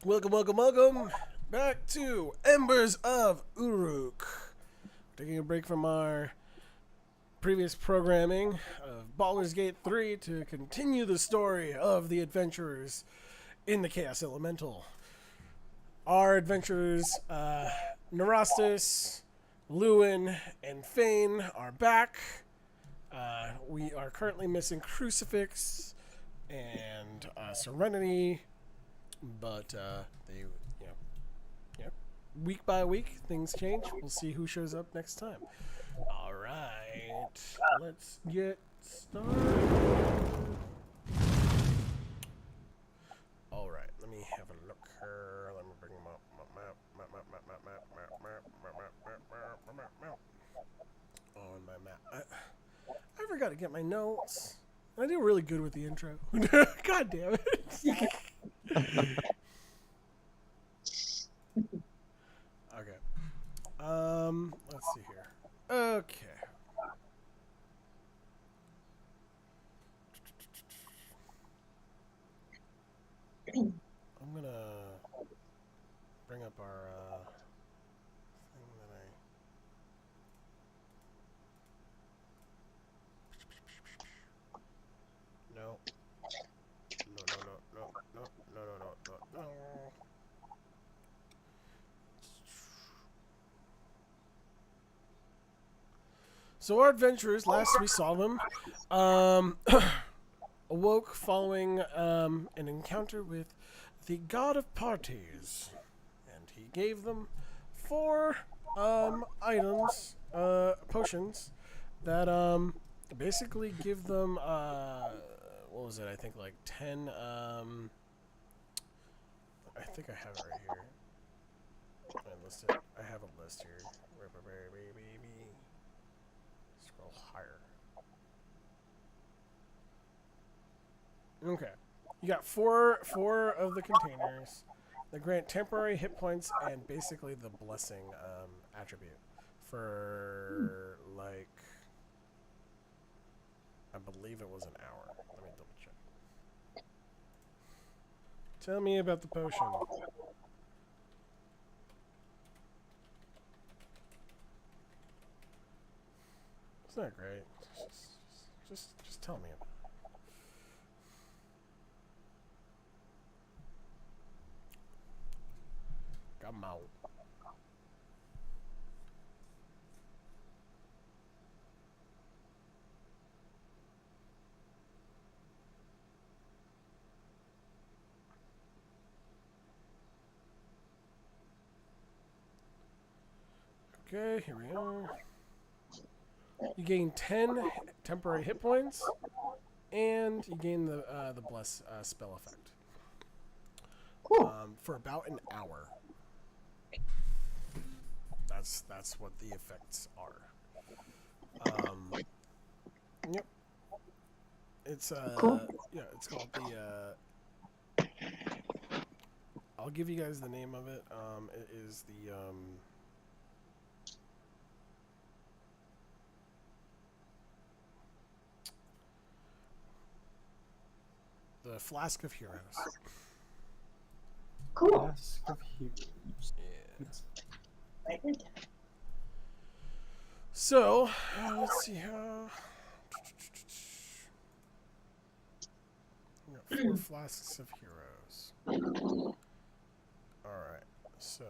Welcome back to Embers of Uruk. Taking a break from our previous programming of Baldur's Gate 3 to continue the story of the adventurers in the Chaos Elemental. Our adventurers, Nerastus, Lewin, and Fane are back. We are currently missing Crucifix and Serenity, but week by week things change. We'll see who shows up next time. All right, let's get started. All right, let me have a look here. Let me bring them up. Map. On my map. I forgot to get my notes. I did really good with the intro. God damn it. Okay. Let's see here. Okay. I'm gonna bring up our thing that I. No. No. So our adventurers, last we saw them, awoke following an encounter with the god of parties, and he gave them 4 items, potions that basically give them what was it? I think like 10. I think I have it right here. I have a list here. Scroll higher. Okay. You got four of the containers that grant temporary hit points and basically the blessing attribute for like I believe it was an hour. Let me double check. Tell me about the potion. It's not great. Just tell me about it. Come out. Okay, here we are. You gain 10 temporary hit points, and you gain the bless spell effect. Cool. For about an hour. That's what the effects are. Yep. It's Cool. Yeah, it's called the I'll give you guys the name of it. It is the Flask of Heroes. Cool. Flask of Heroes. Yeah. Right into So, let's see how. We got 4 Flasks of Heroes. Alright, so.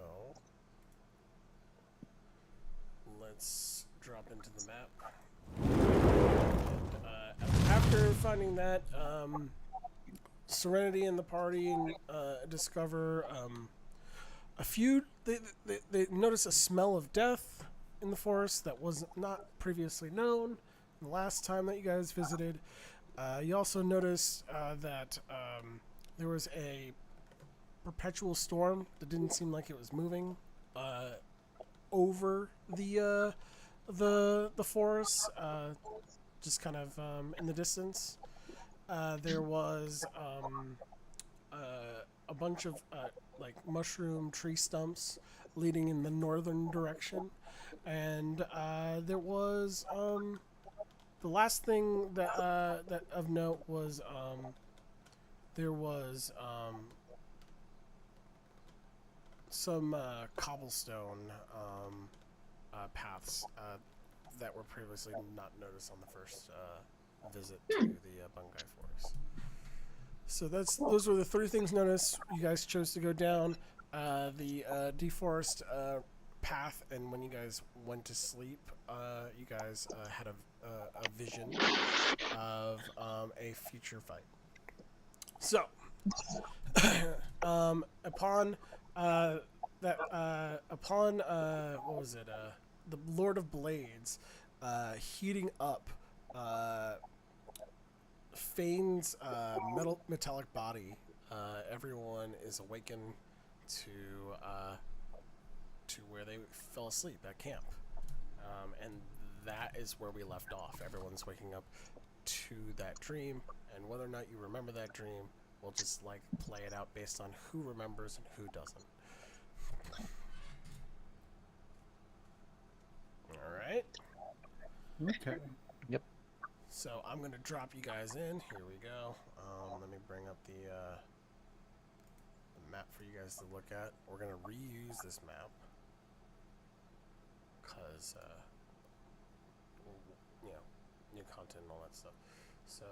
Let's drop into the map. And, after finding that, Serenity and the party discover a few. They notice a smell of death in the forest that was not previously known the last time that you guys visited. You also noticed that there was a perpetual storm that didn't seem like it was moving over the forest, just kind of in the distance. There was a bunch of like mushroom tree stumps leading in the northern direction, and there was the last thing that of note was there was some cobblestone paths that were previously not noticed on the first visit to the Bungi Forest. So those were the three things noticed. You guys chose to go down the deforest path, and when you guys went to sleep, you guys had a vision of a future fight. So, upon what was it? The Lord of Blades heating up Fane's metallic body. Everyone is awakened to where they fell asleep at camp, and that is where we left off. Everyone's waking up to that dream, and whether or not you remember that dream, we'll just like play it out based on who remembers and who doesn't. All right. Okay. So I'm gonna drop you guys in. Here we go. Let me bring up the map for you guys to look at. We're gonna reuse this map because you know, new content and all that stuff. So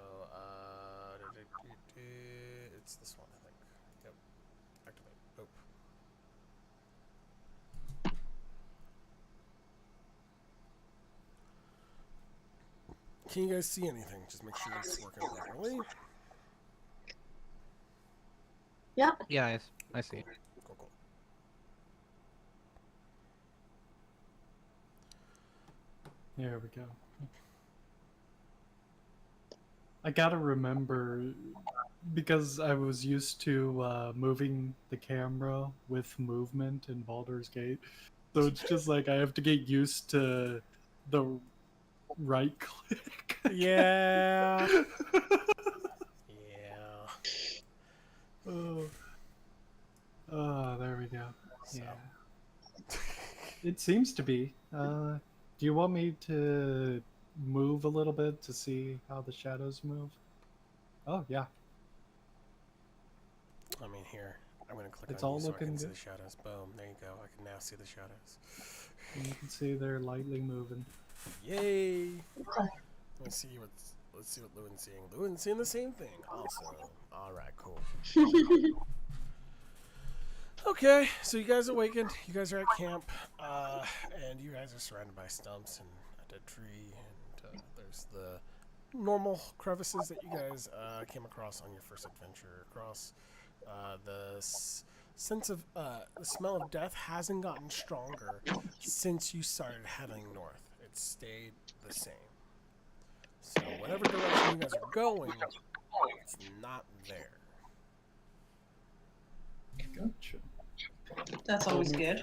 it's this one, I think. Yep. Activate. Oh. Can you guys see anything? Just make sure it's working properly. Yeah. Yeah, I see. Cool, cool. There we go. I gotta remember, because I was used to moving the camera with movement in Baldur's Gate, so it's just like I have to get used to the right click. Yeah. Yeah. Oh, there we go. So. Yeah. It seems to be. Do you want me to move a little bit to see how the shadows move? Oh, yeah. I mean, here. I'm going to click It's on all you so I looking can see good. the shadows. Boom. There you go. I can now see the shadows. And you can see they're lightly moving. Yay. Let's see what Lewin's seeing. Lewin's seeing the same thing. Awesome. All right, cool. Okay, so you guys awakened. You guys are at camp, and you guys are surrounded by stumps and a dead tree, and there's the normal crevices that you guys came across on your first adventure across. Sense of the smell of death hasn't gotten stronger since you started heading north. It stayed the same. So whatever direction you guys are going, it's not there. Gotcha. That's always good.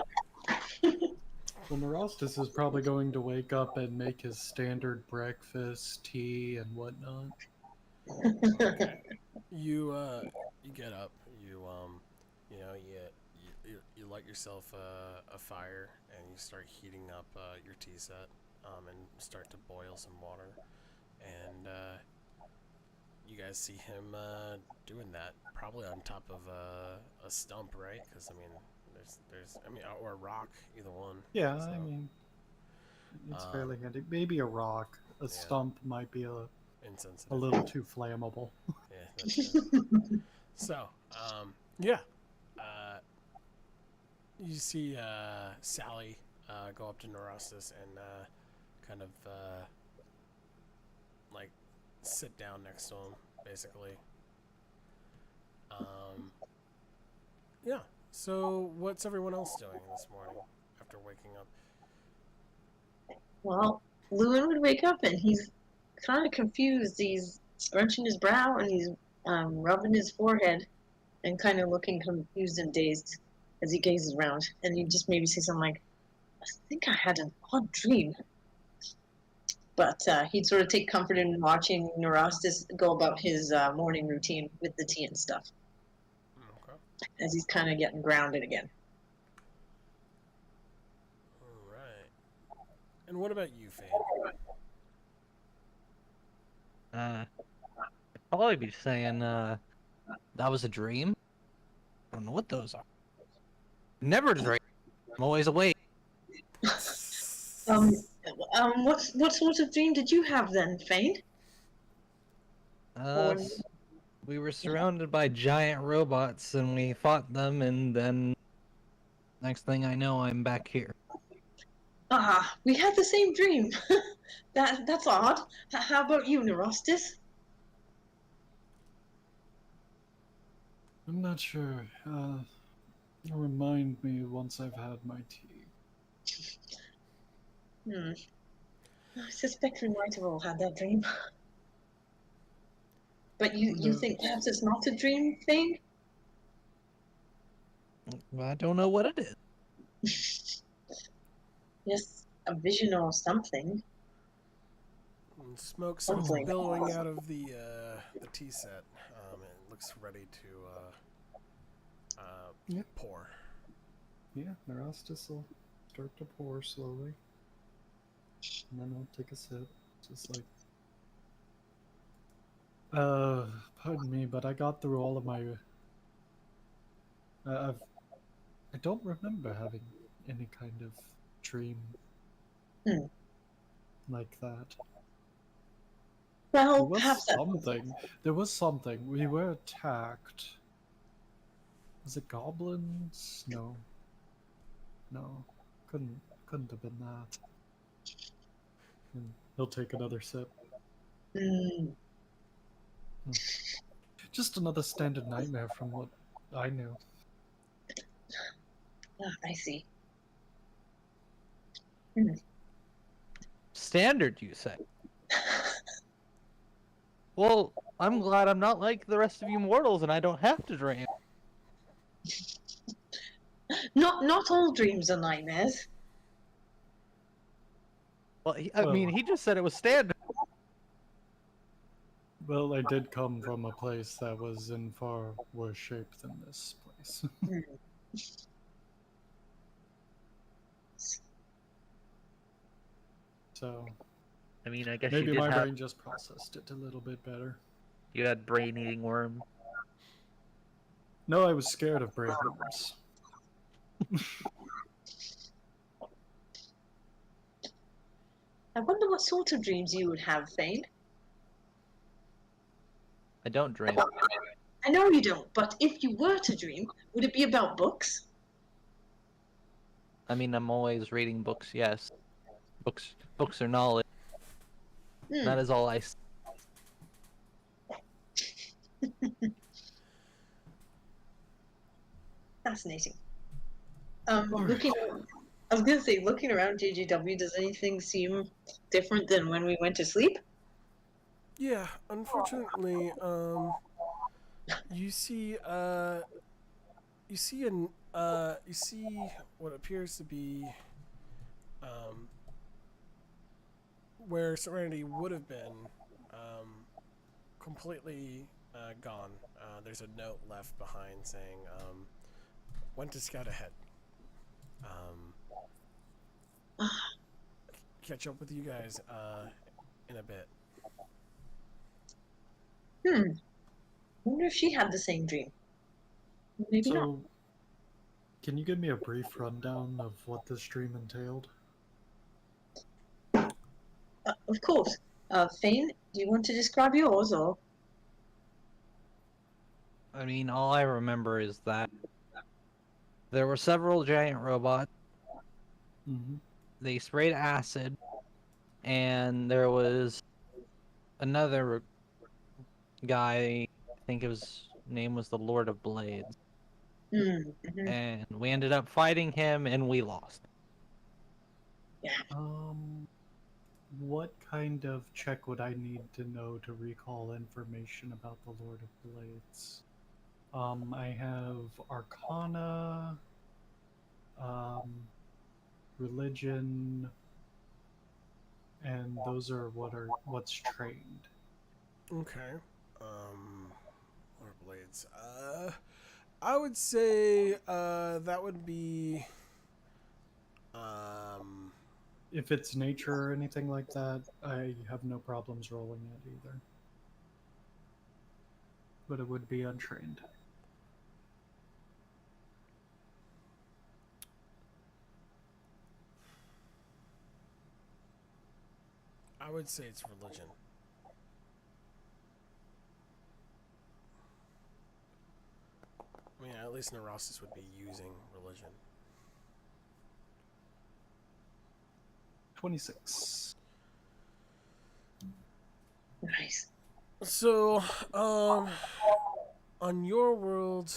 Well, Neurostis is probably going to wake up and make his standard breakfast, tea, and whatnot. Okay. You get up. You light yourself a fire and you start heating up your tea set and start to boil some water, and you guys see him doing that probably on top of a stump, right? Because I mean, or a rock, either one. Yeah, So, I mean, it's fairly handy. Maybe a rock. A stump might be a insensitive. little too flammable. Yeah, that's true. So, yeah. You see Sally go up to Neurostis and kind of like sit down next to him, basically. Yeah. So, what's everyone else doing this morning after waking up? Well, Lewin would wake up and he's kind of confused. He's scrunching his brow and he's rubbing his forehead and kind of looking confused and dazed as he gazes around. And he just maybe say something like, I think I had an odd dream. But he'd sort of take comfort in watching Neurostis go about his morning routine with the tea and stuff Okay. as he's kind of getting grounded again. All right. And what about you, Fane? I'd probably be saying that was a dream. I don't know what those are. Never dream. I'm always awake. What sort of dream did you have then, Fane? Uh, s- we were surrounded by giant robots and we fought them, and then next thing I know, I'm back here. Ah, we had the same dream. That's odd. How about you, Neurostis? I'm not sure. Remind me once I've had my tea. Hmm. I suspect we might have all had that dream. But Who you think knows? perhaps it's not a dream thing? I don't know what it is. Yes, a vision or something. And smoke starts Something. billowing out of the tea set. It looks ready to Yep. pour. Yeah, Neurostis will start to pour slowly. And then I'll take a sip. Just like... pardon me, but I got through all of my... I don't remember having any kind of dream Hmm. like that. Well, There was perhaps that. something. There was something. We were attacked. Was it goblins? No. No. Couldn't have been that. And he'll take another sip. Hmm. Just another standard nightmare from what I knew. Ah, I see. Standard, you say? Well, I'm glad I'm not like the rest of you mortals and I don't have to dream. Not all dreams are nightmares. Well, I mean, he just said it was standard. Well, I did come from a place that was in far worse shape than this place. Hmm. So I mean, I guess maybe you did my have... brain just processed it a little bit better. You had brain-eating worm. No, I was scared of brain worms. I wonder what sort of dreams you would have, Thane. I don't dream. I know you don't, but if you were to dream, would it be about books? I mean, I'm always reading books, yes. Books are knowledge. Hmm. That is all I... Fascinating. Alright. Looking, I was gonna say, looking around JGW, does anything seem different than when we went to sleep? Yeah, unfortunately, you see you see what appears to be um, where Serenity would have been completely gone. There's a note left behind saying, "Went to scout ahead." Catch up with you guys in a bit. I wonder if she had the same dream. Maybe not. So, can you give me a brief rundown of what this dream entailed? Of course. Fane, do you want to describe yours, or? I mean, all I remember is that there were several giant robots. Mm-hmm. They sprayed acid, and there was another guy. I think his name was the Lord of Blades, Mm-hmm. and we ended up fighting him, and we lost. What kind of check would I need to know to recall information about the Lord of Blades? I have Arcana, Religion, and those are what's trained. Okay. Lord Blades. I would say that would be If it's nature or anything like that, I have no problems rolling it either. But it would be untrained. I would say it's religion. I mean, at least Neurostis would be using religion. 26. Nice. So, on your world,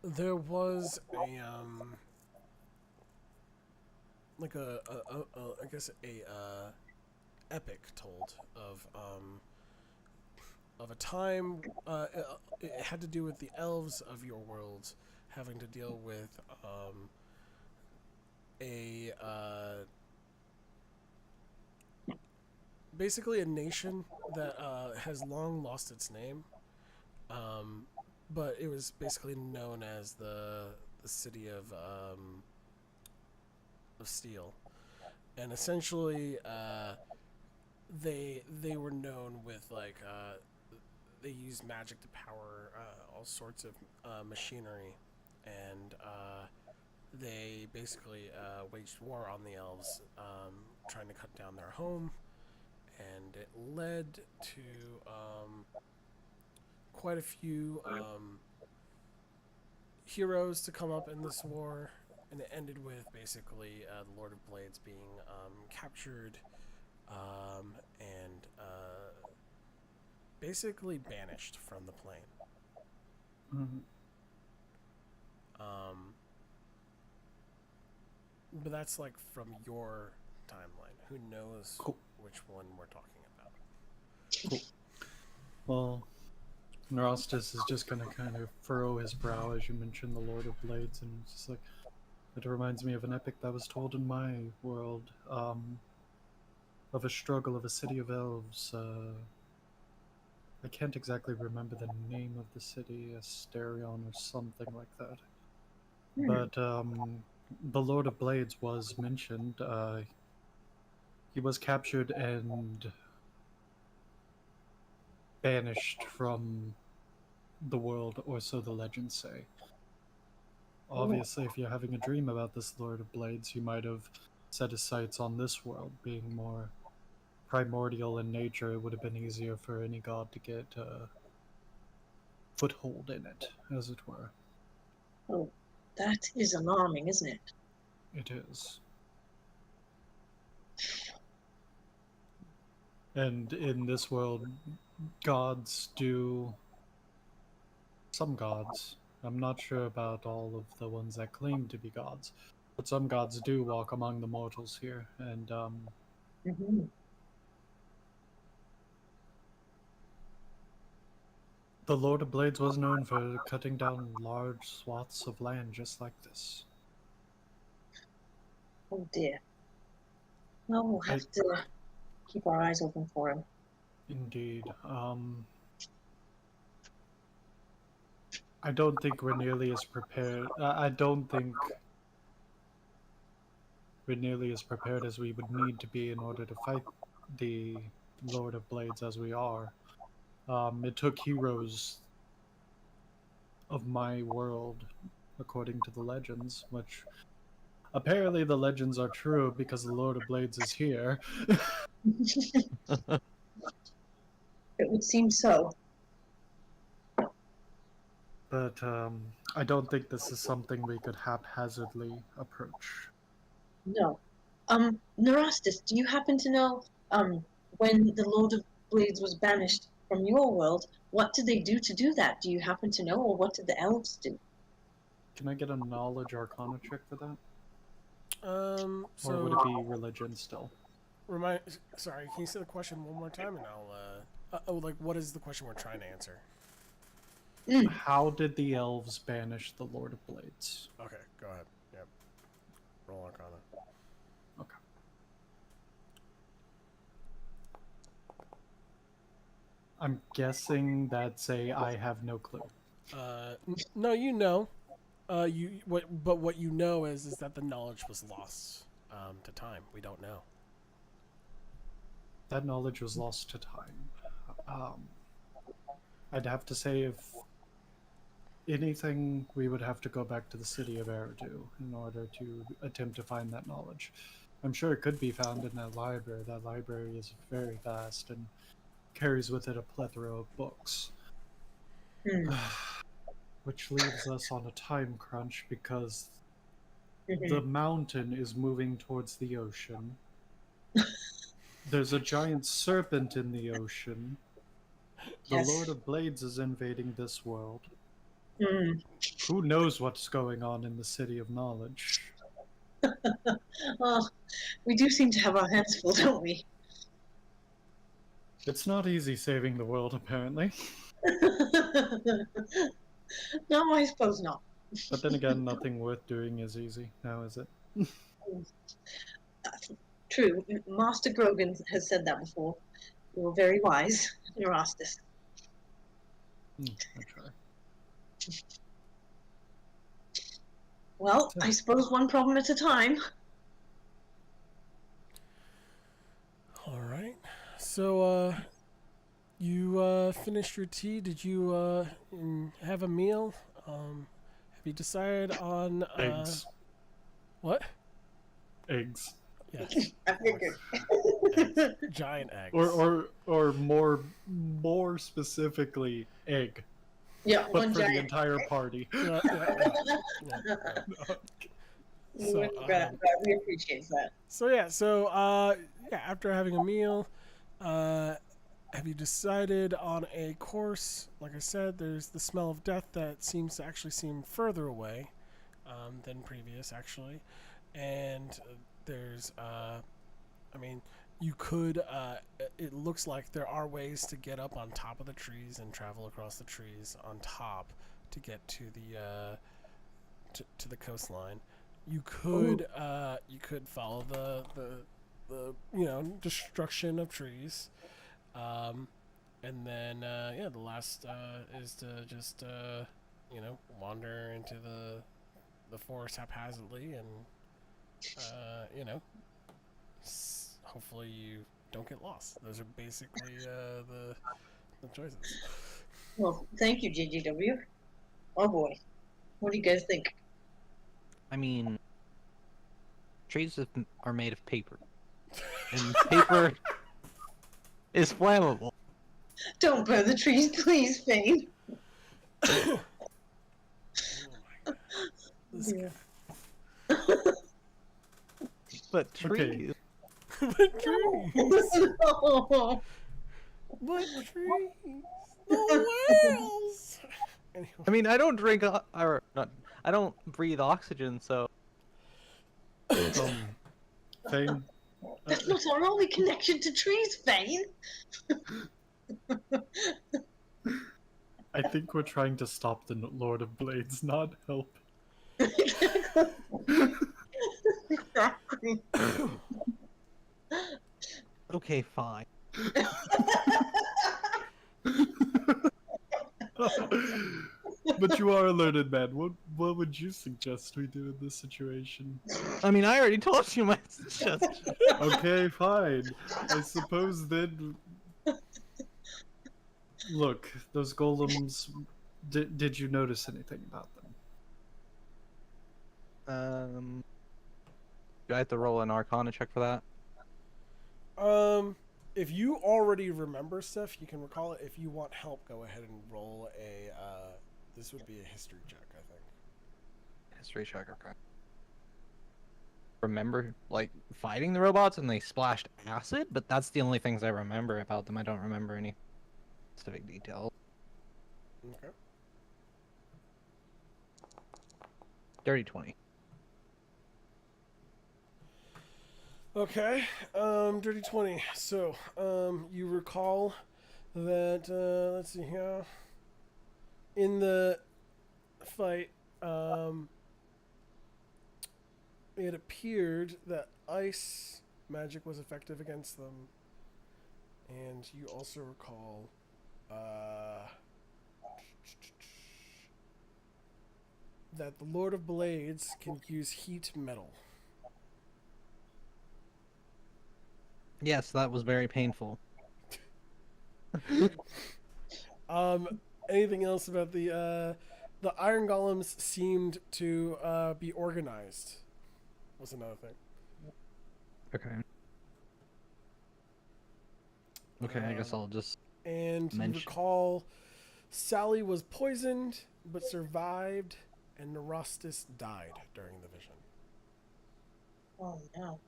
there was a like I guess a epic told of a time. It had to do with the elves of your world having to deal with a basically a nation that has long lost its name, but it was basically known as the city of steel, and essentially they were known with like they used magic to power all sorts of machinery, and they basically waged war on the elves, trying to cut down their home, and it led to quite a few heroes to come up in this war, and it ended with basically the Lord of Blades being captured and basically banished from the plane. Mm-hmm. But that's like from your timeline. Who knows Cool. which one we're talking about? Cool. Well, Neurostis is just gonna kind of furrow his brow as you mentioned the Lord of Blades, and it's just like, it reminds me of an epic that was told in my world, of a struggle of a city of elves. I can't exactly remember the name of the city, Asterion or something like that. But the Lord of Blades was mentioned. He was captured and banished from the world, or so the legends say. Obviously, if you're having a dream about this Lord of Blades, you might have set his sights on this world, being more primordial in nature. It would have been easier for any god to get a foothold in it, as it were. Oh, that is alarming, isn't it? It is. And in this world, gods do... Some gods, I'm not sure about all of the ones that claim to be gods, but some gods do walk among the mortals here, and Mm-hmm. the Lord of Blades was known for cutting down large swaths of land just like this. Oh dear. Well, we'll have to keep our eyes open for him. Indeed. I don't think we're nearly as prepared. I don't think we're nearly as prepared as we would need to be in order to fight the Lord of Blades as we are. It took heroes of my world, according to the legends, which apparently the legends are true because the Lord of Blades is here. It would seem so. But I don't think this is something we could haphazardly approach. No. Neurostis, do you happen to know, when the Lord of Blades was banished from your world, what did they do to do that? Do you happen to know, or what did the elves do? Can I get a knowledge arcana check for that? So Or would it be religion still? Sorry, can you say the question one more time, and I'll like, what is the question we're trying to answer? How did the elves banish the Lord of Blades? Okay, go ahead. Yep. Roll Arcana. Okay. I'm guessing that's a I have no clue. No, you know. What you know is that the knowledge was lost to time. We don't know. That knowledge was lost to time. I'd have to say if anything, we would have to go back to the city of Eridu in order to attempt to find that knowledge. I'm sure it could be found in that library. That library is very vast and carries with it a plethora of books. Hmm. Which leaves us on a time crunch because Mhm. the mountain is moving towards the ocean. There's a giant serpent in the ocean. The Yes. Lord of Blades is invading this world. Hmm. Who knows what's going on in the City of Knowledge? Oh, we do seem to have our hands full, don't we? It's not easy saving the world, apparently. No, I suppose not. But then again, nothing worth doing is easy, now is it? True. Master Grogan has said that before. You were very wise, Erastus. I try. Well, I suppose one problem at a time. All right. So, you finished your tea. Did you have a meal? Have you decided on Eggs. what? Eggs. Yes. I figured. Eggs. Giant eggs. Or more specifically, egg. Yeah, But one for the giant. entire party. Yeah. So, We appreciate that. So after having a meal, have you decided on a course? Like I said, there's the smell of death that seems to actually seem further away than previous, actually, and there's, I mean, you could. It looks like there are ways to get up on top of the trees and travel across the trees on top to get to the to the coastline. You could follow the destruction of trees, and then the last is to just wander into the forest haphazardly and hopefully you don't get lost. Those are basically the choices. Well, thank you, JGW. Oh boy. What do you guys think? I mean, trees are made of paper, and paper is flammable. Don't burn the trees, please, Fane. Oh my god. This Yeah. guy. But Okay. trees. But trees. No. But trees. The whales. Anyway. I mean, I don't drink or not. I don't breathe oxygen, so Fane, That's not our only connection to trees, Fane. I think we're trying to stop the Lord of Blades, not help. Exactly. okay, fine. But you are a learned man. What would you suggest we do in this situation? I mean, I already told you my suggestion. Okay, fine. I suppose then. Look, those golems. Did you notice anything about them? Do I have to roll an Arcana check for that? If you already remember stuff, you can recall it. If you want help, go ahead and roll a. This would be a history check, I think. History check, okay. Remember, like, fighting the robots and they splashed acid, but that's the only things I remember about them. I don't remember any specific details. Okay. Dirty 20. Okay. Dirty 20. So, you recall that. Let's see here. In the fight, it appeared that ice magic was effective against them, and you also recall that the Lord of Blades can use heat metal. Yes, that was very painful. Anything else about the the iron golems seemed to be organized. Was another thing. Okay. Okay, I guess I'll just And you mention. recall Sally was poisoned but survived, and Nerastus died during the vision. Oh no.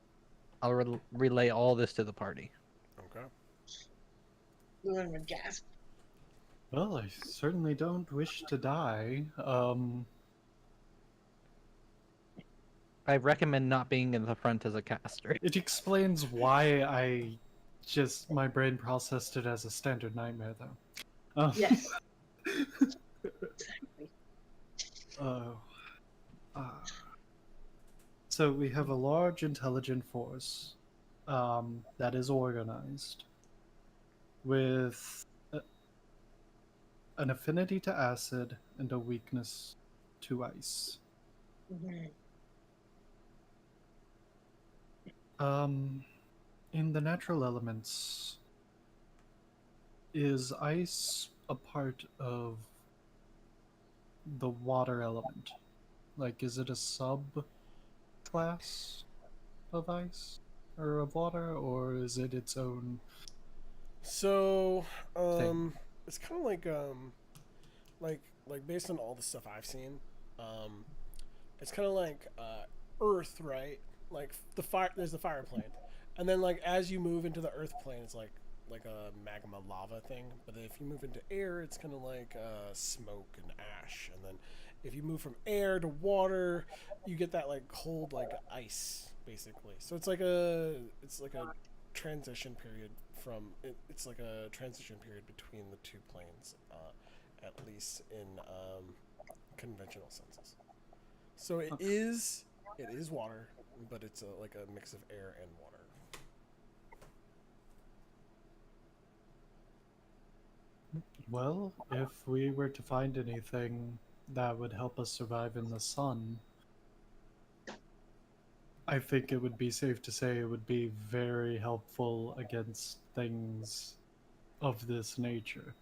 I'll relay all this to the party. Okay. Llewyn would gasp. Well, I certainly don't wish to die. I recommend not being in the front as a caster. It explains why my brain processed it as a standard nightmare, though. Yes. Exactly. So we have a large intelligent force that is organized with an affinity to acid and a weakness to ice. Mhm. In the natural elements, is ice a part of the water element? Like, is it a sub-class of ice or of water, or is it its own So, thing? it's kind of like based on all the stuff I've seen, it's kind of like Earth, right? Like the fire, there's the fire plane, and then like as you move into the Earth plane, it's like a magma lava thing. But if you move into air, it's kind of like smoke and ash, and then if you move from air to water, you get that like cold like ice basically. So it's like a transition period it's like a transition period between the two planes, at least in conventional senses. So it is water, but it's like a mix of air and water. Well, if we were to find anything that would help us survive in the sun, I think it would be safe to say it would be very helpful against things of this nature.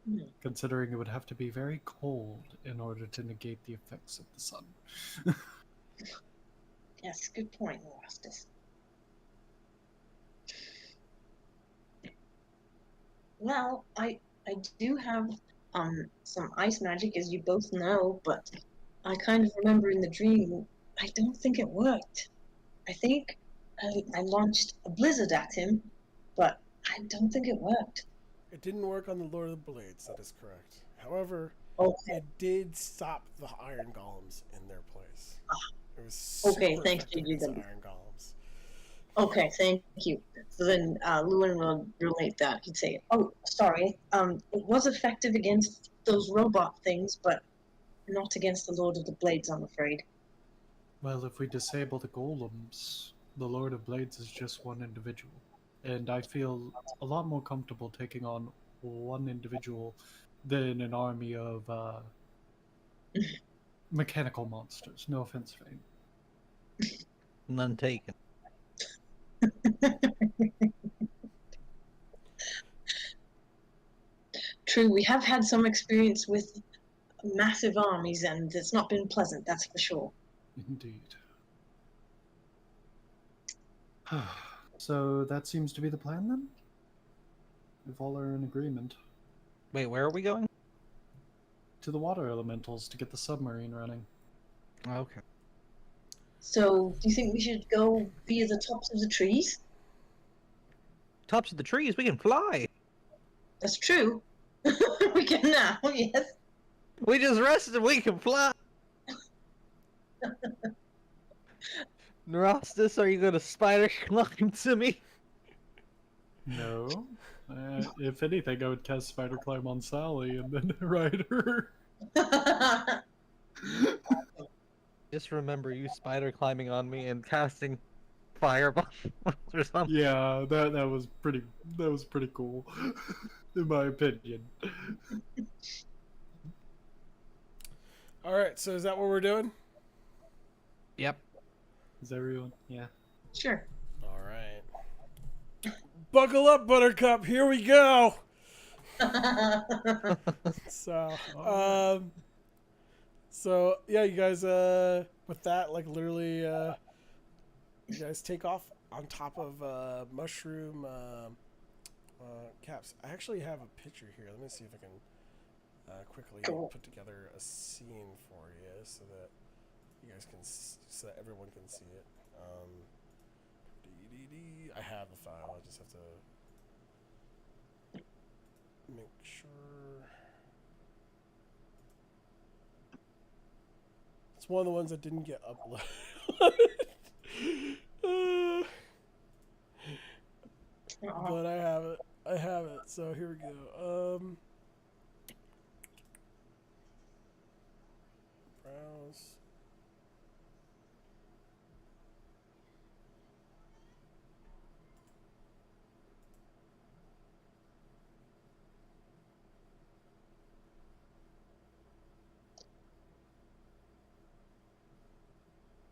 Hmm. Considering it would have to be very cold in order to negate the effects of the sun. Yes, good point, Erastus. Well, I do have some ice magic, as you both know, but I kind of remember in the dream, I don't think it worked. I think I launched a blizzard at him, but I don't think it worked. It didn't work on the Lord of the Blades. That is correct. However, Okay, it did stop the iron golems in their place. It was Okay, super thanks effective to you against the then. iron golems. Okay, thank you. So then Llewyn will relate that. He'd say, "Oh, sorry. It was effective against those robot things, but not against the Lord of the Blades, I'm afraid." Well, if we disable the golems, the Lord of Blades is just one individual. And I feel a lot more comfortable taking on one individual than an army of mechanical monsters. No offense, Fane. None taken. True, we have had some experience with massive armies, and it's not been pleasant, that's for sure. Indeed. So that seems to be the plan then? If all are in agreement. Wait, where are we going? To the water elementals to get the submarine running. Okay. So, do you think we should go via the tops of the trees? Tops of the trees, we can fly. That's true. We can now, yes. We just rested, we can fly. Nerastus, are you gonna spider climb to me? No. If anything, I would cast Spider Climb on Sally and then ride her. Just remember you spider climbing on me and casting fireball or something. Yeah, that was pretty cool, in my opinion. All right, so is that what we're doing? Yep. Is everyone? Yeah. Sure. All right. Buckle up, Buttercup. Here we go. So, So yeah, you guys with that, like literally you guys take off on top of mushroom caps. I actually have a picture here. Let me see if I can quickly Cool. put together a scene for you so that you guys can so that everyone can see it. I have the file. I just have to make sure. It's one of the ones that didn't get uploaded. But I have it. I have it. So here we go. Browse.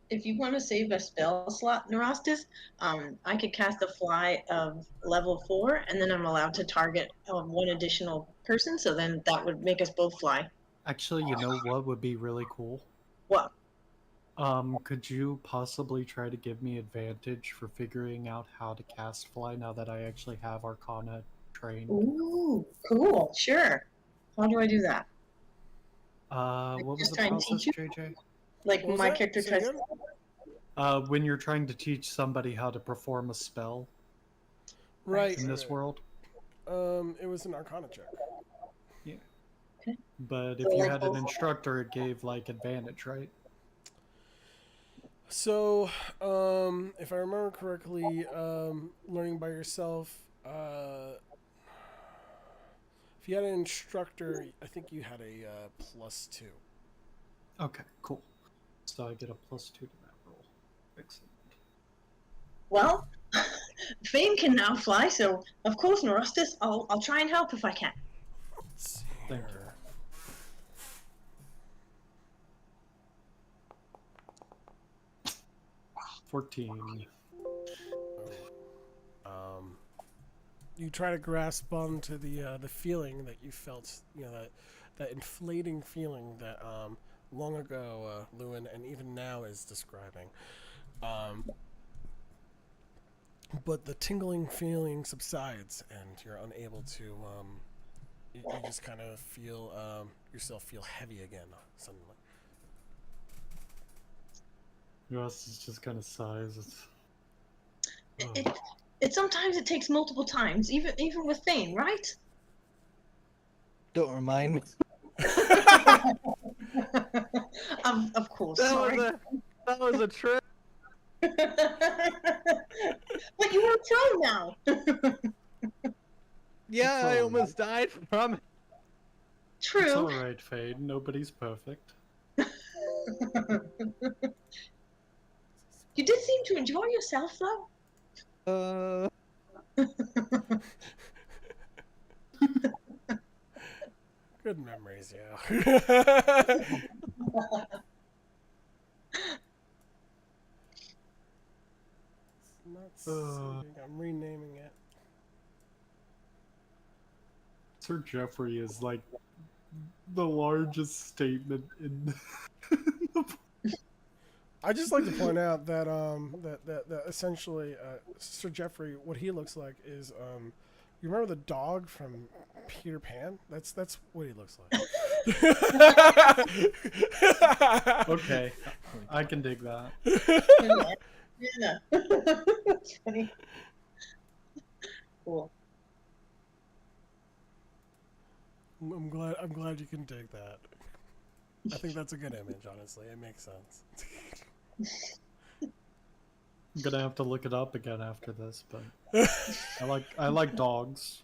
If you want to save a spell slot, Neurostis, I could cast a fly of level 4, and then I'm allowed to target one additional person. So then that would make us both fly. Actually, you know what would be really cool? What? Could you possibly try to give me advantage for figuring out how to cast fly now that I actually have Arcana trained? Ooh, cool. Sure. How do I do that? What was just the try and process, teach you? JJ? Like What was my that? character Say tries. again? When you're trying to teach somebody how to perform a spell Right. in this world. It was an Arcana check. Yeah. Okay. But So if you like had an both- instructor, it gave like advantage, right? So, if I remember correctly, learning by yourself, if you had an instructor, I think you had a +2. Okay, cool. So I get a +2 to that roll. Excellent. Well, Fame can now fly, so of course, Neurostis, I'll try and help if I can. Let's see Thank you. here. 14. You try to grasp onto the feeling that you felt, you know, that inflating feeling that long ago Lewin and even now is describing. But the tingling feeling subsides, and you're unable to. You just kind of feel yourself feel heavy again suddenly. Ross is just kind of sighs. It sometimes it takes multiple times, even with Fame, right? Don't remind me. Of course, That sorry. was a trick. But you were prone now. Yeah, It's I all almost died from it. It's True. alright, Fade. Nobody's perfect. You did seem to enjoy yourself, though. Good memories, yeah. Not saving. I'm renaming it. Sir Jeffrey is like the largest statement in I just like to point out that that essentially Sir Jeffrey, what he looks like is you remember the dog from Peter Pan? That's what he looks like. Okay, I can dig that. Yeah. That's funny. Cool. I'm glad you can dig that. I think that's a good image, honestly. It makes sense. I'm gonna have to look it up again after this, but I like dogs.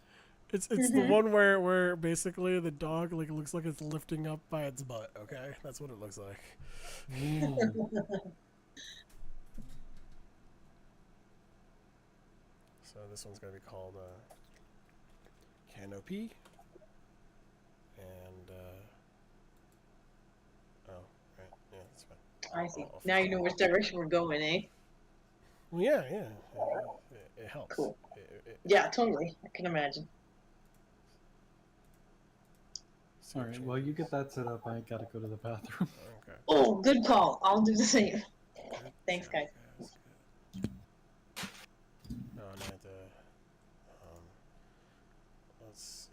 It's the one where basically the dog like looks like it's lifting up by its butt. Okay, that's what it looks like. So this one's gonna be called Canopy, and oh right, yeah, that's fine. I see. Now you know which direction we're going, eh? Well, yeah, it helps. Cool. It Yeah, totally. I can imagine. All right. While you get that set up, I gotta go to the bathroom. Okay. Oh, good call. I'll do the same. Good Thanks, job, guys. Good. No, and I had to. Let's see.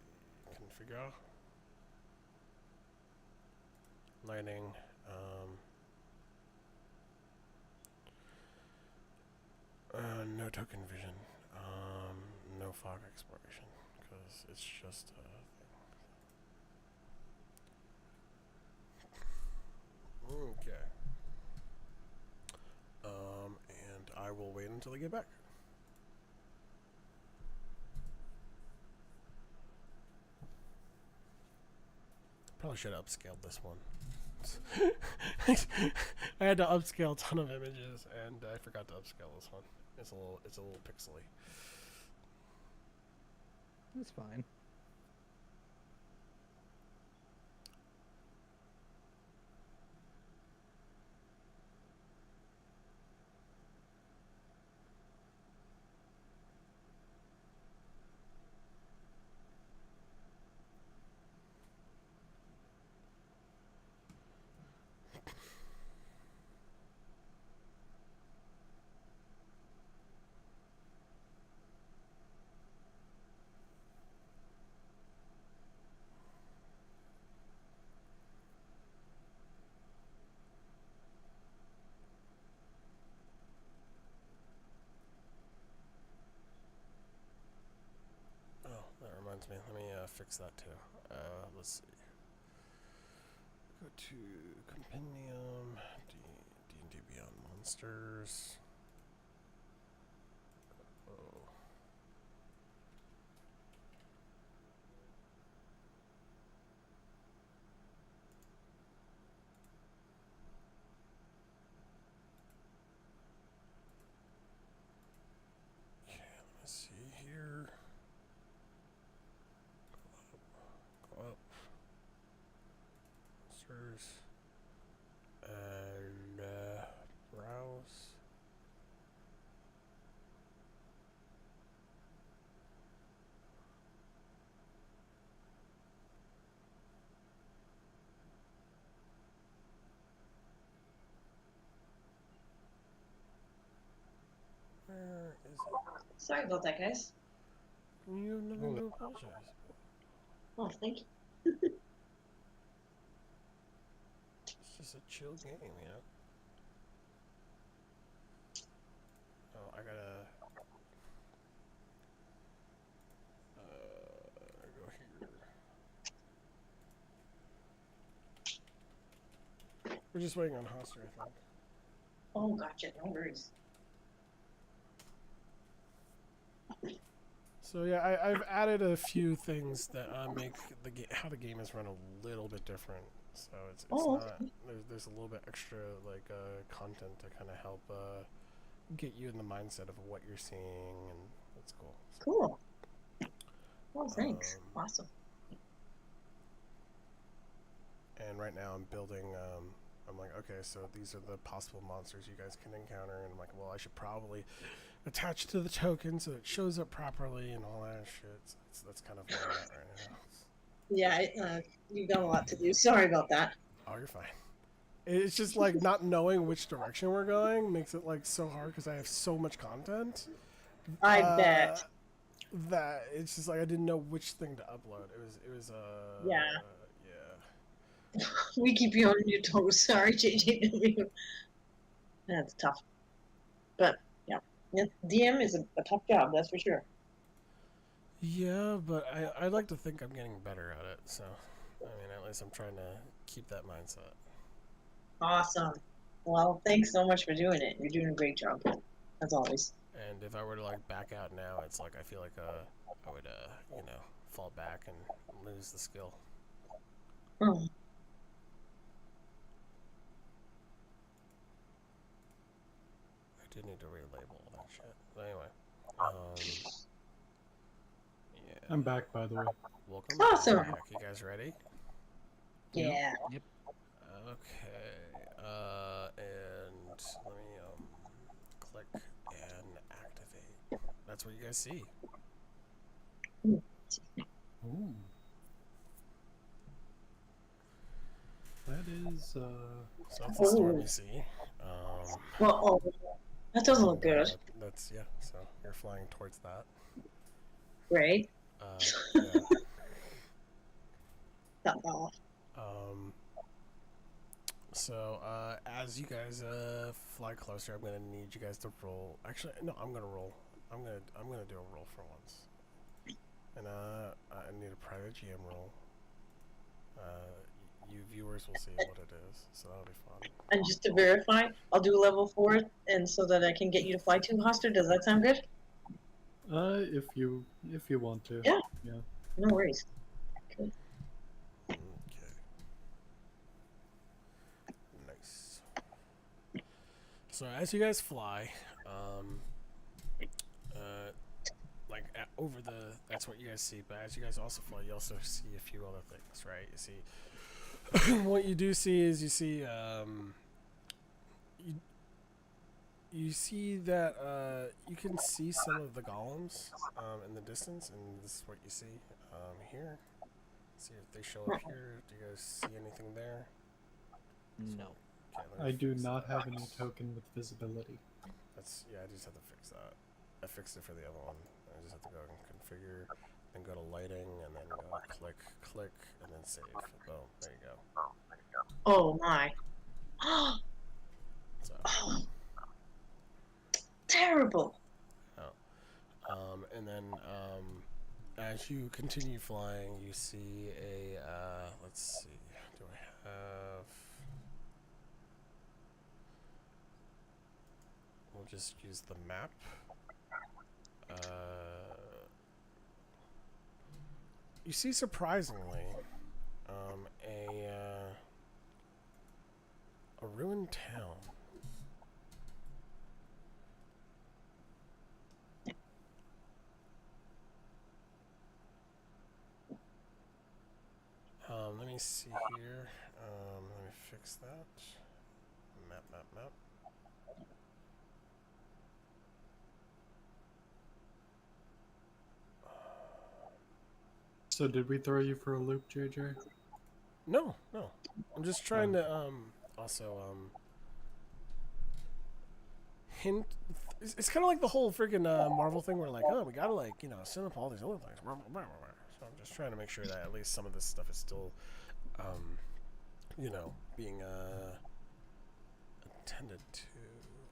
Configure. Lighting. No token vision. No fog exploration because it's just a thing. Okay. And I will wait until they get back. Probably should have upscaled this one. I had to upscale a ton of images, and I forgot to upscale this one. It's a little pixely. It's fine. Oh, that reminds me. Let me fix that too. Let's see. Go to Compendium, D&D Beyond Monsters. Oh. Okay, let me see here. Go up. Monsters. And browse. Where is it? Sorry about that, guys. You have nothing to apologize. Oh, thank you. It's just a chill game, you know? Oh, I gotta... go here. We're just waiting on Hoster, I think. Oh, gotcha. No worries. So yeah, I've added a few things that make the how the game is run a little bit different. So it's Oh, not there's a little bit extra like content to kind of help get you in the mindset of what you're seeing, and that's cool. cool. Oh, thanks. Awesome. And right now I'm building. I'm like, okay, so these are the possible monsters you guys can encounter, and I'm like, well, I should probably attach to the token so it shows up properly and all that shit. So that's kind of where I'm at right now. Yeah, you've got a lot to do. Sorry about that. Oh, you're fine. It's just like not knowing which direction we're going makes it like so hard because I have so much content. I bet. That it's just like I didn't know which thing to upload. It was Yeah. yeah. We keep you on your toes. Sorry, JJW. That's tough. But, yeah. DM is a tough job, that's for sure. Yeah, but I like to think I'm getting better at it. So, I mean, at least I'm trying to keep that mindset. Awesome. Well, thanks so much for doing it. You're doing a great job, as always. And if I were to like back out now, it's like I feel like I would you know, fall back and lose the skill. Oh, I do need to relabel all that shit. But anyway, yeah. I'm back, by the way. Welcome Awesome. back. You guys ready? yeah. Yep. Okay. And let me click and activate. That's what you guys see. Ooh. is. So that's the storm Ooh. you see. Well, oh, that doesn't look good. That's yeah. So you're flying towards that. Right? Yeah. Uh-oh. Um, so as you guys fly closer, I'm gonna need you guys to roll. Actually, no, I'm gonna roll. I'm gonna do a roll for once. And I need a private GM roll. You viewers will see what it is, so that'll be fun. And just to verify, I'll do level 4, and so that I can get you to fly to Hoster. Does that sound good? If you want to. Yeah. Yeah. No worries. Okay. Nice. So as you guys fly, over the, that's what you guys see. But as you guys also fly, you also see a few other things, right? You see, what you do see is you see, you see that you can see some of the golems in the distance, and this is what you see here. See if they show up here. Do you guys see anything there? No. Okay, let me I do fix not that. have any token with visibility. That's yeah. I just have to fix that. I fixed it for the other one. I just have to go and configure, then go to lighting, and then go click, click, and then save. Boom. There you go. Oh my. So, Terrible. and then as you continue flying, you see a let's see. Do I have? We'll just use the map. You see, surprisingly, a ruined town. Let me see here. Let me fix that. Map, map, map. So did we throw you for a loop, JJ? No, no. I'm just trying to also hint. It's kind of like the whole freaking Marvel thing where like, oh, we gotta like set up all these other things. So I'm just trying to make sure that at least some of this stuff is still, being attended to.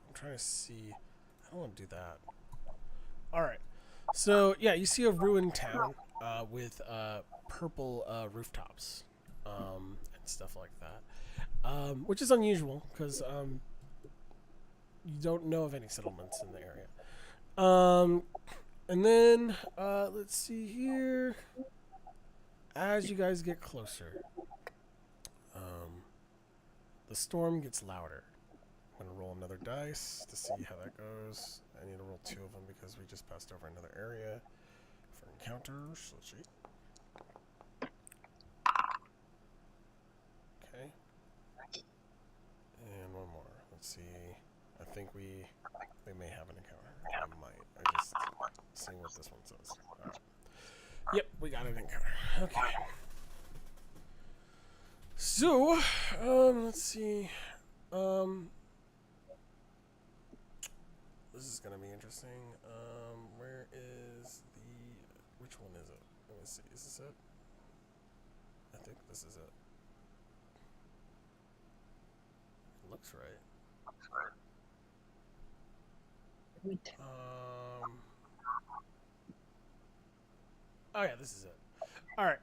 I'm trying to see. I don't want to do that. All right. So yeah, you see a ruined town with purple rooftops and stuff like that, which is unusual because you don't know of any settlements in the area. And then let's see here. As you guys get closer, the storm gets louder. I'm gonna roll another dice to see how that goes. I need to roll 2 of them because we just passed over another area for encounters. Let's see. Okay. And one more. Let's see. I think we may have an encounter. I might. I just seeing what this one says. All right. Yep, we got an encounter. Okay. So, let's see. This is gonna be interesting. Where is which one is it? Let me see. Is this it? I think this is it. It looks right. Oh yeah, this is it. All right.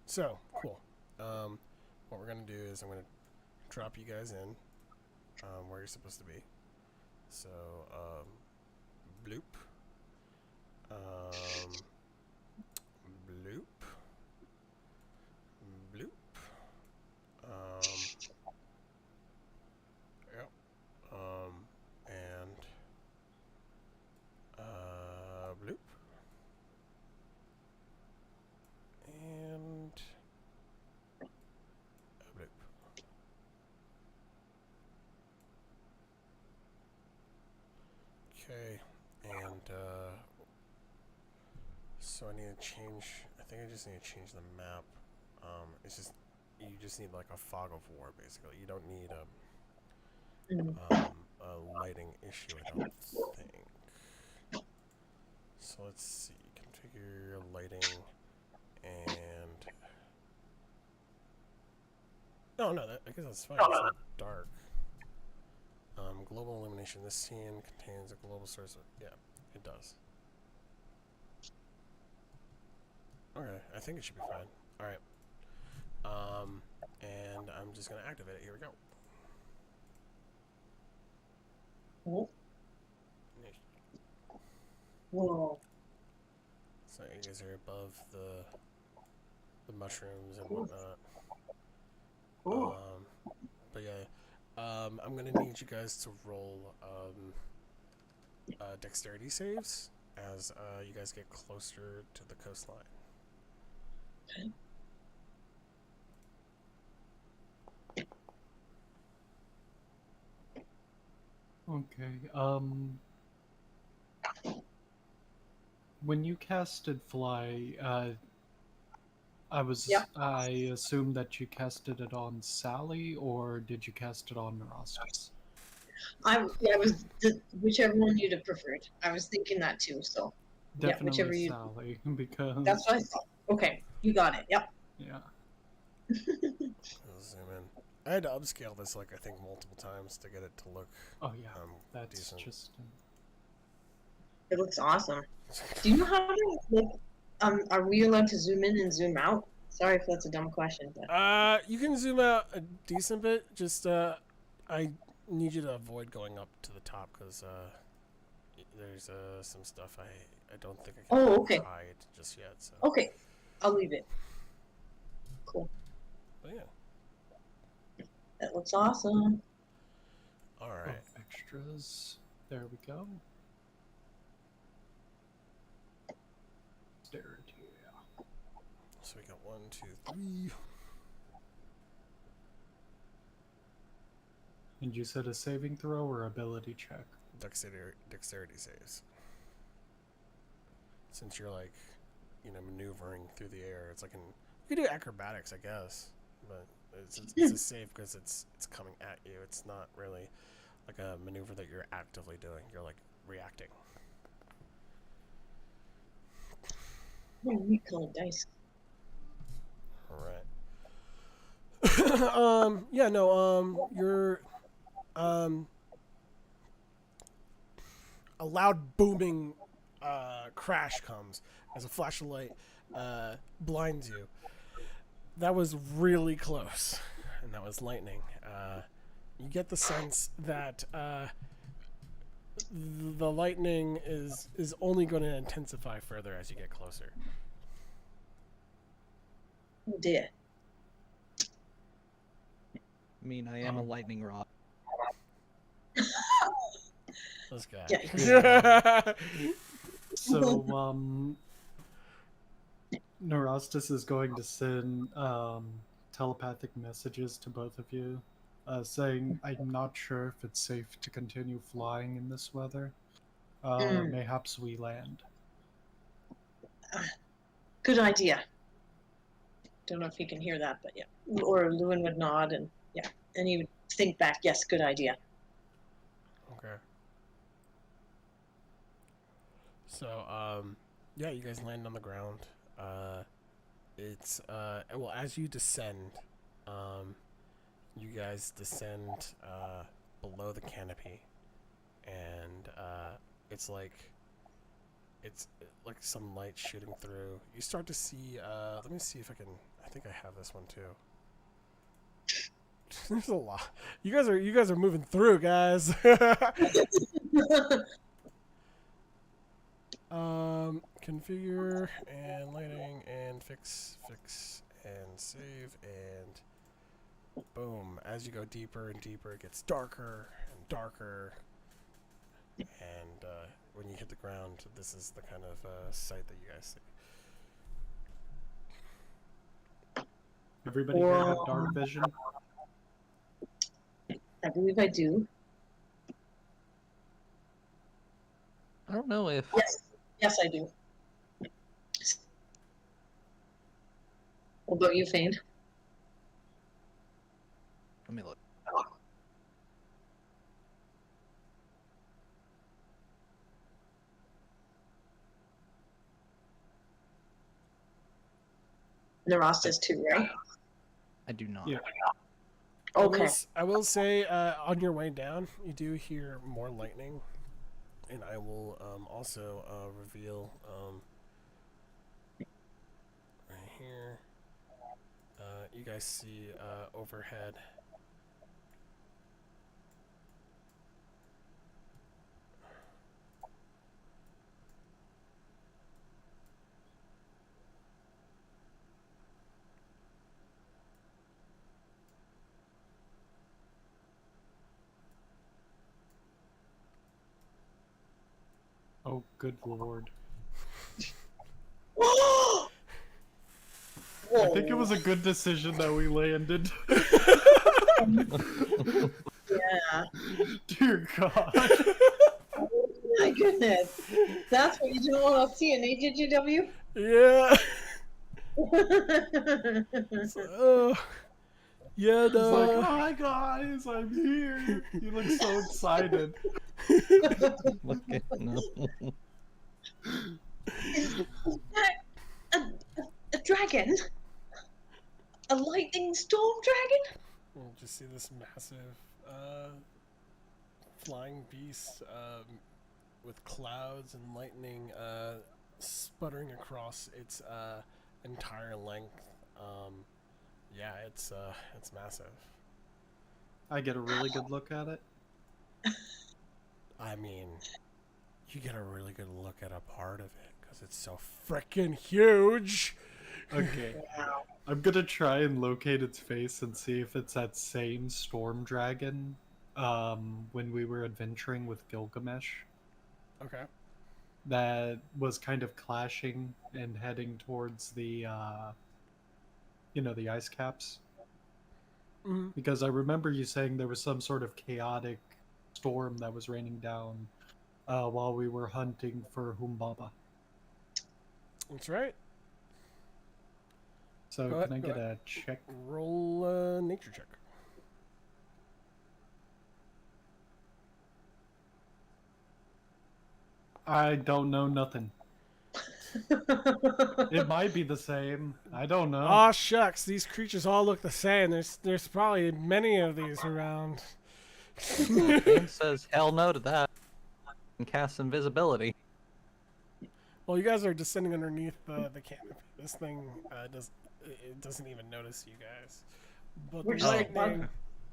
So cool. What we're gonna do is I'm gonna drop you guys in where you're supposed to be. So bloop. Bloop. Bloop. Yep. And bloop. And bloop. Okay, and so I need to change. I think I just need to change the map. It's just you just need like a fog of war, basically. You don't need Mm. a lighting issue, I don't think. So let's see. Configure your lighting and. No, I guess that's fine. It's not dark. Global illumination. This scene contains a global source of. Yeah, it does. Okay, I think it should be fine. Alright. And I'm just gonna activate it. Here we go. Oh. Whoa. So you guys are above the mushrooms and whatnot. Cool. But yeah, I'm gonna need you guys to roll dexterity saves as you guys get closer to the coastline. Okay. Okay. When you casted fly, Yep. I assumed that you casted it on Sally, or did you cast it on Nerastus? I was whichever one you'd have preferred. I was thinking that too. So yeah, whichever Definitely you. Sally, because That's what I thought. Okay, you got it. Yep. yeah. I'll zoom in. I had to upscale this like I think multiple times to get it to look Oh yeah, that's decent. just. It looks awesome. Do you know how to like? Are we allowed to zoom in and zoom out? Sorry if that's a dumb question, but You can zoom out a decent bit. Just I need you to avoid going up to the top because there's some stuff I don't think I can hide just yet. So. Okay, I'll leave it. Cool. But yeah. That looks awesome. All right. Extras. There we go. Dexterity. So we got 1, 2, 3. And you said a saving throw or ability check? Dexterity saves. Since you're like, maneuvering through the air, it's like you can do acrobatics, I guess, but it's a save because it's coming at you. It's not really like a maneuver that you're actively doing. You're like reacting. We colored dice. All right. Yeah. No. You're a loud booming crash comes as a flash of light blinds you. That was really close, and that was lightning. You get the sense that the lightning is only going to intensify further as you get closer. Oh dear. I mean, I am a lightning rod. This guy. Yeah. So, Nerastus is going to send telepathic messages to both of you, saying, I'm not sure if it's safe to continue flying in this weather. Mayhaps we land. Good idea. Don't know if you can hear that, but yeah. Or Lewin would nod and yeah, and he would think back. Yes, good idea. Okay. So, yeah, you guys land on the ground. It's well, as you descend, you guys descend below the canopy, and it's like some light shooting through. You start to see. Let me see if I can. I think I have this one too. There's a lot. You guys are moving through, guys. Configure and lighting and fix and save and boom. As you go deeper and deeper, it gets darker and darker. And when you hit the ground, this is the kind of sight that you guys see. Everybody here have dark vision? I believe I do. I don't know if Yes, I do. What about you, Fane? Let me look. Narastas too, right? I do not. Yeah. Okay. I will say, on your way down, you do hear more lightning, and I will also reveal right here. You guys see overhead. Oh, good lord. Whoa. I think it was a good decision that we landed. Yeah. Dear God. Oh my goodness. That's what you don't want to see in AJGW? Yeah. Yeah, He's like, no. hi guys, I'm here. He looks so excited. Look at no. Is that a dragon? A lightning storm dragon? We'll just see this massive flying beast with clouds and lightning sputtering across its entire length. Yeah, it's massive. I get a really good look at it. I mean, you get a really good look at a part of it because it's so freaking huge. Okay. Wow. I'm gonna try and locate its face and see if it's that same storm dragon when we were adventuring with Gilgamesh Okay. that was kind of clashing and heading towards the the ice caps. Mm-hmm. Because I remember you saying there was some sort of chaotic storm that was raining down while we were hunting for Humbaba. That's right. So Go can I ahead, get go a check? Roll a nature check. I don't know nothing. It might be the same. I don't know. Aw, shucks. These creatures all look the same. There's probably many of these around. Game says hell no to that. And cast invisibility. Well, you guys are descending underneath the canopy. This thing doesn't even notice you guys. But We're the just like lightning, bug-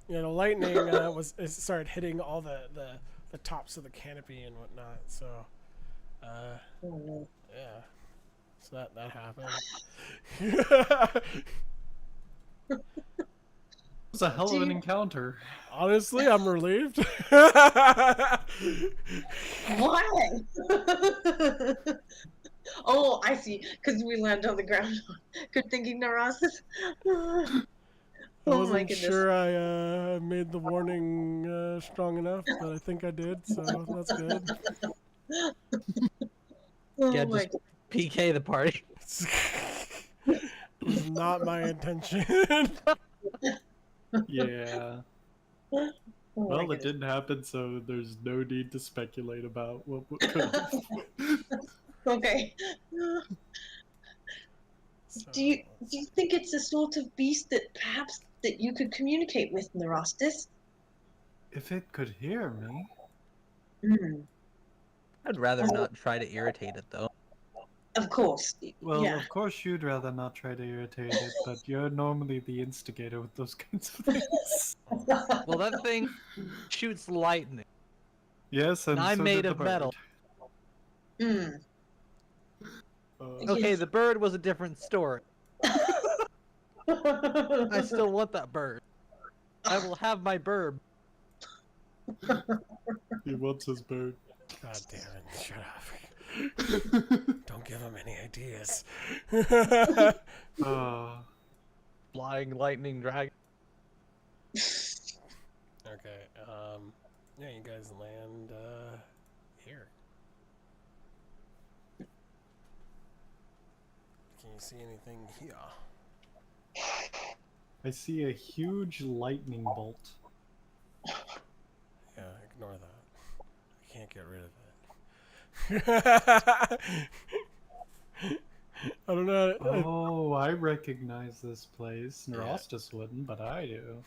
the lightning started hitting all the tops of the canopy and whatnot. So, Oh, no. yeah. So that happened. It was a hell of an encounter. Honestly, I'm relieved. Why? Oh, I see. Because we land on the ground. Good thinking, Narassus. I Oh my wasn't goodness. sure I made the warning strong enough, but I think I did, so that's good. Oh Yeah, my just PK the party. It was not my intention. Yeah. Oh my Well, it goodness. didn't happen, so there's no need to speculate about what could have. Okay. So, Do you think it's the sort of beast that perhaps that you could communicate with, Narastus? If it could hear me. Hmm. I'd rather not try to irritate it though. Of course. Well, Yeah. of course you'd rather not try to irritate it, but you're normally the instigator with those kinds of things. Well, that thing shoots lightning. Yes, and I'm so made did the of metal. bird. Hmm. Okay, Yes. the bird was a different story. I still want that bird. I will have my bird. He wants his bird. God damn it! Shut up! Don't give him any ideas. Flying lightning dragon. Okay. Yeah, you guys land here. Can you see anything here? I see a huge lightning bolt. Yeah, ignore that. I can't get rid of it. I don't know. Oh, I recognize this place. Yeah. Neurostis wouldn't, but I do.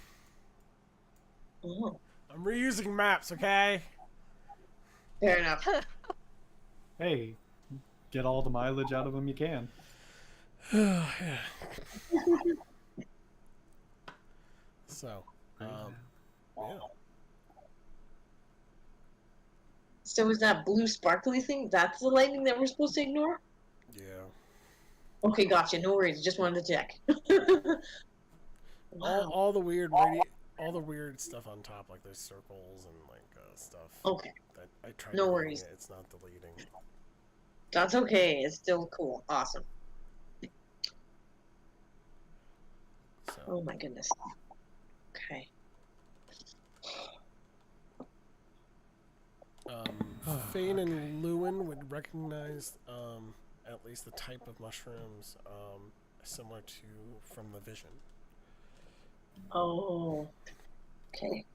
Oh, I'm reusing maps, okay? fair enough. Hey, get all the mileage out of them you can. Yeah. So, Great. yeah. So is that blue sparkly thing? That's the lightning that we're supposed to ignore? Yeah. Okay, gotcha. No worries. Just wanted to check. Wow. All the weird all the weird stuff on top, like those circles and like stuff. Okay, That I tried no deleting worries. it. It's not deleting. That's okay. It's still cool. Awesome. So. Oh my goodness. Okay. Fane and Lewin would recognize at least the type of mushrooms similar to from the vision. Oh. Okay.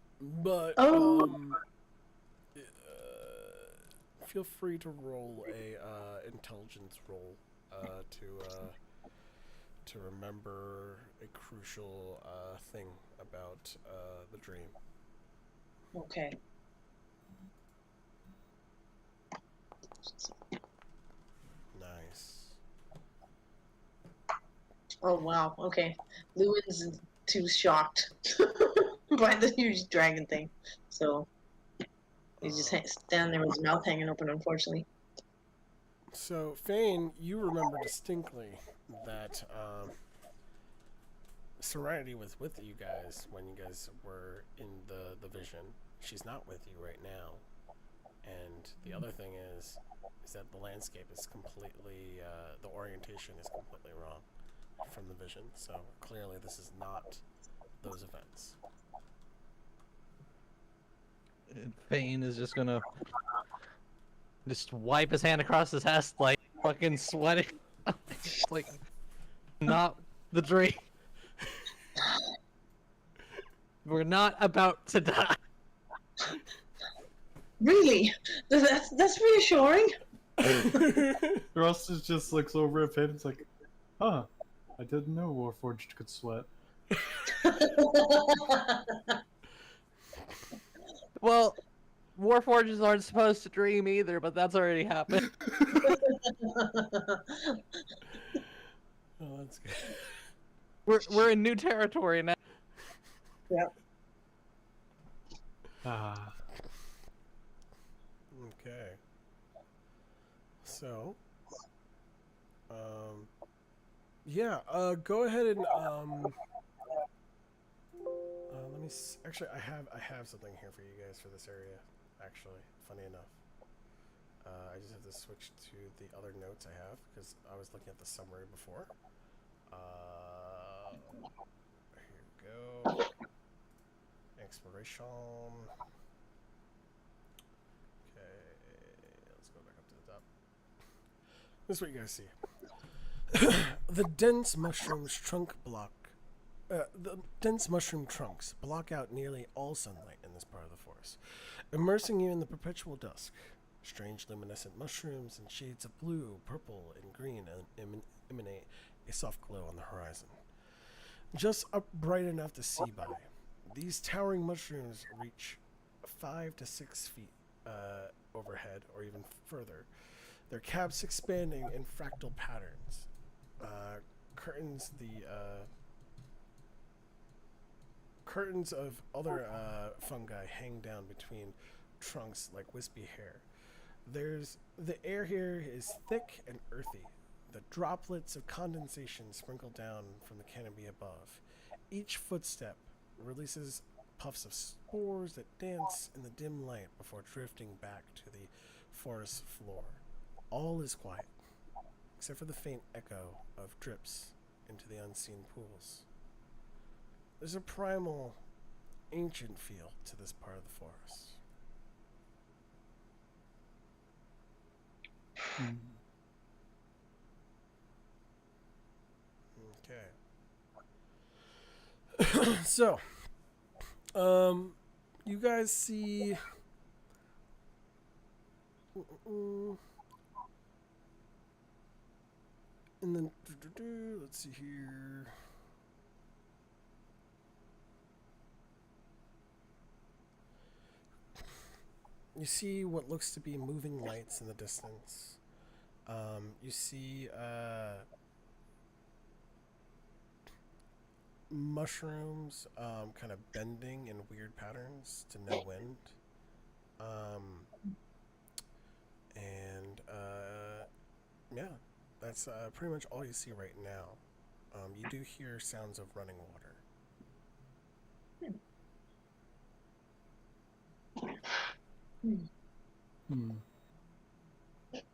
But Oh. feel free to roll a intelligence roll to remember a crucial thing about the dream. Okay. Nice. Oh wow. Okay. Lewin's too shocked by the huge dragon thing, so he's just standing there with his mouth hanging open. Unfortunately. So, Fane, you remember distinctly that Serenity was with you guys when you guys were in the vision. She's not with you right now. And the other thing is that the landscape is completely, the orientation is completely wrong from the vision. So clearly this is not those events. Fane is just gonna just wipe his hand across his chest, like fucking sweating. Like, not the dream. We're not about to die. Really? That's reassuring. Neurostis just looks over at Finn and is like, huh, I didn't know Warforged could sweat. Well, Warforges aren't supposed to dream either, but that's already happened. Oh, that's good. We're in new territory now. Yep. Ah. Okay. So, yeah, go ahead and let me actually I have something here for you guys for this area. Actually, funny enough, I just have to switch to the other notes I have because I was looking at the summary before. Here we go. Exploration. Okay, let's go back up to the top. This is what you guys see. The dense mushroom's trunk block. The dense mushroom trunks block out nearly all sunlight in this part of the forest, immersing you in the perpetual dusk. Strange luminescent mushrooms in shades of blue, purple, and green emanate a soft glow on the horizon. Just up bright enough to see by. These towering mushrooms reach 5 to 6 feet overhead, or even further. Their caps expanding in fractal patterns. Curtains of other fungi hang down between trunks like wispy hair. The air here is thick and earthy. The droplets of condensation sprinkle down from the canopy above. Each footstep releases puffs of spores that dance in the dim light before drifting back to the forest floor. All is quiet, except for the faint echo of drips into the unseen pools. There's a primal, ancient feel to this part of the forest. Okay. So, you guys see. And then, let's see here. You see what looks to be moving lights in the distance. You see mushrooms kind of bending in weird patterns to no wind. Yeah, that's pretty much all you see right now. You do hear sounds of running water.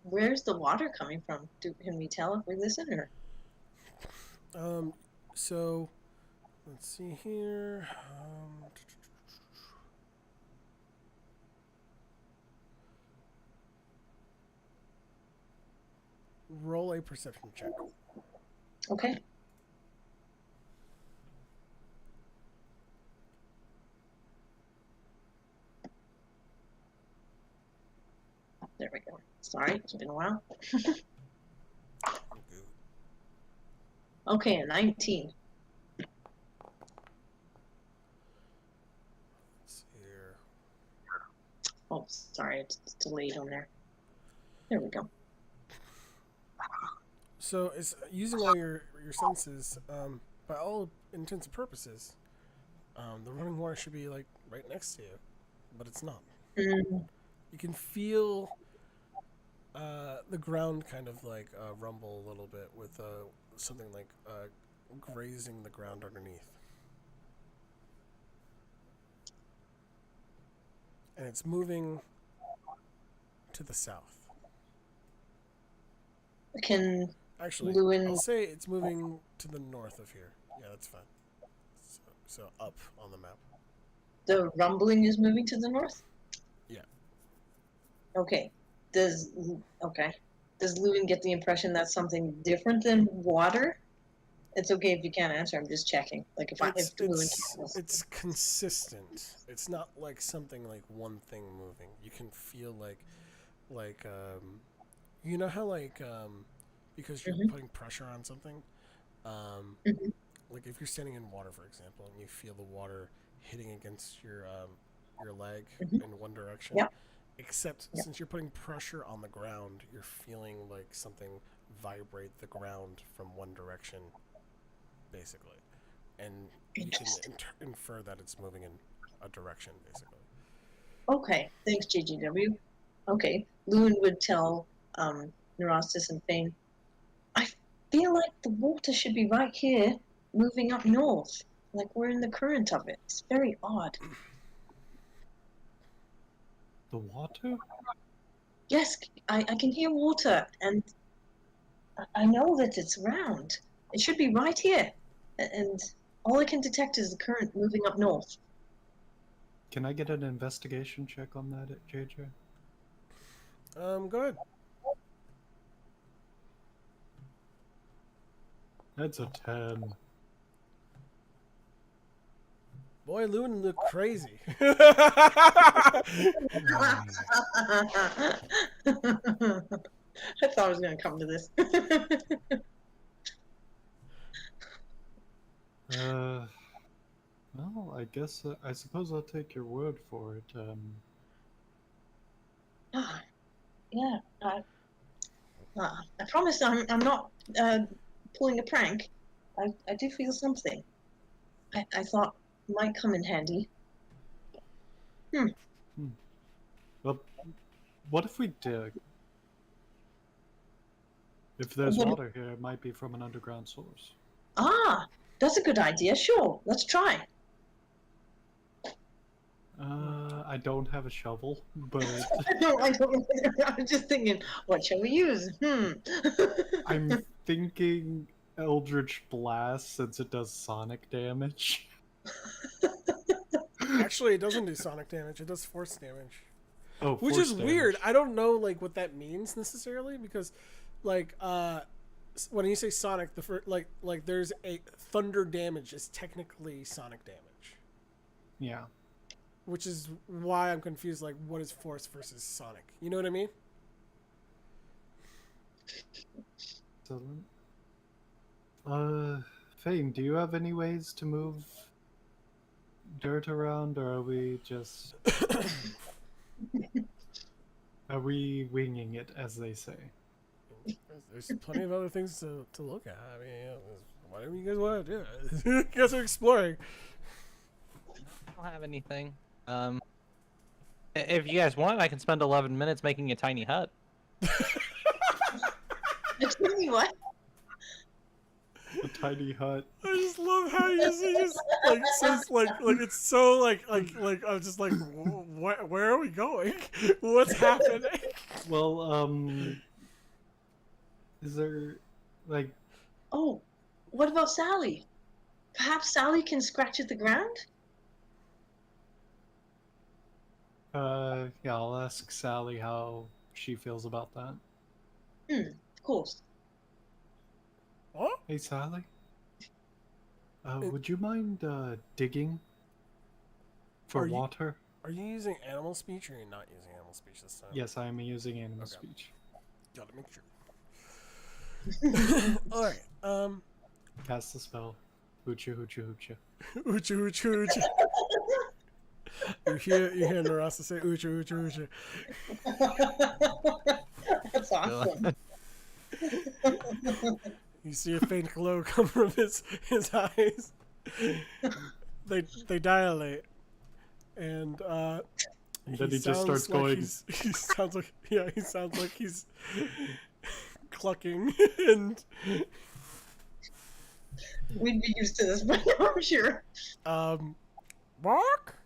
Where's the water coming from? Can we tell if we listen or? So let's see here. Roll a perception check. Okay. There we go. Sorry, it's been a while. Okay, a 19. Let's see here. Oh, sorry, it's delayed on there. There we go. So it's using all your senses. By all intents and purposes, the running water should be like right next to you, but it's not. Mm. You can feel the ground kind of like rumble a little bit with something like grazing the ground underneath, and it's moving to the south. Actually, I'll say it's moving to the north of here. Yeah, that's fine. So up on the map. The rumbling is moving to the north? Yeah. Okay. Does Lewin get the impression that's something different than water? It's okay if you can't answer. I'm just checking. Like if Lewin can't. It's consistent. It's not like something like one thing moving. You can feel like you know how because you're putting pressure on something, like if you're standing in water, for example, and you feel the water hitting against your leg in one direction. Yep. Except since you're putting pressure on the ground, you're feeling like something vibrate the ground from one direction, basically, and you can infer that it's moving in a direction, basically. Okay, thanks, JGW. Okay, Lewin would tell Neurostis and Fane, I feel like the water should be right here, moving up north, like we're in the current of it. It's very odd. The water? Yes, I can hear water, and I know that it's round. It should be right here, and all I can detect is the current moving up north. Can I get an investigation check on that, JJ? Go ahead. That's a 10. Boy, Lewin looked crazy. I thought I was going to come to this. Well, I suppose I'll take your word for it. Yeah, I promise I'm not pulling a prank. I do feel something. I thought it might come in handy. Well, what if we dig? If there's water here, it might be from an underground source. Ah, that's a good idea. Sure, let's try. I don't have a shovel, but No, I don't. I was just thinking, what shall we use? I'm thinking Eldritch Blast since it does sonic damage. Actually, it doesn't do sonic damage. It does force damage. Oh, which force is damage. weird. I don't know like what that means necessarily because, like, when you say sonic, like there's a thunder damage is technically sonic damage, Yeah. which is why I'm confused. Like, what is force versus sonic? You know what I mean? So, Fame, do you have any ways to move dirt around, or are we just are we winging it, as they say? There's plenty of other things to look at. I mean, whatever you guys want to do. You guys are exploring. I don't have anything. If you guys want, I can spend 11 minutes making a tiny hut. Excuse me, what? A tiny hut. I just love how he just like says like it's so like I'm just like where are we going? What's happening? Well, is there like Oh, what about Sally? Perhaps Sally can scratch at the ground? yeah, I'll ask Sally how she feels about that. Of course. What? Hey, Sally. Would you mind digging for Are you- water? Are you using animal speech or are you not using animal speech this time? Yes, I am using animal Okay. speech. Gotta make sure. All right. Cast the spell. Hoocha hoocha hoocha. Ucha ucha ucha. You hear Narasa say ucha ucha ucha. That's awesome. You see a faint glow come from his eyes. They dilate, and And then he just starts like going. he sounds like he's clucking and We'd be used to this, but I'm sure. bark.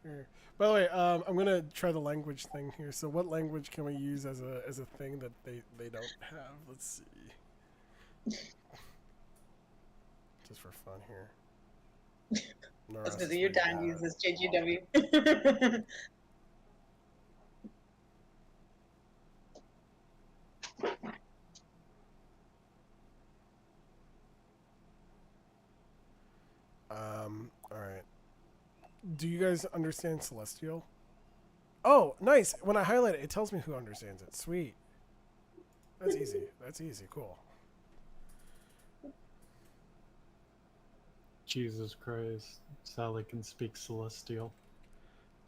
Here. By the way, I'm gonna try the language thing here. So, what language can we use as a thing that they don't have? Let's see. Just for fun here. That's Narasa's because you're figuring dying to it use out. this JGW. All right. Do you guys understand Celestial? Oh, nice. When I highlight it, it tells me who understands it. Sweet. That's easy. That's easy. Cool. Jesus Christ. Sally can speak Celestial.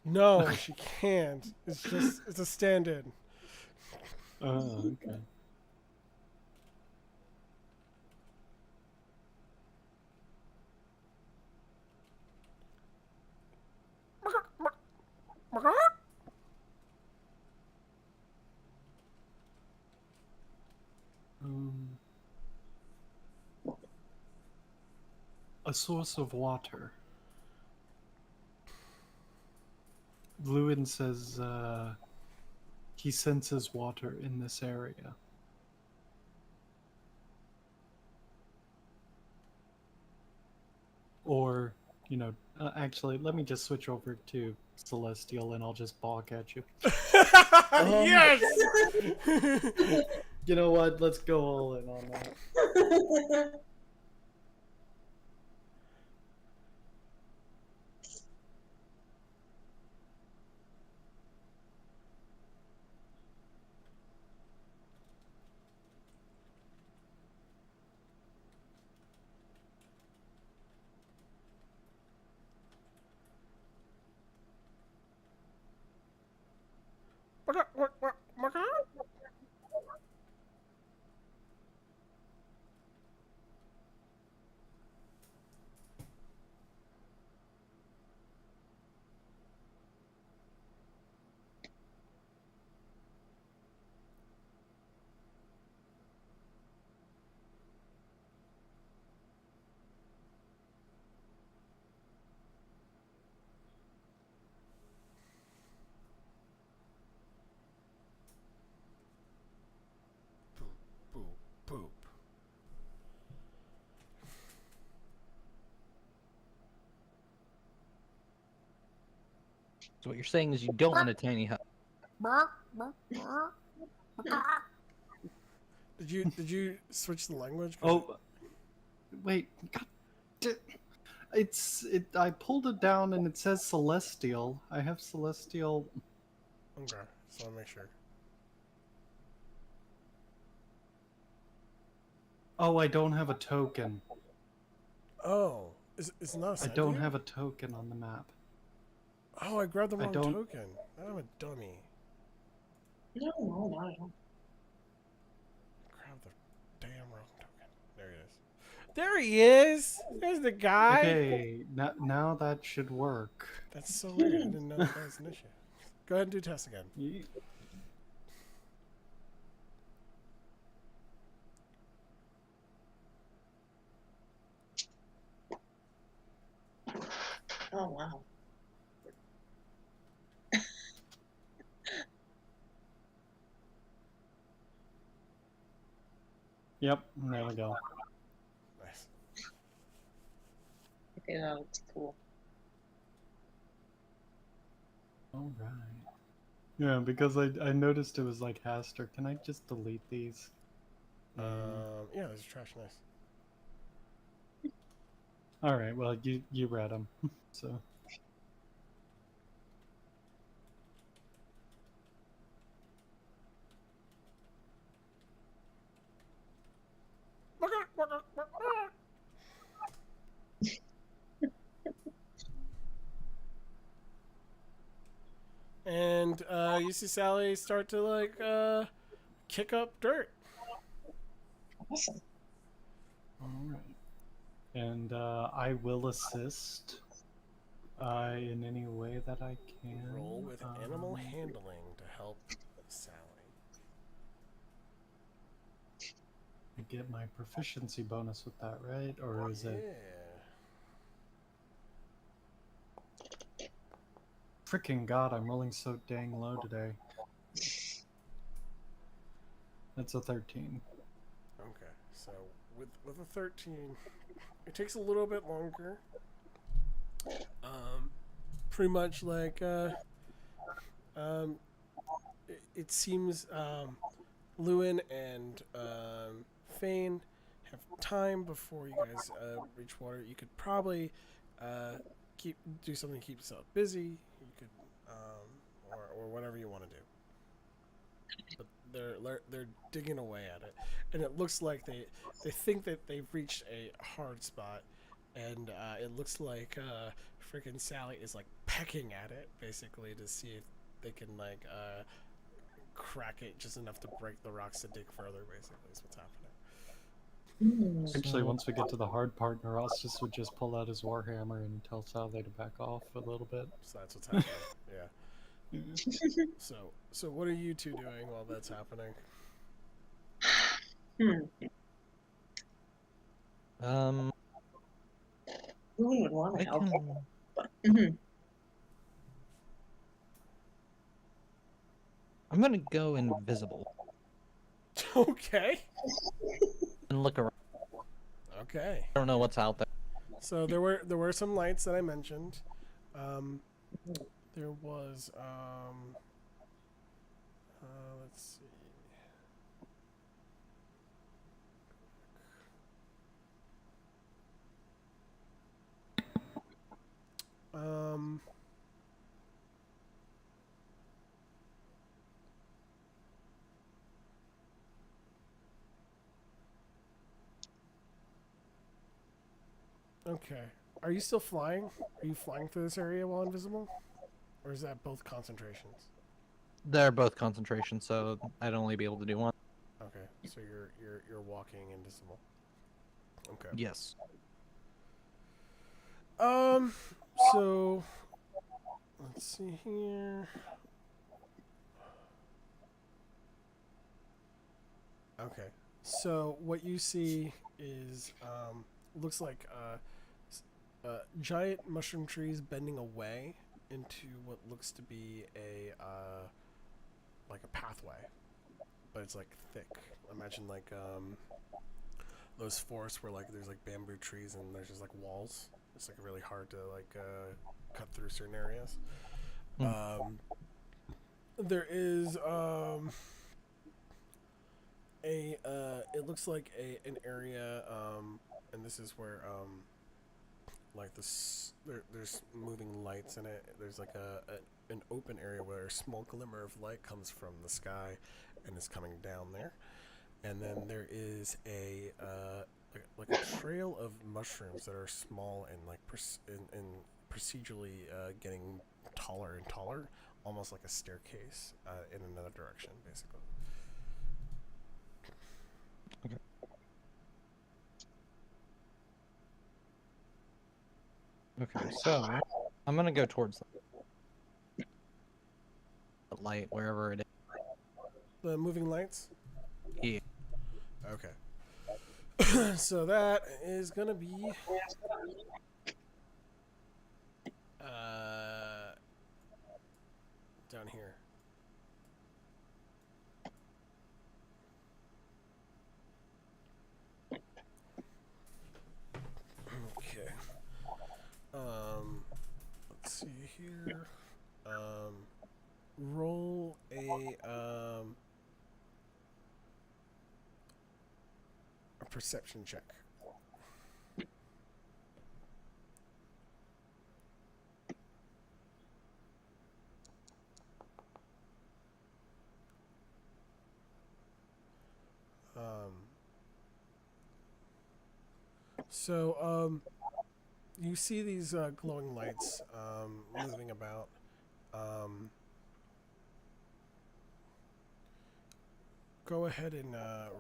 No, she can't. It's a stand-in. Oh, okay. A source of water. Lewin says he senses water in this area. Or, actually, let me just switch over to Celestial and I'll just balk at you. Yes. You know what? Let's go all in on that. Boop, boop. So what you're saying is you don't want a tiny hut. Did you switch the language? Oh, wait. God, I pulled it down and it says celestial. I have celestial. Okay, so I'll make sure. Oh, I don't have a token. Oh, is it not I assigned don't to you? have a token on the map. Oh, I grabbed the I wrong don't- token. I'm a dummy. No, not at all. Grab the damn wrong token. There he is. There he is. There's the guy. Okay, now that should work. That's so weird. I didn't know that was an issue. Go ahead and do test again. Oh wow. Yep, there we go. Nice. Okay, that looks cool. All right. Yeah, because I noticed it was like Haster. Can I just delete these? Yeah, there's trash. Nice. All right. Well, you read them, so. And you see Sally start to like kick up dirt. Awesome. All right. And I will assist in any way that I can. Roll with animal handling to help Sally. I get my proficiency bonus with that, right? Or is Yeah. it? Freaking God, I'm rolling so dang low today. That's a 13. Okay, so with a 13, it takes a little bit longer. Pretty much like it seems Lewin and Fane have time before you guys reach water. You could probably do something to keep yourself busy. You could or whatever you want to do. But they're digging away at it, and it looks like they think that they've reached a hard spot, and it looks like freaking Sally is like pecking at it basically to see if they can like crack it just enough to break the rocks to dig further. Basically, is what's happening. Actually, So- once we get to the hard part, Neurostis would just pull out his warhammer and tell Sally to back off a little bit. So that's what's happening. Yeah. So what are you two doing while that's happening? Who would want I to help? can. I'm gonna go invisible Okay. and look around. Okay. I don't know what's out there. So there were some lights that I mentioned. There was let's see. Okay. Are you still flying? Are you flying through this area while invisible? Or is that both concentrations? They're both concentration, so I'd only be able to do one. Okay. So you're walking invisible. Okay. Yes. So let's see here. Okay. So what you see is looks like giant mushroom trees bending away into what looks to be a like a pathway, but it's like thick. Imagine like those forests where like there's like bamboo trees and there's just like walls. It's like really hard to like cut through certain areas. There is it looks like an area, and this is where like there's moving lights in it. There's like an open area where a small glimmer of light comes from the sky, and is coming down there. And then there is a like a trail of mushrooms that are small and like and procedurally getting taller and taller, almost like a staircase in another direction, basically. Okay, so I'm gonna go towards the light wherever it is. The moving lights. Yeah. Okay. So that is gonna be down here. Okay. Let's see here. Roll a perception check. So you see these glowing lights moving about. Go ahead and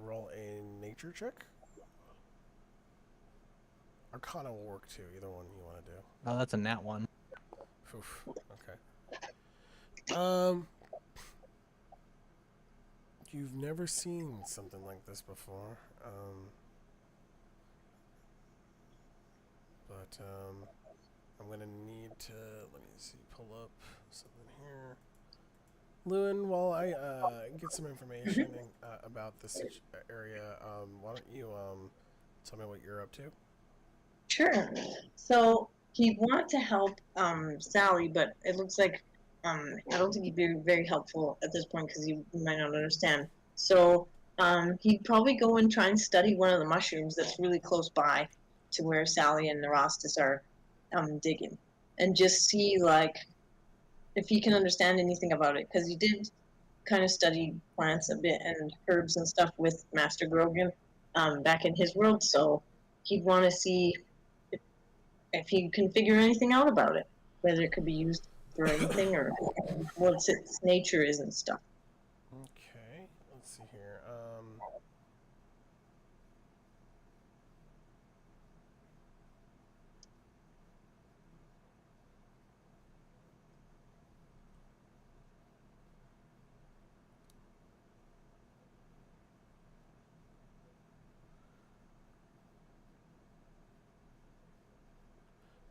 roll a nature check. Arcana will work too. Either one you want to do. Oh, that's a nat one. Oof. Okay. You've never seen something like this before. But I'm gonna need to let me see. Pull up something here. Lewin, while I get some information about this area, why don't you tell me what you're up to? Sure. So he wanted to help Sally, but it looks like I don't think he'd be very helpful at this point because he might not understand. So he'd probably go and try and study one of the mushrooms that's really close by to where Sally and Nerastus are digging, and just see like if he can understand anything about it, because he did kind of study plants a bit and herbs and stuff with Master Grogan back in his world. So he'd want to see if he can figure anything out about it, whether it could be used for anything or what its nature is and stuff. Okay, let's see here.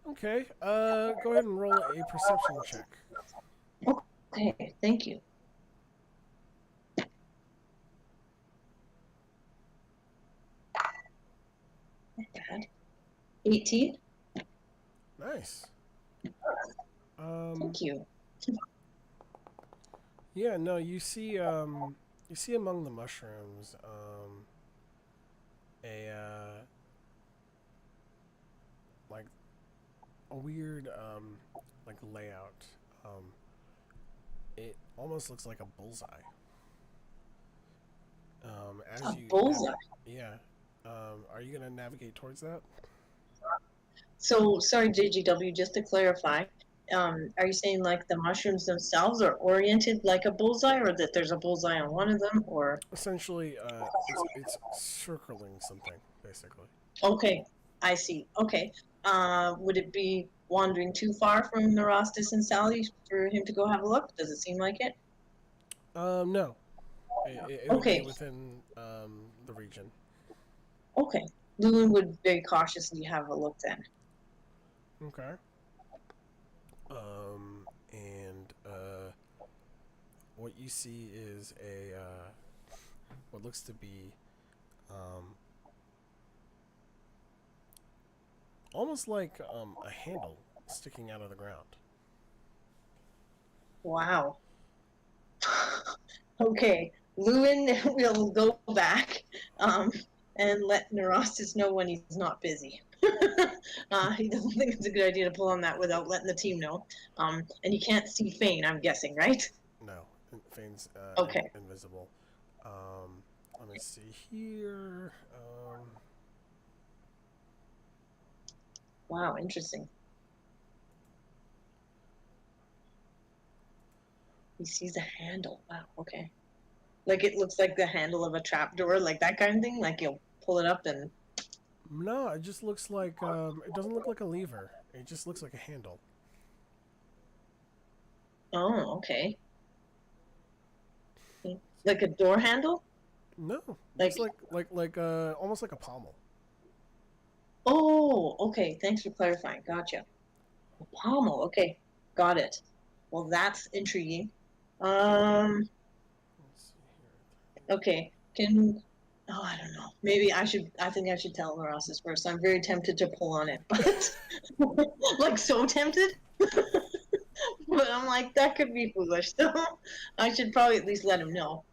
Okay, go ahead and roll a perception check. Okay, thank you. Not bad. 18. Nice. Thank you. Yeah, no, you see among the mushrooms, a like a weird like layout. It almost looks like a bullseye. As A you bullseye. Yeah. Are you gonna navigate towards that? So, sorry, JGW, just to clarify, are you saying like the mushrooms themselves are oriented like a bullseye, or that there's a bullseye on one of them, or? Essentially, it's circling something basically. Okay, I see. Okay. Would it be wandering too far from Nerastus and Sally for him to go have a look? Does it seem like it? No. It would be Okay. within the region. Okay. Lewin would very cautiously have a look then. Okay. And what you see is a what looks to be almost like a handle sticking out of the ground. Wow. Okay. Lewin will go back and let Nerastus know when he's not busy. He doesn't think it's a good idea to pull on that without letting the team know. And you can't see Fane, I'm guessing, right? No, Fane's Okay. invisible. Let me see here. Wow, interesting. He sees a handle. Wow, okay. Like it looks like the handle of a trapdoor, like that kind of thing. Like you'll pull it up and. No, it just looks like it doesn't look like a lever. It just looks like a handle. Oh, okay. Like a door handle? No, Like- looks like almost like a pommel. Oh, okay. Thanks for clarifying. Gotcha. A pommel. Okay, got it. Well, that's intriguing. Let's see here. Okay. Can. Oh, I don't know. Maybe I should. I think I should tell Nerassus first. I'm very tempted to pull on it, but like so tempted. But I'm like that could be foolish. So I should probably at least let him know.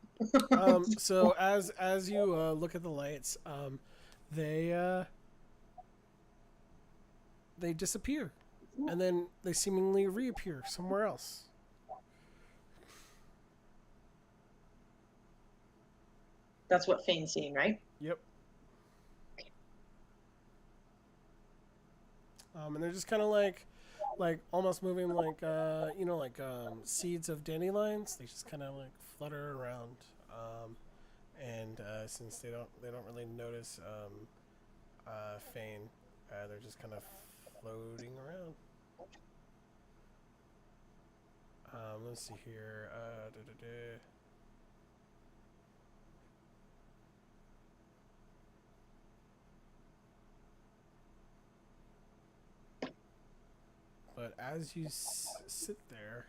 So as you look at the lights, they disappear, and then they seemingly reappear somewhere else. That's what Fane's seeing, right? Yep. And they're just kind of like almost moving like like seeds of dandelions. They just kind of like flutter around, and since they don't really notice Fane, they're just kind of floating around. Let's see here. But as you sit there,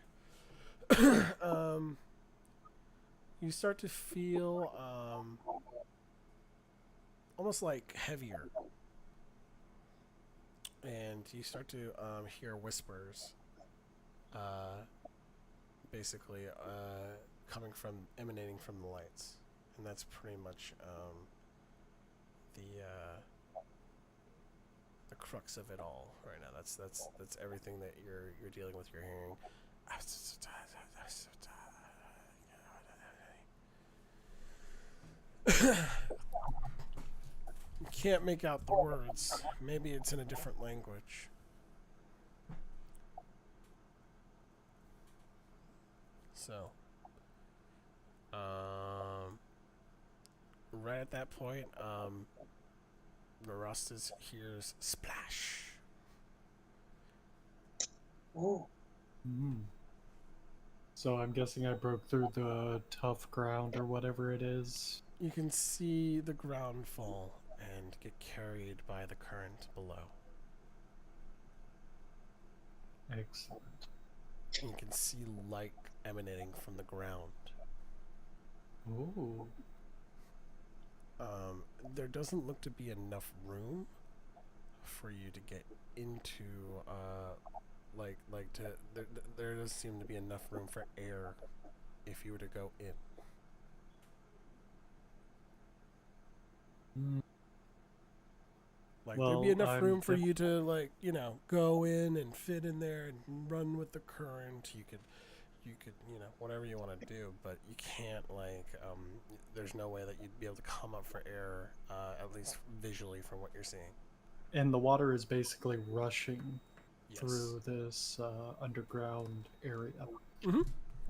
you start to feel almost like heavier, and you start to hear whispers, basically emanating from the lights, and that's pretty much the crux of it all right now. That's everything that you're dealing with. You're hearing. You can't make out the words. Maybe it's in a different language. So, right at that point, Nerastus hears splash. Oh. So I'm guessing I broke through the tough ground or whatever it is. You can see the ground fall and get carried by the current below. Excellent. And you can see light emanating from the ground. Ooh. There doesn't look to be enough room for you to get into, there doesn't seem to be enough room for air if you were to go in. Like, there'd be enough room for you to, go in and fit in there and run with the current. You could, whatever you want to do, but you can't, there's no way that you'd be able to come up for air, at least visually from what you're seeing. And the water is basically rushing Yes. through this underground area. Mm-hmm.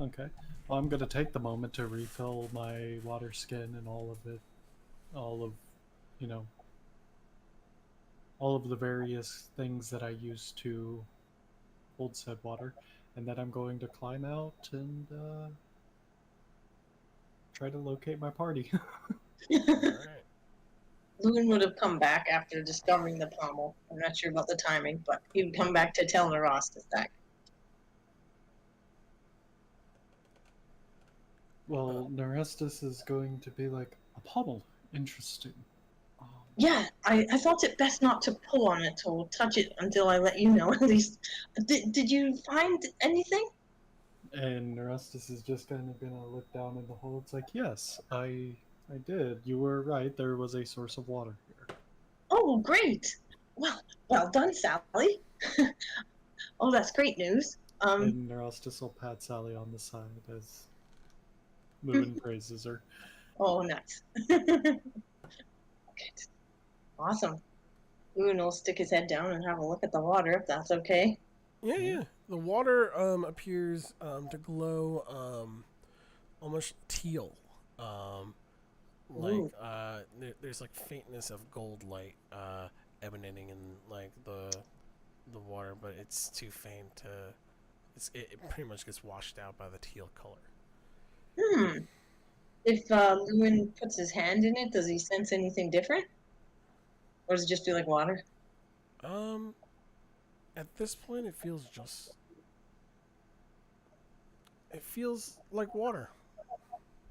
Okay. Well, I'm going to take the moment to refill my water skin and all of the various things that I use to hold said water. And then I'm going to climb out and try to locate my party. Alright. Lewin would have come back after discovering the pommel. I'm not sure about the timing, but he would come back to tell Nerastus that. Well, Nerastus is going to be like, a pommel. Interesting. Yeah, I thought it best not to pull on it or touch it until I let you know, at least. Did you find anything? And Nerustus is just kind of gonna look down in the hole. It's like, yes, I did. You were right. There was a source of water here. Oh, great! Well done, Sally. Oh, that's great news. And Nerustus will pat Sally on the side as Moon praises her. Oh, nice. Good. Awesome. Moon will stick his head down and have a look at the water, if that's okay. Yeah, Yeah. yeah. The water appears to glow almost teal. Ooh. There's like faintness of gold light emanating in like the water, but it's too faint to. It pretty much gets washed out by the teal color. If Lewin puts his hand in it, does he sense anything different? Or does it just feel like water? At this point, it feels just. It feels like water.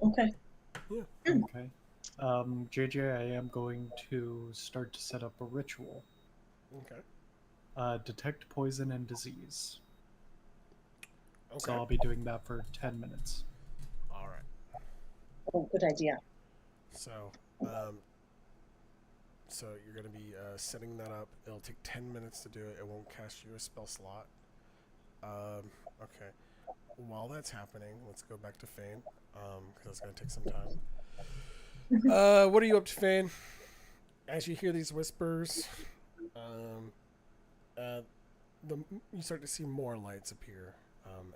Okay. Yeah. Okay. JJ, I am going to start to set up a ritual. Okay. Detect poison and disease. Okay. So I'll be doing that for 10 minutes. All right. Oh, good idea. So, so you're gonna be setting that up. It'll take 10 minutes to do it. It won't cast you a spell slot. Okay. While that's happening, let's go back to Fane, because that's gonna take some time. What are you up to, Fane? As you hear these whispers, you start to see more lights appear,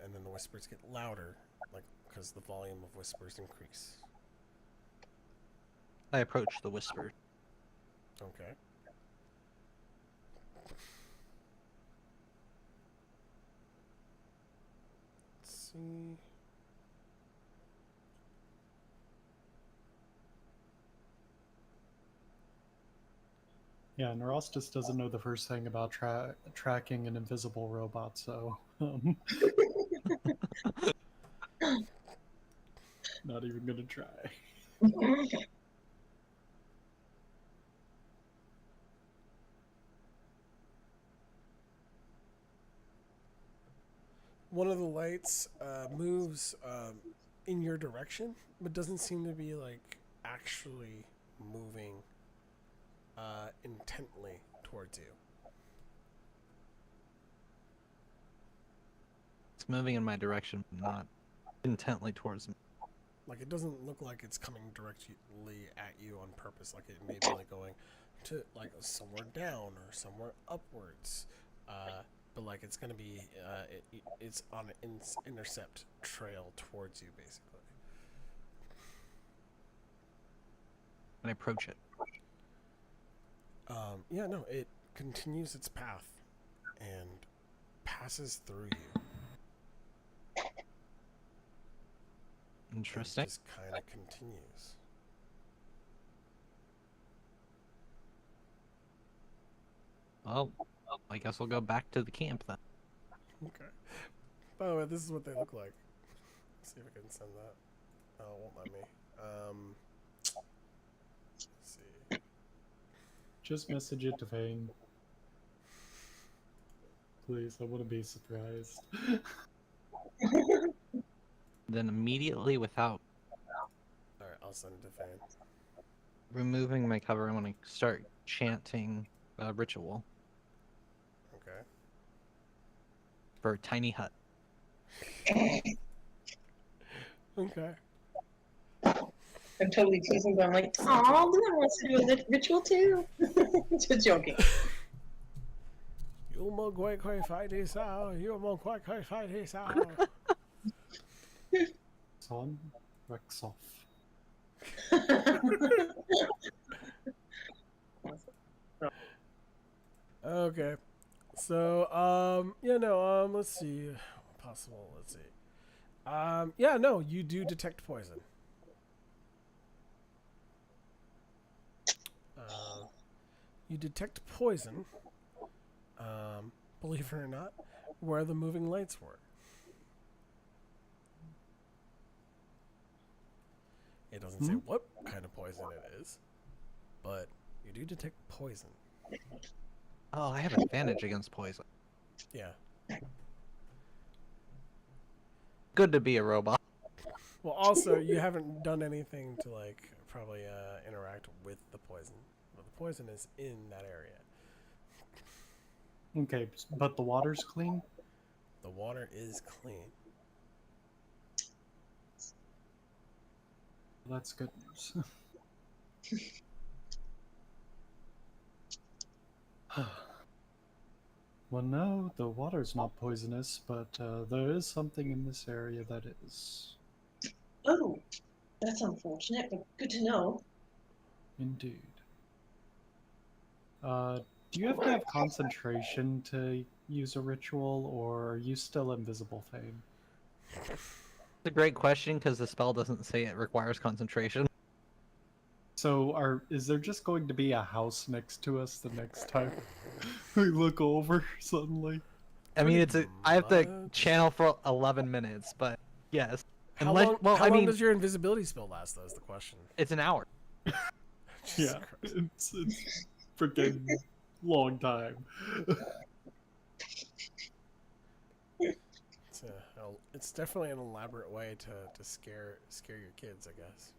and then the whispers get louder, like because the volume of whispers increase. I approach the whisper. Okay. Let's see. Yeah, Nerustus doesn't know the first thing about tracking an invisible robot, so not even gonna try. One of the lights moves in your direction, but doesn't seem to be like actually moving intently towards you. It's moving in my direction, but not intently towards me. Like it doesn't look like it's coming directly at you on purpose. Like it may be like going to like somewhere down or somewhere upwards. But like it's gonna be it's on an intercept trail towards you basically. And I approach it. Yeah, no, it continues its path and passes through you. Interesting. It just kind of continues. Well, I guess we'll go back to the camp then. Okay. By the way, this is what they look like. Let's see if I can send that. Oh, it won't let me. Let's see. Just message it to Fane. Please, I want to be surprised. Then immediately, without Alright, I'll send it to Fane. removing my cover, I'm going to start chanting a ritual Okay. for a tiny hut. Okay. I'm totally teasing, but I'm like, aw, Lewin wants to do a ritual too. Just joking. You mo quite fight this out. You mo quite fight this out. Son, Rexoff. Okay. So, yeah, no, let's see. Possible, let's see. Yeah, no, you do detect poison. You detect poison, believe it or not, where the moving lights were. It doesn't say what kind of poison it is, but you do detect poison. Oh, I have advantage against poison. Yeah. good to be a robot. Well, also you haven't done anything to like probably interact with the poison. Well, the poison is in that area. Okay, but the water's clean? The water is clean. That's good news. Well, no, the water's not poisonous, but there is something in this area that is. Oh, that's unfortunate, but good to know. Indeed. Do you have to have concentration to use a ritual, or are you still invisible, Fane? It's a great question because the spell doesn't say it requires concentration. So, is there just going to be a house next to us the next time we look over suddenly? I mean, I have to much. channel for 11 minutes, but yes. How Unless, long? well, how I long mean, does your invisibility spell last? Though is the question. it's an hour. Jesus Yeah, Christ. it's freaking long time. It's definitely an elaborate way to scare your kids, I guess.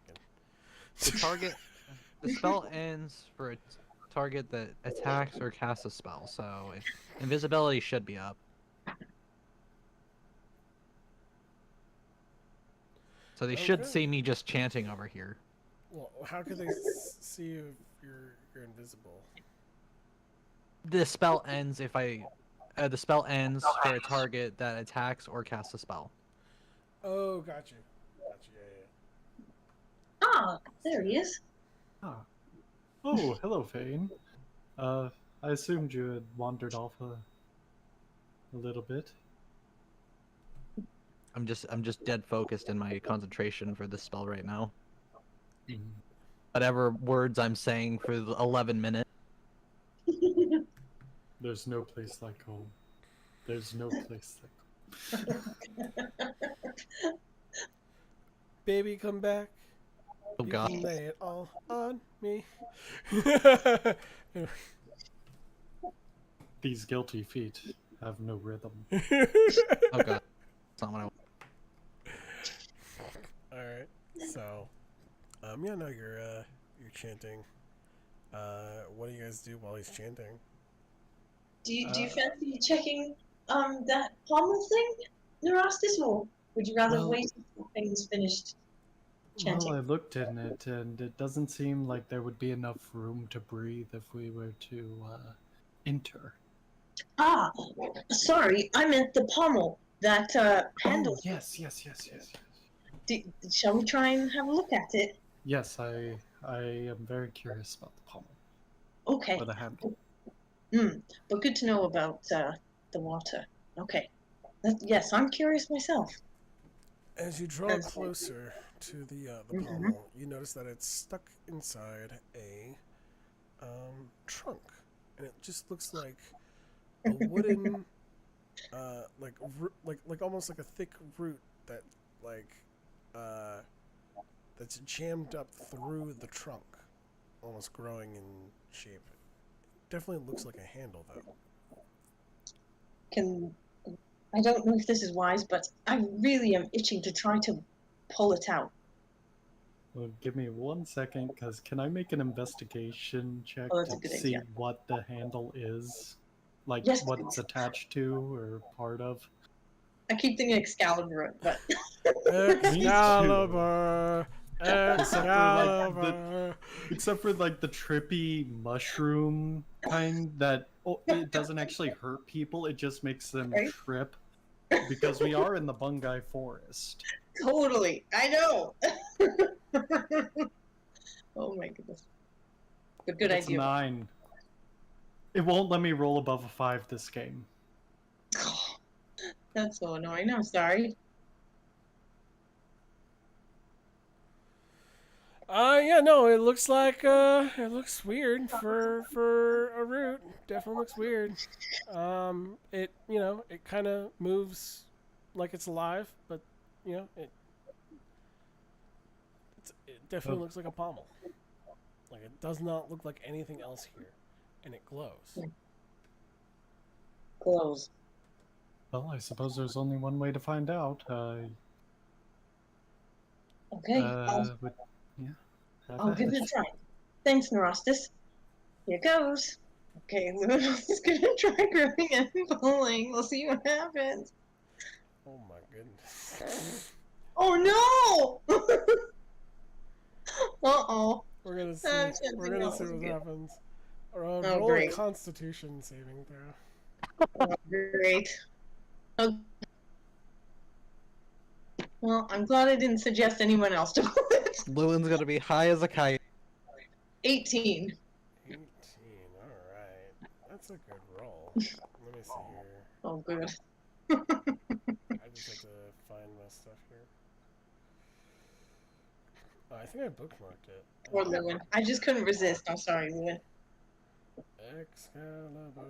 The spell ends for a target that attacks or casts a spell, so invisibility should be up. So they should Okay. see me just chanting over here. Well, how could they see you if you're invisible? The spell ends the spell ends for a target that attacks or casts a spell. Oh, got you. Yeah. Ah, there he is. Ah. Oh, hello, Fane. I assumed you had wandered off a little bit. I'm just dead focused in my concentration for this spell right now. Mhm. Whatever words I'm saying for the 11 minutes. There's no place like home. There's no place like home. Baby, come back. Oh You god. can lay it all on me. These guilty feet have no rhythm. Oh god. That's not what I All right. So, yeah, no, you're chanting. What do you guys do while he's chanting? Do you fancy checking that pommel thing, Neurostis, or would you rather Well- wait until things finished chanting? Well, I looked in it, and it doesn't seem like there would be enough room to breathe if we were to enter. Ah, sorry, I meant the pommel that handle. Oh, yes. Shall we try and have a look at it? Yes, I am very curious about the pommel Okay. or the handle. But good to know about the water. Okay. Yes, I'm curious myself. As you draw That's- closer to the Mhm. pommel, you notice that it's stuck inside a trunk, and it just looks like a wooden, like almost like a thick root that that's jammed up through the trunk, almost growing in shape. Definitely looks like a handle, though. I don't know if this is wise, but I really am itching to try to pull it out. Well, give me 1 second, because can I make an investigation check Oh, that's a to good see idea. what the handle is? Like, Yes, what please. it's attached to or part of? I keep thinking Excalibur, but Excalibur, Excalibur. Except for, like, the trippy mushroom kind that it doesn't actually hurt people, it just makes them Right. trip. Because we are in the Bungi forest. totally, I know. Oh my goodness. But good It's idea. 9. It won't let me roll above a 5 this game. That's so annoying. I'm sorry. Yeah, no, it looks like it looks weird for a root. Definitely looks weird. It it kind of moves like it's alive, but it definitely Oh. looks like a pommel. Like it does not look like anything else here, and it glows. Glows. Well, I suppose there's only one way to find out. Okay, But yeah, have I'll at give it a it. try. Thanks, Neurostis. Here goes. Okay, Luminous is gonna try grabbing and pulling. We'll see what happens. Oh my goodness. Oh no! Uh-oh. We're gonna see. I'm We're sensing gonna that see was what good. happens. Oh, Roll a great. Constitution saving throw. Oh, great. Oh. Well, I'm glad I didn't suggest anyone else to pull it. Lewin's gonna be high as a kite. 18. 18. All right. That's a good roll. Let me see here. Oh, good. I just have to find my stuff here. Oh, I think I bookmarked it. Poor Lewin. I just couldn't resist. I'm sorry, Lewin. Excalibur.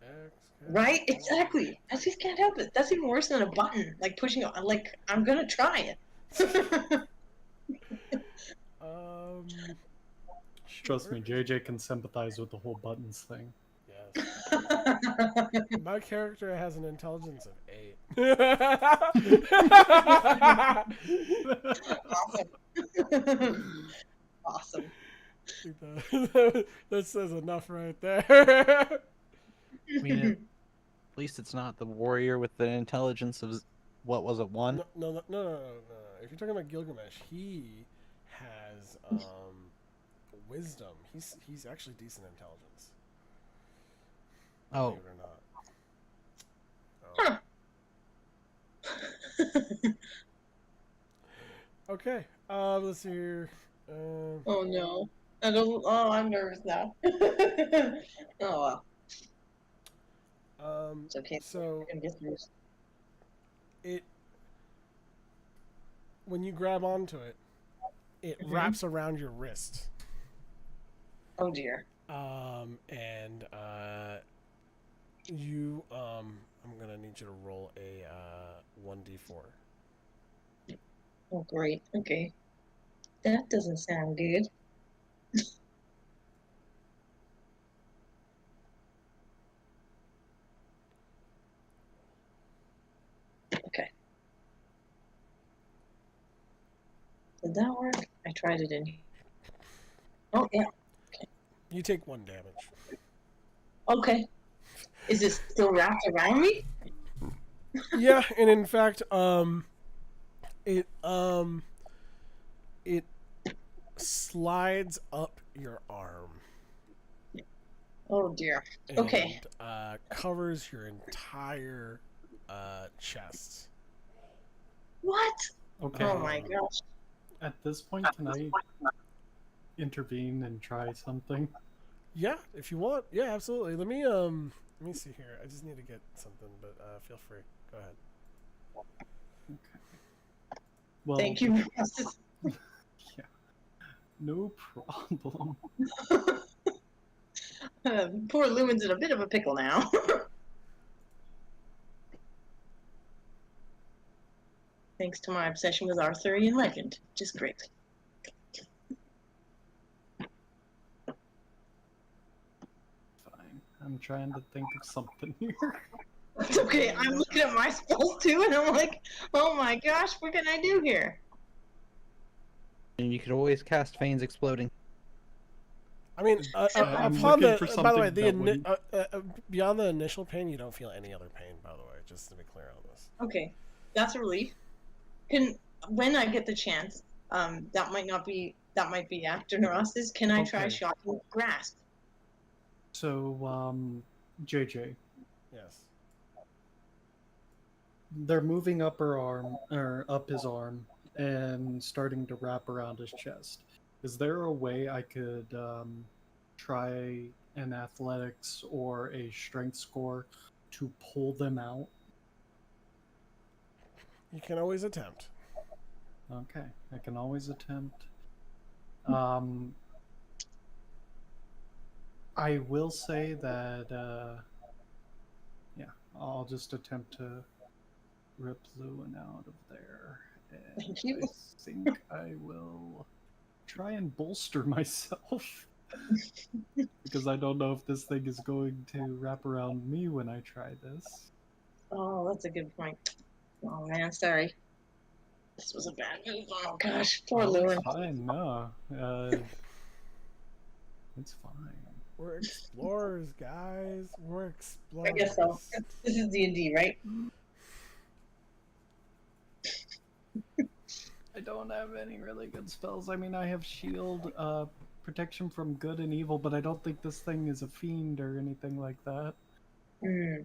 Excalibur. Right? Exactly. I just can't help it. That's even worse than a button. Like pushing it. Like, I'm gonna try it. Um. Trust Sure. me, JJ can sympathize with the whole buttons thing. Yes. My character has an intelligence of 8. Awesome. Awesome. I think that says enough right there. I mean, at least it's not the warrior with the intelligence of what was it, 1? No. If you're talking about Gilgamesh, he has wisdom. He's actually decent intelligence. Oh, Believe it or not. Huh. Okay. Let's see here. Oh no. I don't. Oh, I'm nervous now. Oh well. It's okay. So I can get through this. it when you grab onto it, it Mhm. wraps around your wrist. Oh dear. And you I'm gonna need you to roll a 1d4. Oh great. Okay. That doesn't sound good. Okay. Did that work? I tried it in here. Oh yeah. You take 1 damage. Okay. Is it still wrapped around me? Yeah, and in fact, it it slides up your arm Oh dear. and Okay. covers your entire chest. What? Okay, Oh my gosh. at this point, can I intervene and try something? Yeah, if you want. Yeah, absolutely. Let me see here. I just need to get something, but feel free. Go ahead. Well, Thank you. no problem. Poor Lewin's in a bit of a pickle now. Thanks to my obsession with Arthurian legend, which is great. Fine. I'm trying to think of something here. It's okay. I'm looking at my spells too, and I'm like, oh my gosh, what can I do here? and you could always cast Feigns Exploding. I mean, I'm upon looking the for by the way, something that beyond the initial pain, you don't feel any other pain. By the way, just to be clear on this. Okay, that's a relief. When I get the chance, that might be after Neurosis. Can I try Okay. shocking grasp? So, JJ, Yes. they're moving up her arm, or up his arm, and starting to wrap around his chest. Is there a way I could try an athletics or a strength score to pull them out? You can always attempt. Okay, I can always attempt. I will say that, yeah, I'll just attempt to rip Lewin out of there. And Thank you. I think I will try and bolster myself. Because I don't know if this thing is going to wrap around me when I try this. Oh, that's a good point. Oh man, sorry. This was a bad move. Oh gosh, poor Oh, Lewin. it's fine. No, it's fine. We're explorers, guys. We're I explorers. guess so. This is D&D, right? I don't have any really good spells. I mean, I have shield, protection from good and evil, but I don't think this thing is a fiend or anything like that. Hmm.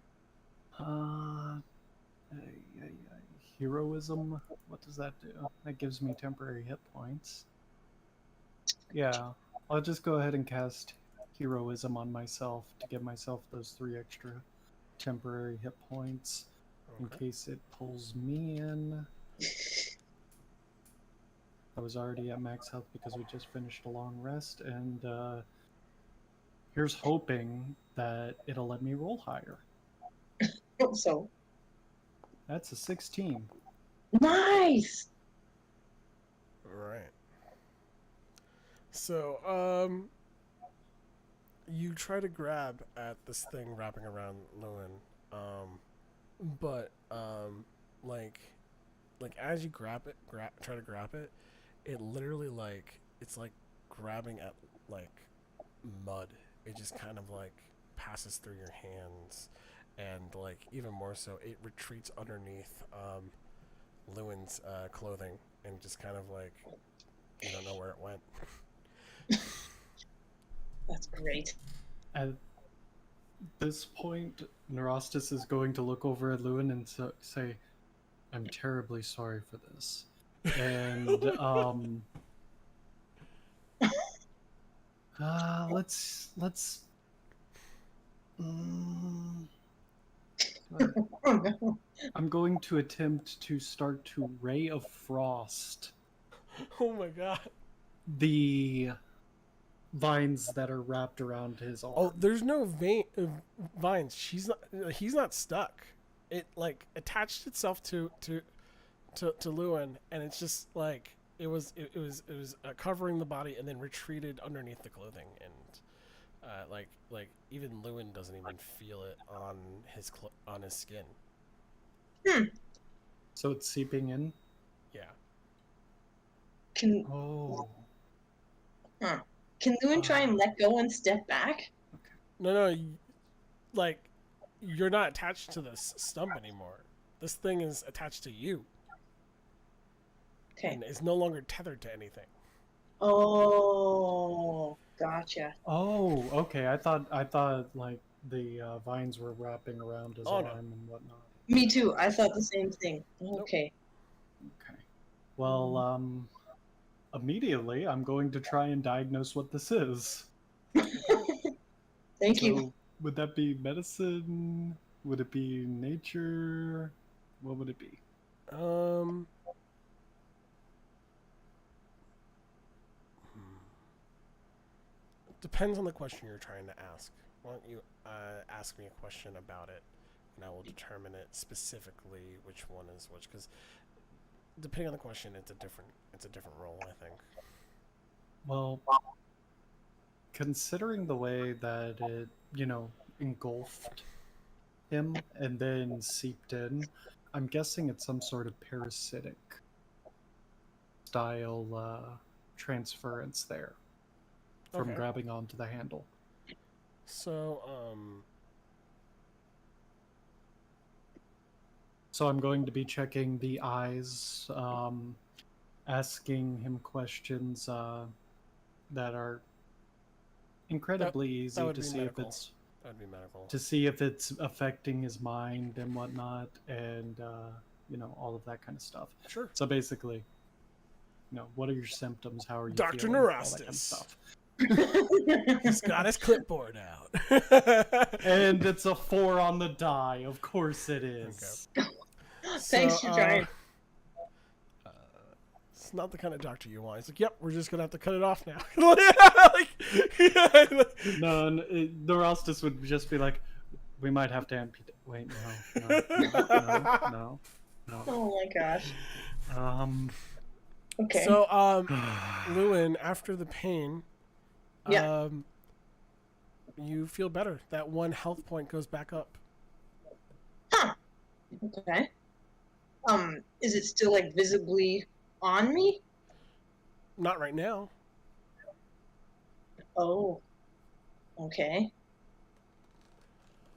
Heroism. What does that do? That gives me temporary hit points. Yeah, I'll just go ahead and cast heroism on myself to give myself those 3 extra temporary hit points in Okay. case it pulls me in. I was already at max health because we just finished a long rest, and here's hoping that it'll let me roll higher. Hope so. That's a 16. Nice. All right. So, you try to grab at this thing wrapping around Lewin, but like as you try to grab it, it literally it's like grabbing at like mud. It just kind of like passes through your hands, and like even more so, it retreats underneath Lewin's clothing, and just kind of like you don't know where it went. That's great. At this point, Neurostis is going to look over at Lewin and say, "I'm terribly sorry for this." And let's Oh no. I'm going to attempt to start to Ray of Frost Oh my god. the vines that are wrapped around his arm. Oh, there's no vines. He's not stuck. It like attached itself to Lewin, and it's just like it was covering the body and then retreated underneath the clothing, and like even Lewin doesn't even feel it on his skin. So it's seeping in. Yeah. Can Oh, Lewin try and let go and step back? No, like you're not attached to this stump anymore. This thing is attached to you. Okay. And is no longer tethered to anything. Oh, gotcha. oh, okay. I thought like the vines were wrapping around his Oh, arm no. and whatnot. Me too. I thought the same thing. Okay. Okay. Well, immediately I'm going to try and diagnose what this is. Thank you. So, would that be medicine? Would it be nature? What would it be? Depends on the question you're trying to ask. Why don't you ask me a question about it, and I will determine it specifically which one is which. Because depending on the question, it's a different role, I think. Well, considering the way that it, engulfed him and then seeped in, I'm guessing it's some sort of parasitic style transference there from Okay. grabbing onto the handle. So, So I'm going to be checking the eyes, asking him questions that are incredibly easy would to be see medical. if it's that'd be medical. affecting his mind and whatnot, and all of that kind of stuff. Sure. So basically, what are your symptoms? How are you Dr. feeling? All that kind of Neurostis. stuff. He's got his clipboard out. And it's a 4 on the die. Of course it is. Okay. Thanks for trying. It's not the kind of doctor you want. He's like, "Yep, we're just gonna have to cut it off now." Like, No, Neurostis would just be like, we might have to amputate. Wait, no. Oh my gosh. Okay. So, Lewin, after the pain, Yeah. you feel better. That 1 health point goes back up. Okay. Is it still like visibly on me? Not right now. Oh, okay.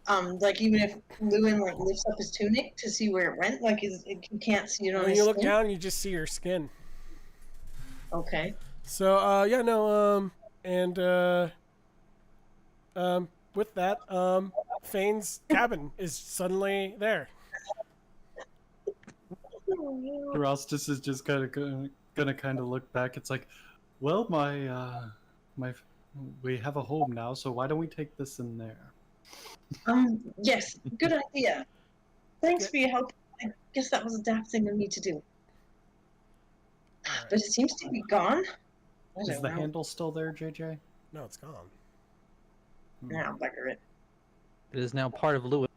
Like even if Lewin like lifts up his tunic to see where it went, like you can't see it on When his you look skin? down, you just see your skin. Okay. So, yeah, no, and, with that, Fane's cabin is suddenly there. Erastus is just kind of gonna kind of look back. It's like, well, my we have a home now, so why don't we take this in there? Yes, good idea. Thanks Yeah. for your help. I guess that was a daft thing of me to do. Alright. But it seems to be gone. I Is don't the know. handle still there, JJ? No, it's gone. Now, bugger it. It is now part of Lewis.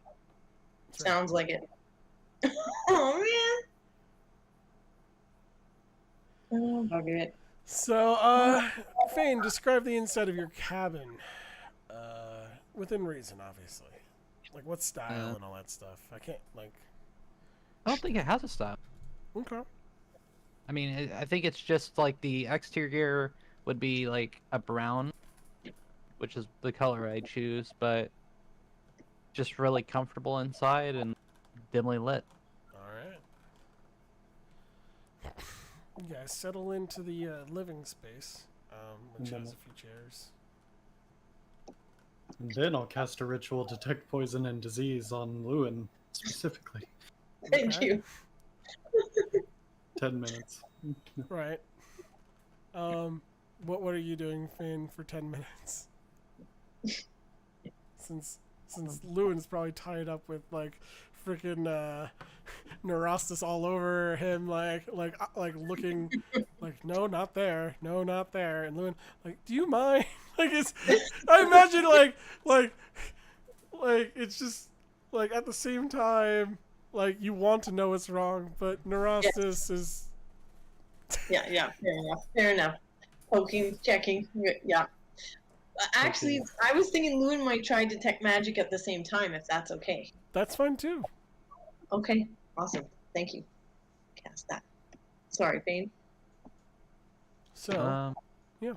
That's right. Sounds like it. Oh, man. Oh, bugger it. So, Fane, describe the inside of your cabin. Within reason, obviously. Like, what style and all that stuff. I can't, like... I don't think it has a style. Okay. I mean, I think it's just like the exterior would be like a brown, which is the color I choose, but just really comfortable inside and dimly lit. Alright. You guys settle into the living space, which has a few chairs. And then I'll cast a ritual detect poison and disease on Lewin specifically. Thank Okay. you. 10 minutes. Right. What are you doing, Fane, for 10 minutes? Since Lewin's probably tied up with like freaking Neurostis all over him, like looking like, no, not there, no, not there, and Lewin like, do you mind? Like it's, I imagine like it's just like at the same time like you want to know what's wrong, but Neurostis is. Yeah, fair enough. Poking, checking, yeah. Actually, Okay. I was thinking Lewin might try detect magic at the same time, if that's okay. That's fine too. Okay, awesome. Thank you. Cast that. Sorry, Bane. So yeah.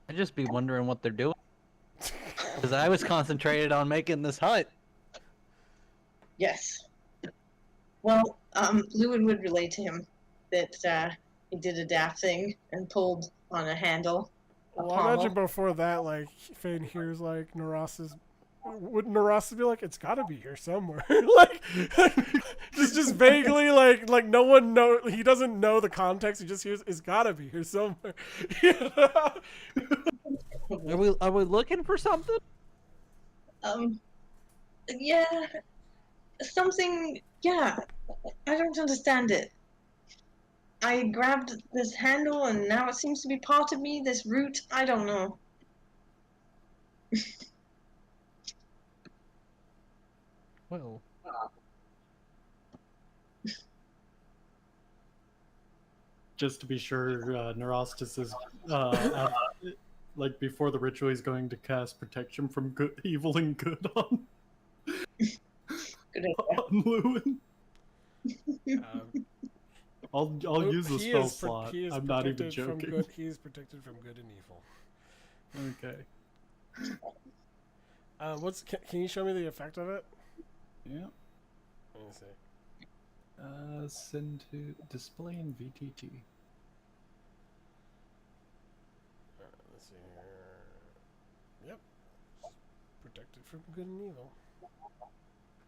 I'd just be wondering what they're doing. Because I was concentrated on making this hut. Yes. Well, Lewin would relay to him that he did a daft thing and pulled on a handle. Well, I imagine before that, like, Fane hears, like, Neurostis. Would Neurostis be like, it's gotta be here somewhere? like, just vaguely, like, no one know. He doesn't know the context. He just hears, it's gotta be here somewhere. Are we looking for something? Yeah, something, yeah, I don't understand it. I grabbed this handle and now it seems to be part of me, this root, I don't know. Well, Just to be sure, Neurostis is like before the ritual, he's going to cast protection from good, evil, and good on Good idea. on Lewin. I'll Luke, use the he spell is slot. he is I'm not even protected from joking. good. He is protected from good and evil. Okay. Can you show me the effect of it? Yeah. Let me see. Send to display in VTT. Let's see here. Yep. Protected from good and evil.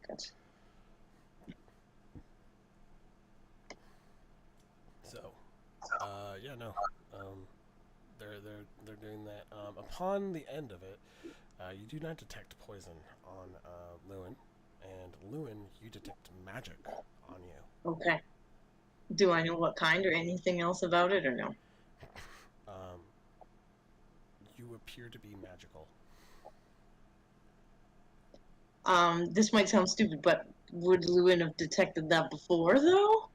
Good. So, yeah, no. They're doing that. Upon the end of it, you do not detect poison on Lewin, and Lewin, you detect magic on you. Okay. Do I know what kind or anything else about it or no? You appear to be magical. This might sound stupid, but would Lewin have detected that before, though?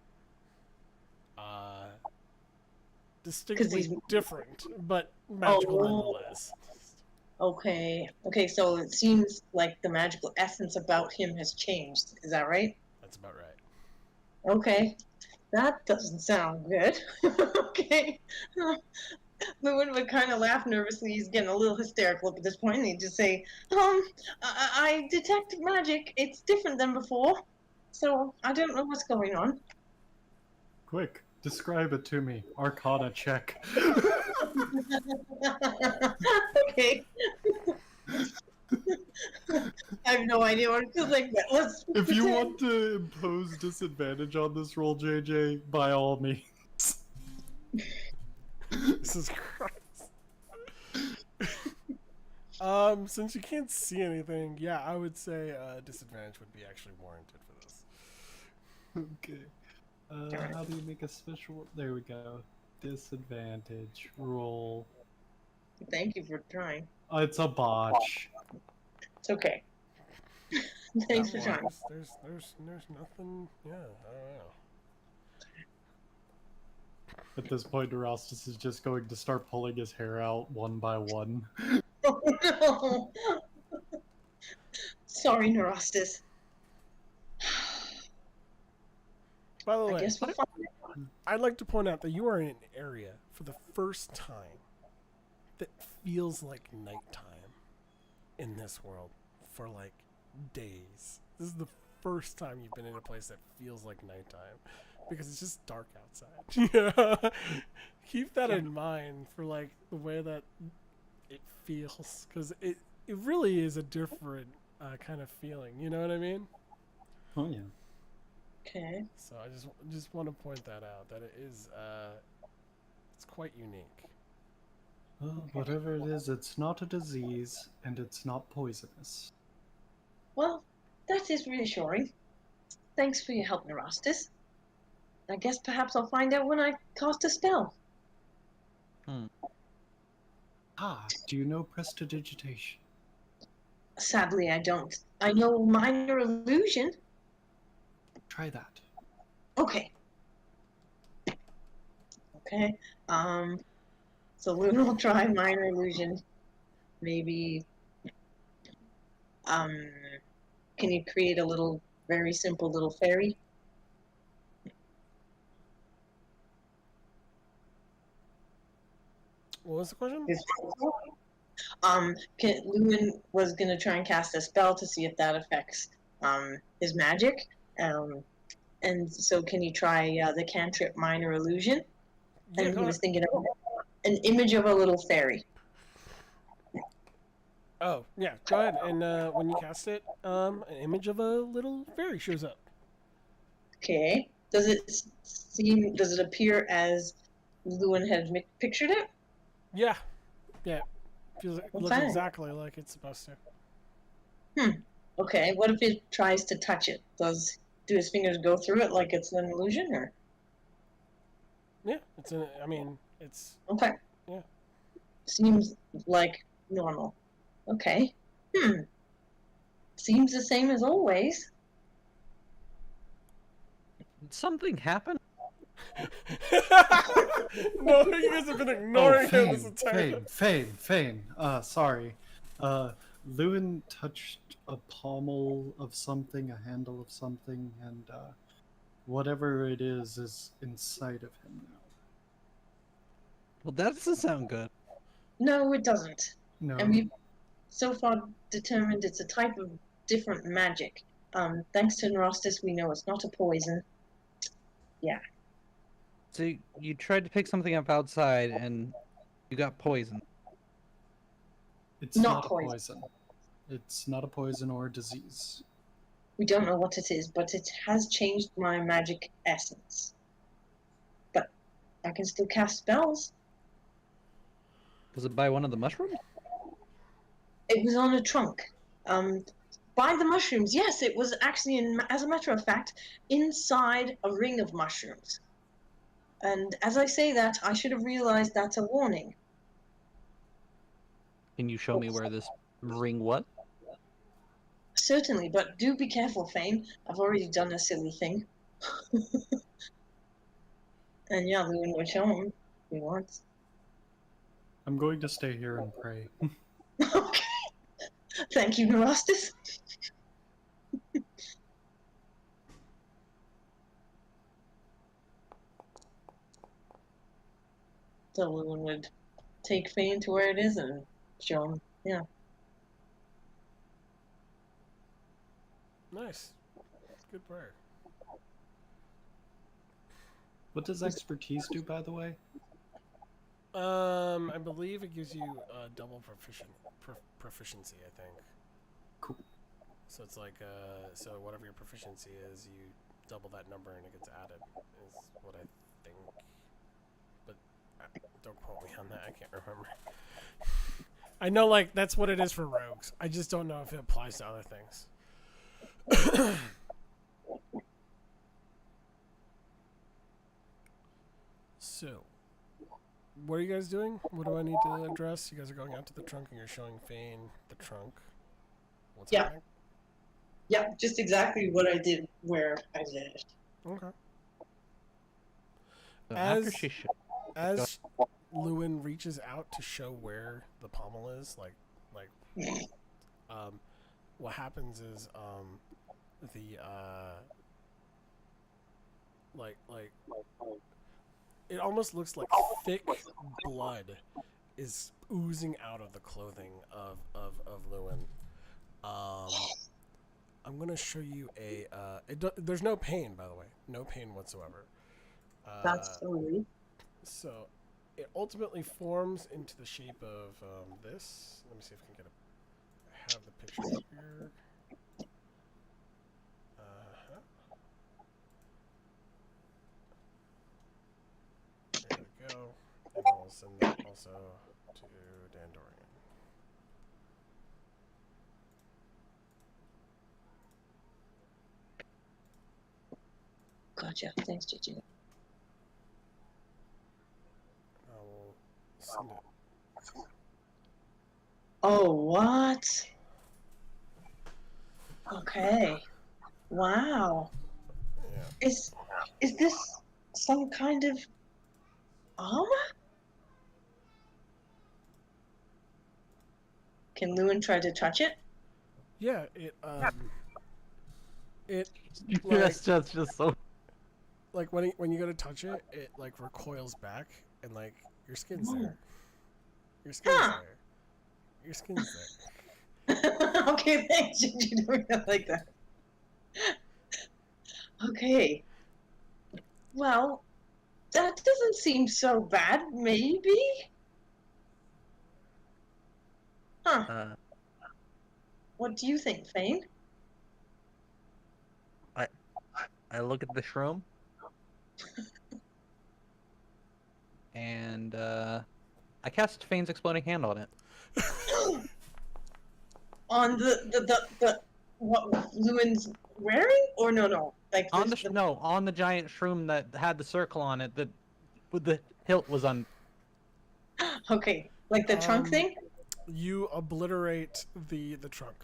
Distinctly he's- different, but magical Oh. nonetheless. Okay, so it seems like the magical essence about him has changed. Is that right? That's about right. Okay. That doesn't sound good. Okay. Lewin would kind of laugh nervously. He's getting a little hysterical up at this point, and he'd just say, I detect magic. It's different than before. So I don't know what's going on. Quick, describe it to me. Arcana check. Okay. I have no idea what it feels like, but let's If you pretend. want to impose disadvantage on this roll, JJ, by all means. This is Christ. Since you can't see anything, yeah, I would say disadvantage would be actually warranted for this. Okay. How do you make a special? There we go. Disadvantage roll. Thank you for trying. Oh, it's a botch. It's okay. Thanks for That trying. works. There's nothing. Yeah, I don't know. At this point, Erastus is just going to start pulling his hair out one by one. Oh no! Sorry, Neurostis. By the I way, guess we'll find out. I'd like to point out that you are in an area for the first time that feels like nighttime in this world for like days. This is the first time you've been in a place that feels like nighttime because it's just dark outside. Yeah. Keep that in mind for like the way that it feels, because it really is a different kind of feeling. You know what I mean? Oh yeah. Okay. So I just want to point that out, that it is it's quite unique. Well, whatever it is, it's not a disease, and it's not poisonous. Well, that is reassuring. Thanks for your help, Neurostis. I guess perhaps I'll find out when I cast a spell. Ah, do you know prestidigitation? Sadly, I don't. I know minor illusion. Try that. Okay. Okay. So Luna will try minor illusion. Maybe. Can you create a little, very simple little fairy? What was the question? Lewin was gonna try and cast a spell to see if that affects his magic. And so can you try the cantrip minor illusion? Yeah, And go he was ahead. thinking of an image of a little fairy. Oh, yeah, go ahead. And when you cast it, an image of a little fairy shows up. Okay. Does it appear as Lewin had pictured it? Yeah. Yeah. Feels looks Okay. exactly like it's supposed to. Okay. What if he tries to touch it? Do his fingers go through it like it's an illusion, or? Yeah, it's Okay. Yeah. Seems like normal. Okay. Seems the same as always. Did something happen? No, you guys have been ignoring him this entire time. Fane. Sorry. Lewin touched a pommel of something, a handle of something, and whatever it is inside of him now. Well, that doesn't sound good. No, it doesn't. No. And we've so far determined it's a type of different magic. Thanks to Neurostis, we know it's not a poison. Yeah. So you tried to pick something up outside and you got poisoned. It's Not not a poison. poison. It's not a poison or a disease. We don't know what it is, but it has changed my magic essence. But I can still cast spells. Was it by one of the mushrooms? It was on a trunk. By the mushrooms, yes, it was actually, as a matter of fact, inside a ring of mushrooms. And as I say that, I should have realized that's a warning. Can you show me where this ring was? Certainly, but do be careful, Fane. I've already done a silly thing. And yeah, Lewin would show him if he wants. I'm going to stay here and pray. Okay. Thank you, Neurostis. So Lewin would take Fane to where it is and show him. Yeah. Nice. Good prayer. What does expertise do, by the way? I believe it gives you double proficiency, I think. Cool. So it's like, so whatever your proficiency is, you double that number and it gets added, is what I think. But don't quote me on that, I can't remember. I know, like, that's what it is for rogues. I just don't know if it applies to other things. So, what are you guys doing? What do I need to address? You guys are going out to the trunk and you're showing Fane the trunk. What's Yeah. happening? Yeah, just exactly what I did where I did it. Okay. So As- after she As Lewin reaches out to show where the pommel is, what happens is it almost looks like thick blood is oozing out of the clothing of Lewin. I'm gonna show you there's no pain, by the way, no pain whatsoever. That's so weird. So it ultimately forms into the shape of this. Let me see if I can have the picture here. There we go. And I'll send that also to Dandorian. Gotcha. Thanks, JJ. I will send it. Oh, what? Okay. Wow. Yeah. Is this some kind of armor? Can Lewin try to touch it? Yeah, it that's just so. like when you go to touch it, it like recoils back and like your skin's there. Your skin's Huh. there. Your skin's there. Okay, thanks. You don't like that. Okay. Well, that doesn't seem so bad, maybe? Huh. What do you think, Fane? I look at the shroom, and I cast Fane's Exploding Hand on it. On the what Lewin's wearing? Or no. Like On on the giant shroom that had the circle on it that with the hilt was on. Okay. Like the trunk thing? You obliterate the trunk.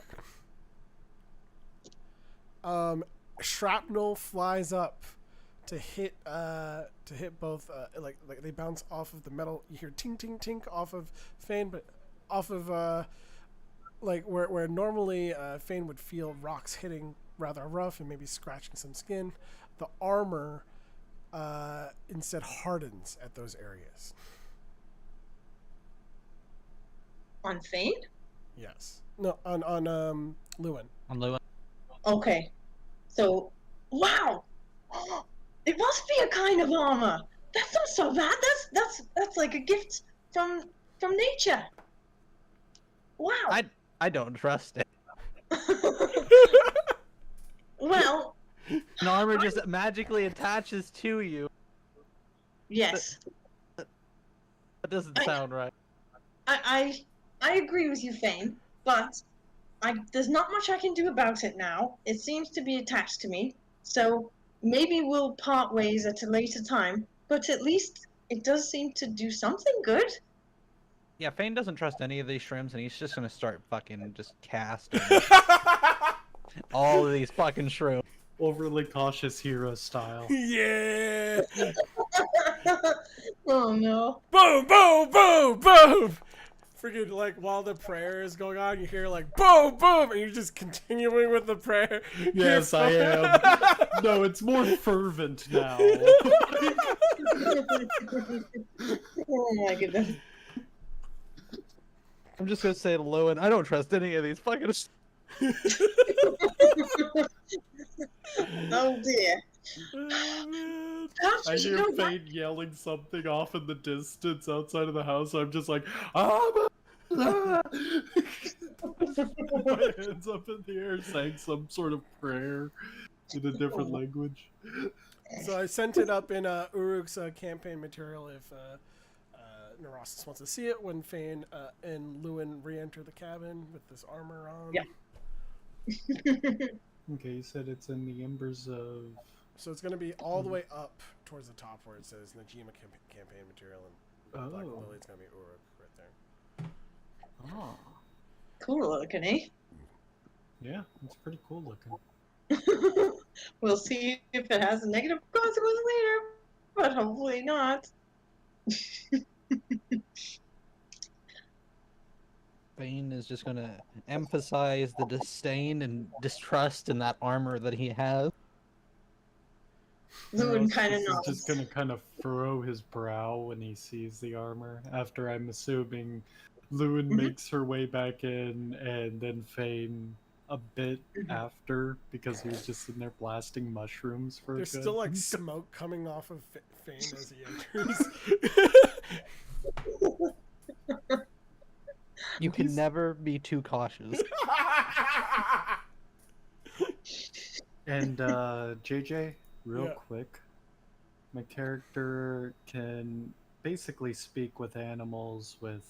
Shrapnel flies up to hit both like they bounce off of the metal. You hear tink tink tink off of Fane, but off of like where normally Fane would feel rocks hitting rather rough and maybe scratching some skin, the armor instead hardens at those areas. On Fane? Yes. No, on Lewin. On Lewin. Okay. So, wow! It must be a kind of armor. That's not so bad. That's like a gift from nature. Wow. I don't trust it. Well, An armor just magically attaches to you. yes. That doesn't sound right. I agree with you, Fane, but there's not much I can do about it now. It seems to be attached to me, so maybe we'll part ways at a later time, but at least it does seem to do something good. Yeah, Fane doesn't trust any of these shrooms, and he's just gonna start fucking just casting all of these fucking shrooms. Overly cautious hero style. Yeah. Oh no. Boom, boom, boom, boom. Freaking like while the prayer is going on, you hear like boom, boom, and you're just continuing with the prayer. Yes, I am. No, it's more fervent now. Oh my goodness. I'm just gonna say to Lowen, I don't trust any of these fucking. Oh dear. Oh man. Gosh, I you hear know what? Fane yelling something off in the distance outside of the house. I'm just like, ah! My hands up in the air saying some sort of prayer in a different language. So I sent it up in Uruk's campaign material if Neurosis wants to see it when Fane and Lewin re-enter the cabin with this armor on. Yep. Okay, you said it's in the Embers of... So it's going to be all the way up towards the top where it says Najima campaign material, and Black Oh. Lily's going to be Uruk right there. Ah. Cool looking, eh? Yeah, it's pretty cool looking. We'll see if it has a negative consequence later, but hopefully not. Bane is just gonna emphasize the disdain and distrust in that armor that he has. Lewin kind of Neurosis is nods. just gonna kind of furrow his brow when he sees the armor. After, I'm assuming, Lewin makes her way back in, and then Fane a bit after, because he was just sitting there blasting mushrooms for There's a good... still like smoke coming off of Fane as he enters. You can never be too cautious. And JJ, real Yeah. quick, my character can basically speak with animals, with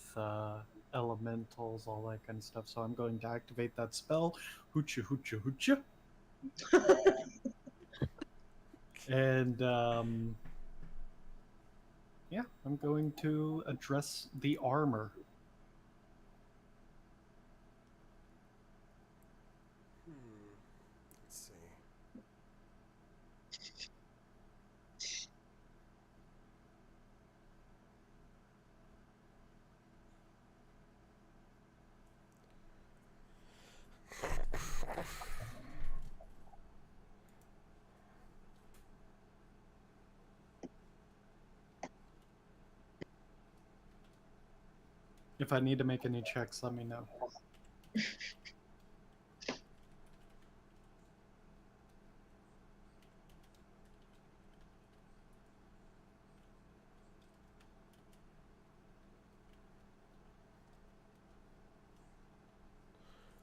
elementals, all that kind of stuff. So I'm going to activate that spell, hoocha hoocha hoocha, and yeah, I'm going to address the armor. Let's see. If I need to make any checks, let me know.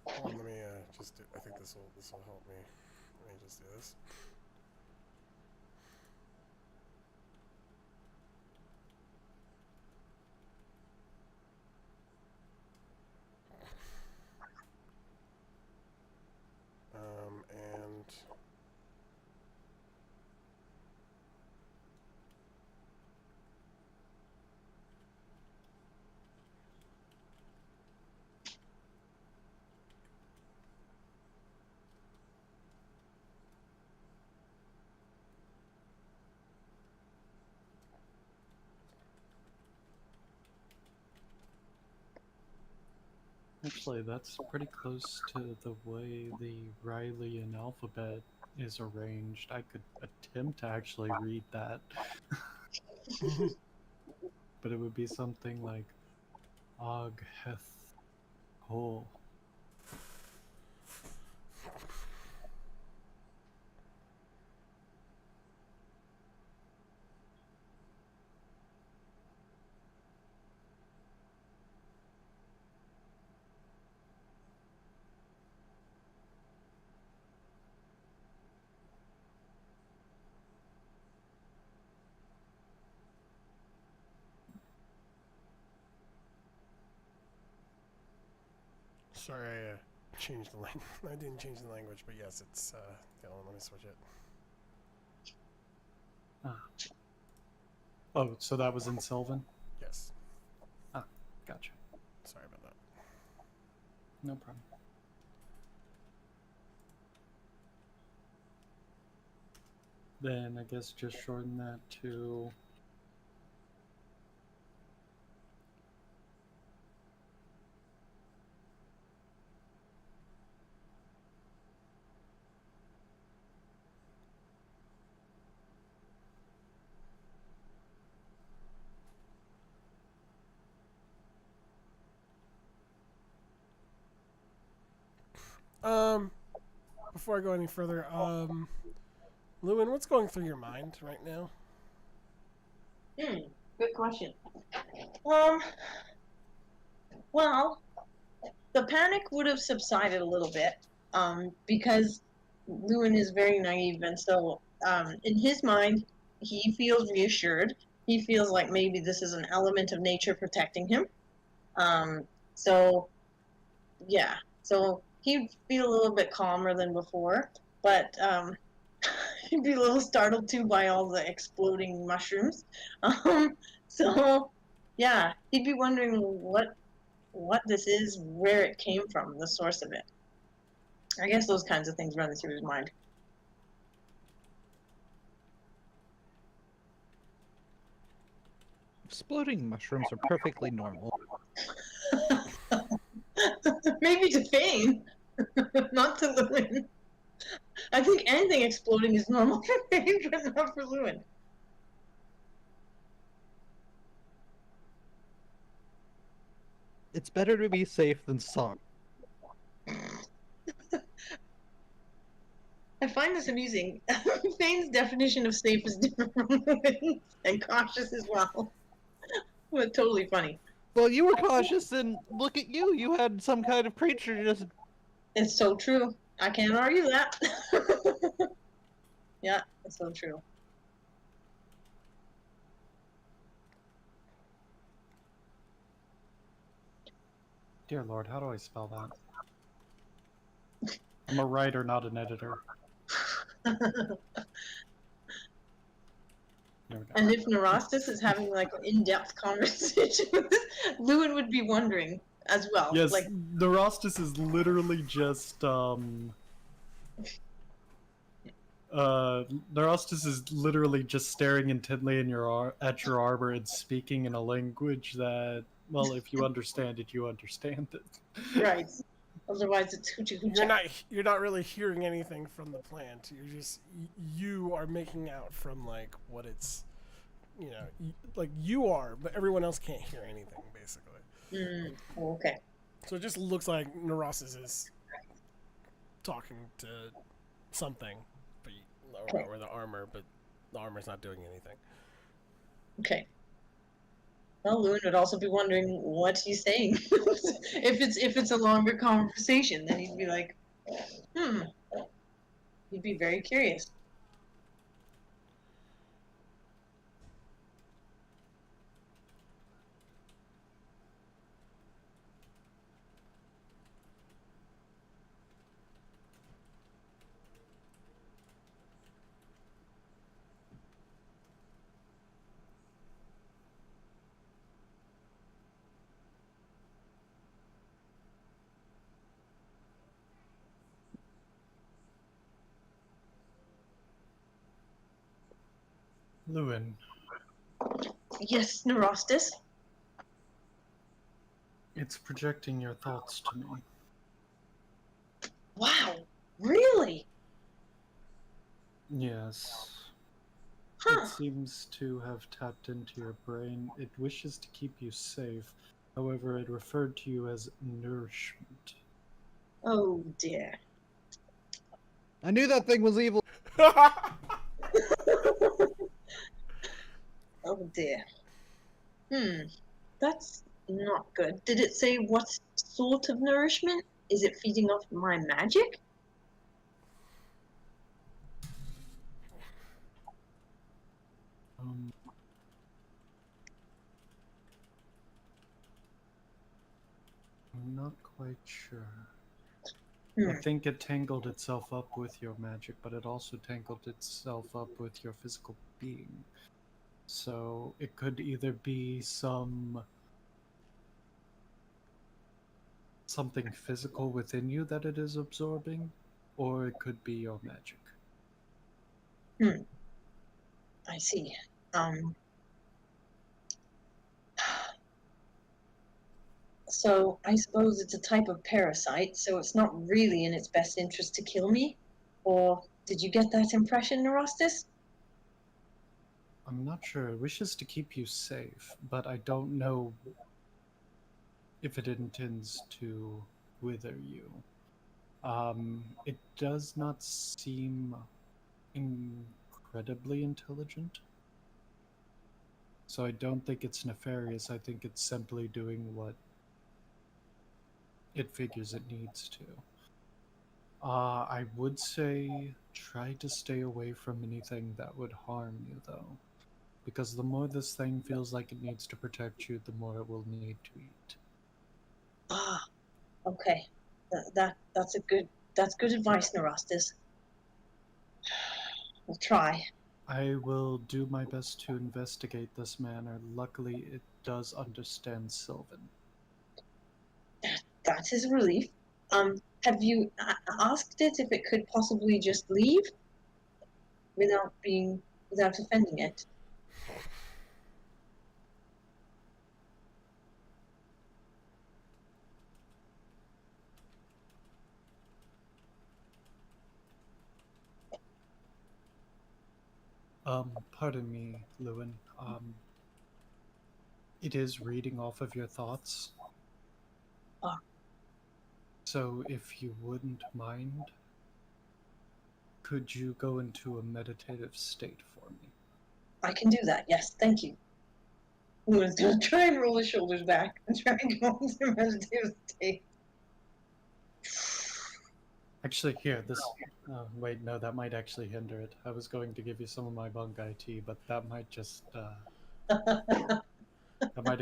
Hold on, let me just do. I think this will help me. Let me just do this. And Actually, that's pretty close to the way the Riley alphabet is arranged. I could attempt to actually read that. But it would be something like Og Heth Hol. sorry, I changed the language. I didn't change the language, but yes, it's. Hold on, let me switch it. Oh, so that was in Sylvan? Yes. Gotcha. Sorry about that. No problem. Then I guess just shorten that to... Before I go any further, Lewin, what's going through your mind right now? Good question. Well, the panic would have subsided a little bit, because Lewin is very naive, and so in his mind, he feels reassured. He feels like maybe this is an element of nature protecting him. So yeah, so he'd feel a little bit calmer than before, but he'd be a little startled too by all the exploding mushrooms. So yeah, he'd be wondering what this is, where it came from, the source of it. I guess those kinds of things run through his mind. Exploding mushrooms are perfectly normal. Maybe to Fane, not to Lewin. I think anything exploding is normal for Fane, but not for Lewin. It's better to be safe than sorry. I find this amusing. Fane's definition of safe is different from Lewin's, and cautious as well. But totally funny. Well, you were cautious, and look at you. You had some kind of creature just... It's so true. I can't argue that. Yeah, it's so true. Dear Lord, how do I spell that? I'm a writer, not an editor. There we go. And if Nerastus is having like an in-depth conversation with this, Lewin would be wondering as well. Yes, Like, the Rostus is literally just Nerastus is literally just staring intently in at your arbor and speaking in a language that, well, if you understand it, you understand it. right. Otherwise, it's hoochie hoochie. You're not really hearing anything from the plant. You're just you are making out from like what it's, like you are, but everyone else can't hear anything basically. Okay. So it just looks like Neurosis is talking to something, but or the armor, but the armor's not doing anything. Okay. Well, Lewin would also be wondering what he's saying. If it's a longer conversation, then he'd be like, He'd be very curious. Lewin, Yes, Nerastus? it's projecting your thoughts to me. Wow, really? Yes. Huh. It seems to have tapped into your brain. It wishes to keep you safe. However, it referred to you as nourishment. Oh dear. I knew that thing was evil. Oh dear. That's not good. Did it say what sort of nourishment? Is it feeding off my magic? I'm not quite sure. Hmm. I think it tangled itself up with your magic, but it also tangled itself up with your physical being. So it could either be something physical within you that it is absorbing, or it could be your magic. I see. So I suppose it's a type of parasite, so it's not really in its best interest to kill me? Or did you get that impression, Nerastus? I'm not sure. It wishes to keep you safe, but I don't know if it intends to wither you. It does not seem incredibly intelligent. So I don't think it's nefarious. I think it's simply doing what it figures it needs to. I would say try to stay away from anything that would harm you, though. Because the more this thing feels like it needs to protect you, the more it will need to eat. Ah, okay. That's good advice, Nerastus. We'll try. I will do my best to investigate this manor. Luckily, it does understand Sylvan. That is a relief. Have you asked it if it could possibly just leave without offending it? Pardon me, Lewin. It is reading off of your thoughts. Ah. So, if you wouldn't mind, could you go into a meditative state for me? I can do that. Yes, thank you. Luna's gonna try and roll his shoulders back and try and go into meditative state. Actually, here, this... wait, no, that might actually hinder it. I was going to give you some of my Bungi tea, but that might just, that might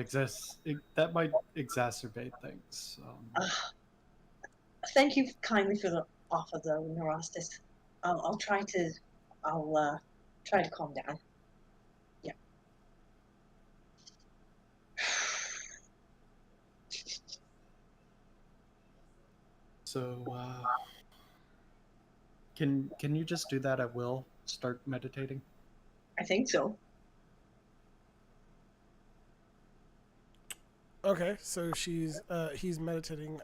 exacerbate things. Thank you kindly for the offer, though, Nerastus. I'll try to calm down. Yeah. So, can you just do that at will? Start meditating? I think so. Okay, so he's meditating.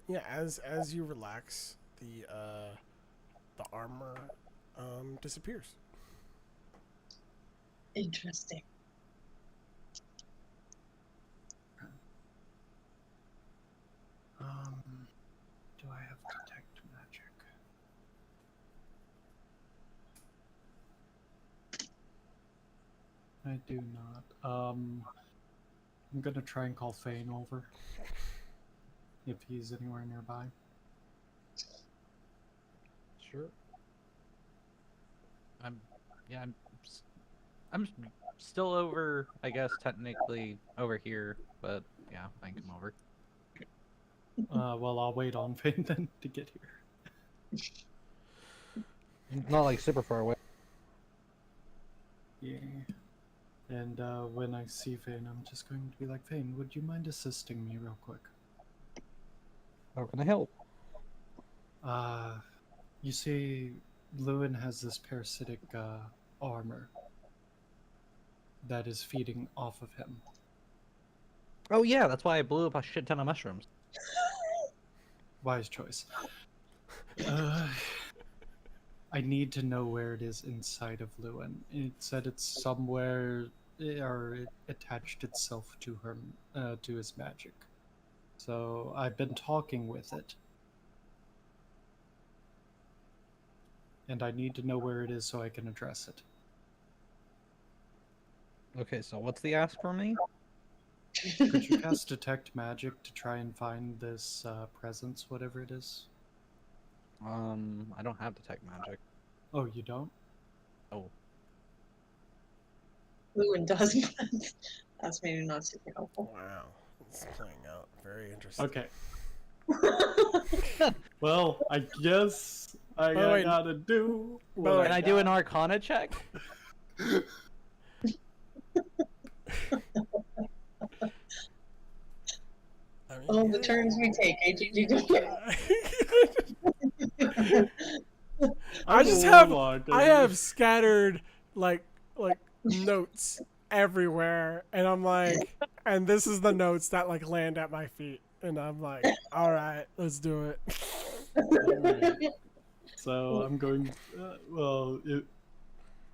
Yeah, as you relax, the armor disappears. Interesting. Do I have detect magic? I do not. I'm gonna try and call Fane over. If he's anywhere nearby. Sure. I'm still over, I guess, technically over here, but yeah, I can come over. Well, I'll wait on Fane then to get here. Not like super far away. Yeah. And when I see Fane, I'm just going to be like, Fane, would you mind assisting me real quick? How can I help? You see, Lewin has this parasitic armor that is feeding off of him. Oh yeah, that's why I blew up a shit ton of mushrooms. Wise choice. I need to know where it is inside of Lewin. It said it's somewhere, or it attached itself to her, to his magic. So I've been talking with it. And I need to know where it is so I can address it. Okay, so what's the ask for me? Could you cast Detect Magic to try and find this presence, whatever it is? I don't have detect magic. Oh, you don't? Oh. Lewin does, but that's maybe not super helpful. Wow, it's playing out very interesting. Okay. Well, I guess I gotta do what Can I do an Arcana check? All the turns we take, AGG. I have scattered like notes everywhere, and I'm like, and this is the notes that like land at my feet, and I'm like, all right, let's do it. Right. So I'm going.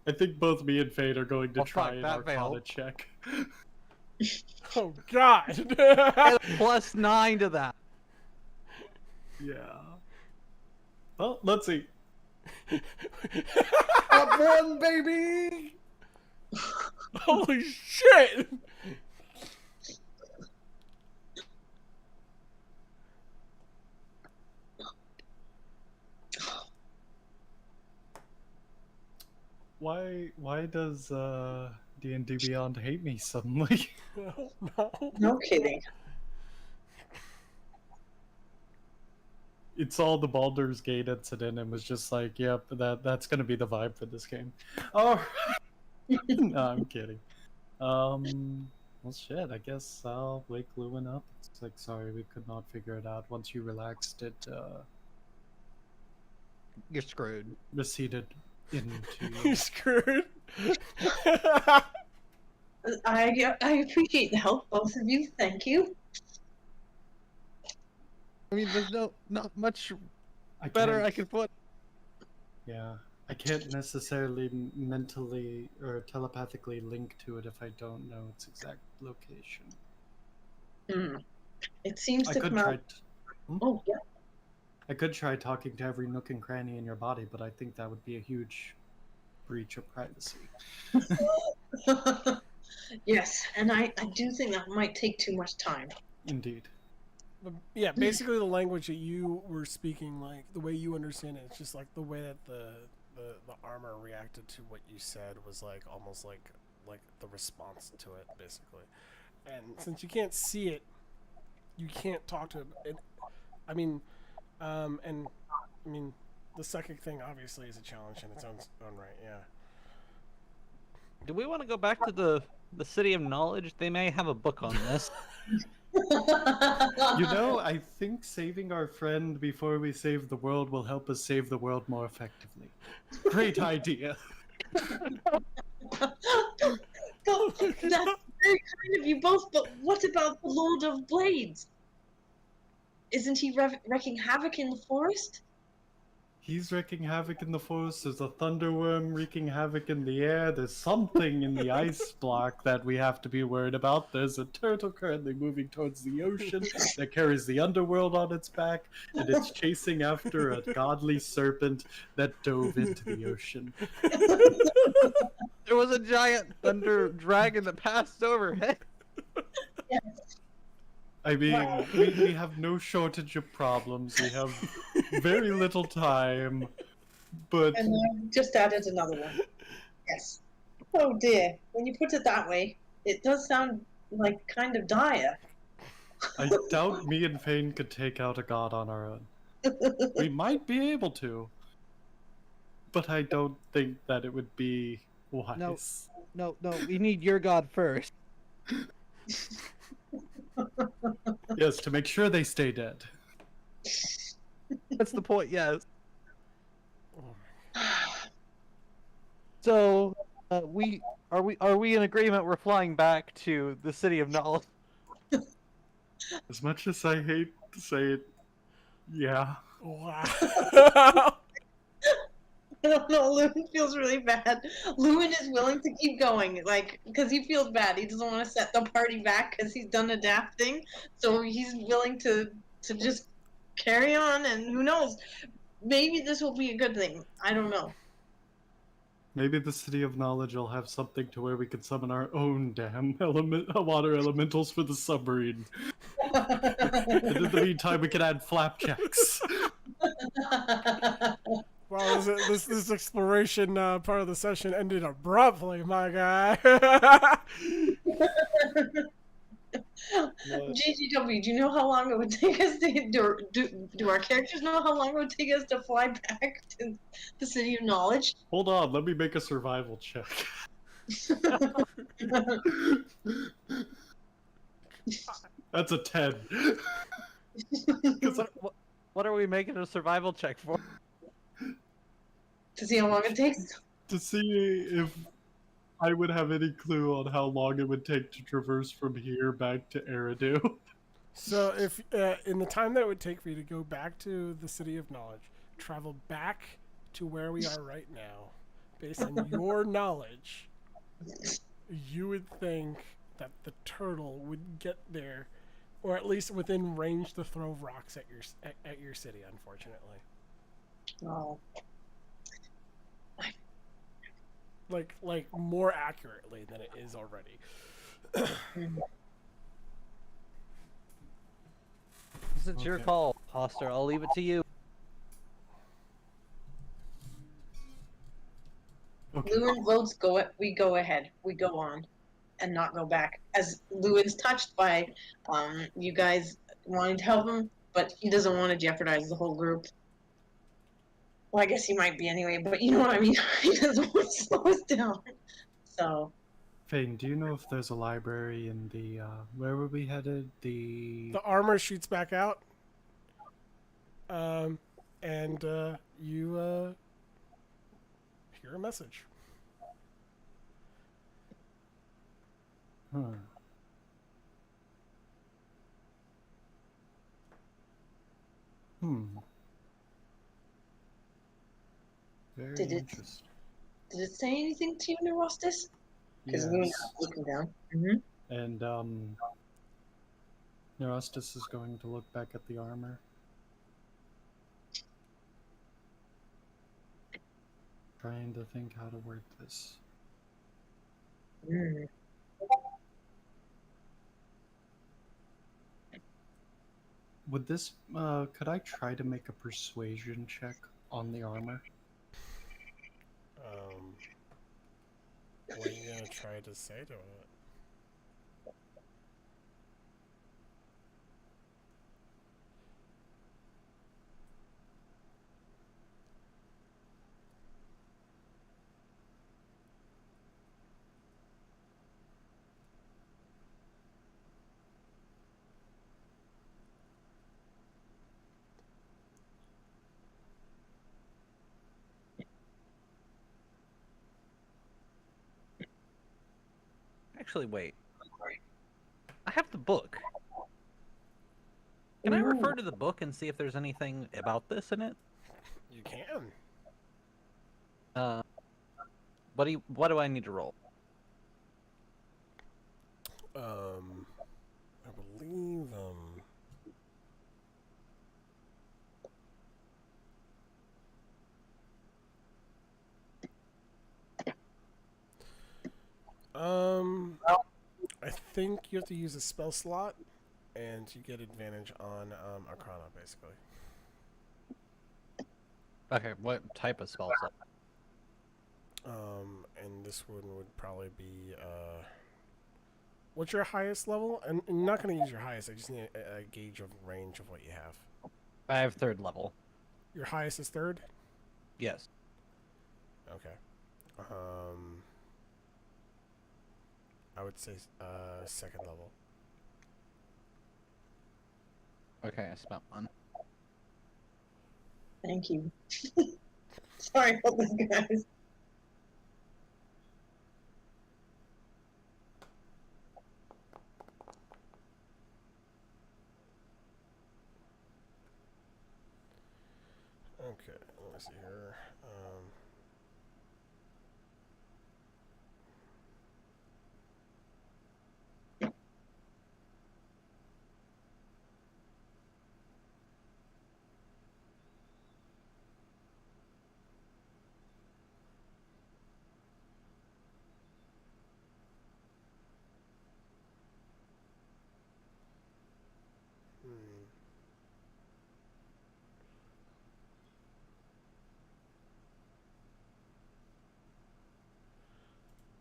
I think both me and Fade are going to try an Arcana check. Oh God! +9 to that. Yeah. Well, let's see. Up one, baby! Holy shit! Why does D&D Beyond hate me suddenly? No. No kidding. It's all the Baldur's Gate incident and was just like, yep, that's gonna be the vibe for this game. Oh, no, I'm kidding. Well, shit. I guess I'll wake Lewin up. It's like, sorry, we could not figure it out. Once you relaxed it, You're screwed. receded into. You're screwed. I appreciate the help, both of you. Thank you. I mean, there's not much I better can't- I can put. Yeah, I can't necessarily mentally or telepathically link to it if I don't know its exact location. Hmm. It seems I to could come try. out. Oh, yeah. I could try talking to every nook and cranny in your body, but I think that would be a huge breach of privacy. Yes, and I do think that might take too much time. Indeed. But yeah, basically the language that you were speaking, like the way you understand it, it's just like the way that the armor reacted to what you said was like almost like the response to it, basically. And since you can't see it, you can't talk to it. I mean, the psychic thing obviously is a challenge in its own right. Yeah. Do we want to go back to the City of Knowledge? They may have a book on this. You know, I think saving our friend before we save the world will help us save the world more effectively. Great idea. That's very kind of you both, but what about the Lord of Blades? Isn't he wreaking havoc in the forest? He's wreaking havoc in the forest. There's a thunderworm wreaking havoc in the air. There's something in the ice block that we have to be worried about. There's a turtle currently moving towards the ocean that carries the underworld on its back, and it's chasing after a godly serpent that dove into the ocean. There was a giant thunder dragon that passed overhead. Yes. I mean, we have no shortage of problems. We have very little time, but And I just added another one. Yes. Oh dear. When you put it that way, it does sound like kind of dire. I doubt me and Fane could take out a god on our own. We might be able to, but I don't think that it would be wise. No, we need your god first. Yes, to make sure they stay dead. That's the point, yes. So, are we in agreement? We're flying back to the City of Knowledge. As much as I hate to say it, yeah. Wow. I don't know, Lewin feels really bad. Lewin is willing to keep going, like, because he feels bad. He doesn't want to set the party back because he's done a daft thing. So he's willing to just carry on, and who knows? Maybe this will be a good thing. I don't know. Maybe the City of Knowledge will have something to where we can summon our own damn water elementals for the submarine. And in the meantime, we can add flapjacks. Wow, this exploration part of the session ended abruptly, my guy. GGW, do you know how long it would take us to do our characters know how long it would take us to fly back to the City of Knowledge? Hold on, let me make a survival check. That's a 10. What are we making a survival check for? To see how long it takes? To see if I would have any clue on how long it would take to traverse from here back to Eridu. So if in the time that it would take for you to go back to the City of Knowledge, travel back to where we are right now, based on your knowledge, you would think that the turtle would get there or at least within range to throw rocks at your city. Unfortunately, Oh, like more accurately than it is already. mm. This is your Okay. call, Hoster. I'll leave it to you. Okay. Lewin votes we go ahead. We go on and not go back. As Lewin's touched by you guys wanting to help him, but he doesn't want to jeopardize the whole group. Well, I guess he might be anyway, but you know what I mean? He doesn't want to slow us down. So, Fane, do you know if there's a library in the where were we headed? The The armor shoots back out, and you hear a message. huh. Hmm. Very Did it- interesting. did it say anything to you, Neurostis? Because Lewin's Yes. looking down. Mm-hmm. And Neurostis is going to look back at the armor. Trying to think how to word this. Mm. Would this could I try to make a persuasion check on the armor? What are you gonna try to say to it? Actually, wait. I have the book. Can I refer to the book and see if there's anything about this in it? You can. What do I need to roll? I believe I think you have to use a spell slot, and you get advantage on Arcana, basically. Okay, what type of spell slot? And this one would probably be what's your highest level? And I'm not going to use your highest. I just need a gauge of range of what you have. I have 3rd level. Your highest is 3rd. Yes. Okay. I would say 2nd level. Okay, I spent one. Thank you. Sorry about this, guys. Okay, let me see here.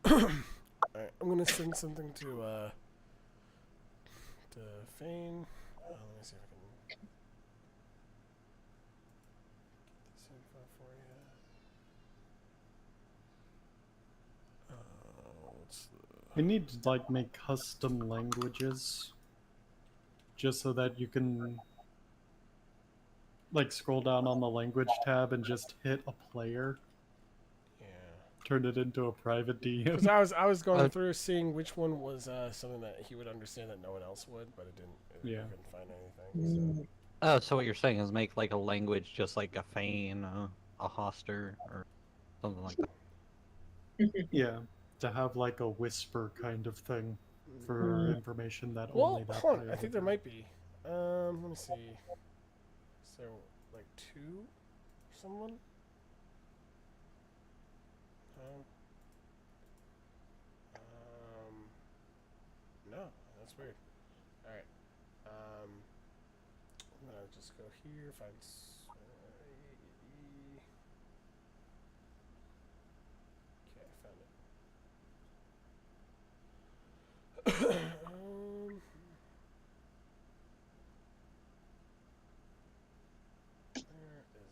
Alright, I'm gonna send something to Fane. Let me see if I can get this info for you. What's We need to like make custom languages just so that you can like scroll down on the language tab and just hit a player, yeah? turn it into a private Because DM. I was going through seeing which one was something that he would understand that no one else would, but it didn't. Yeah. I couldn't find anything. So. Oh, so what you're saying is make like a language just like a Fane, a Hoster, or something like that. Yeah, to have like a whisper kind of thing. for information that Well, only that hold on. player I think would there know. might be. Let me see. So, like 2 or someone? No, that's weird. Alright. I'm gonna just go here, find. Okay, I found it. Where is it?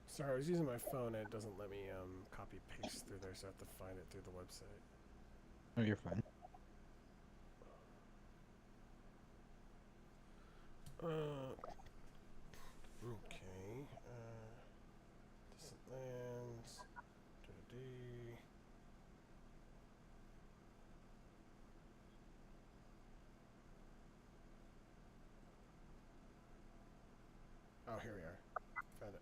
Sorry, I was using my phone and it doesn't let me copy paste through there, so I have to find it through the website. Oh, you're fine. Okay. Distant lands. Da-da-dee. Oh, here we are. Found it.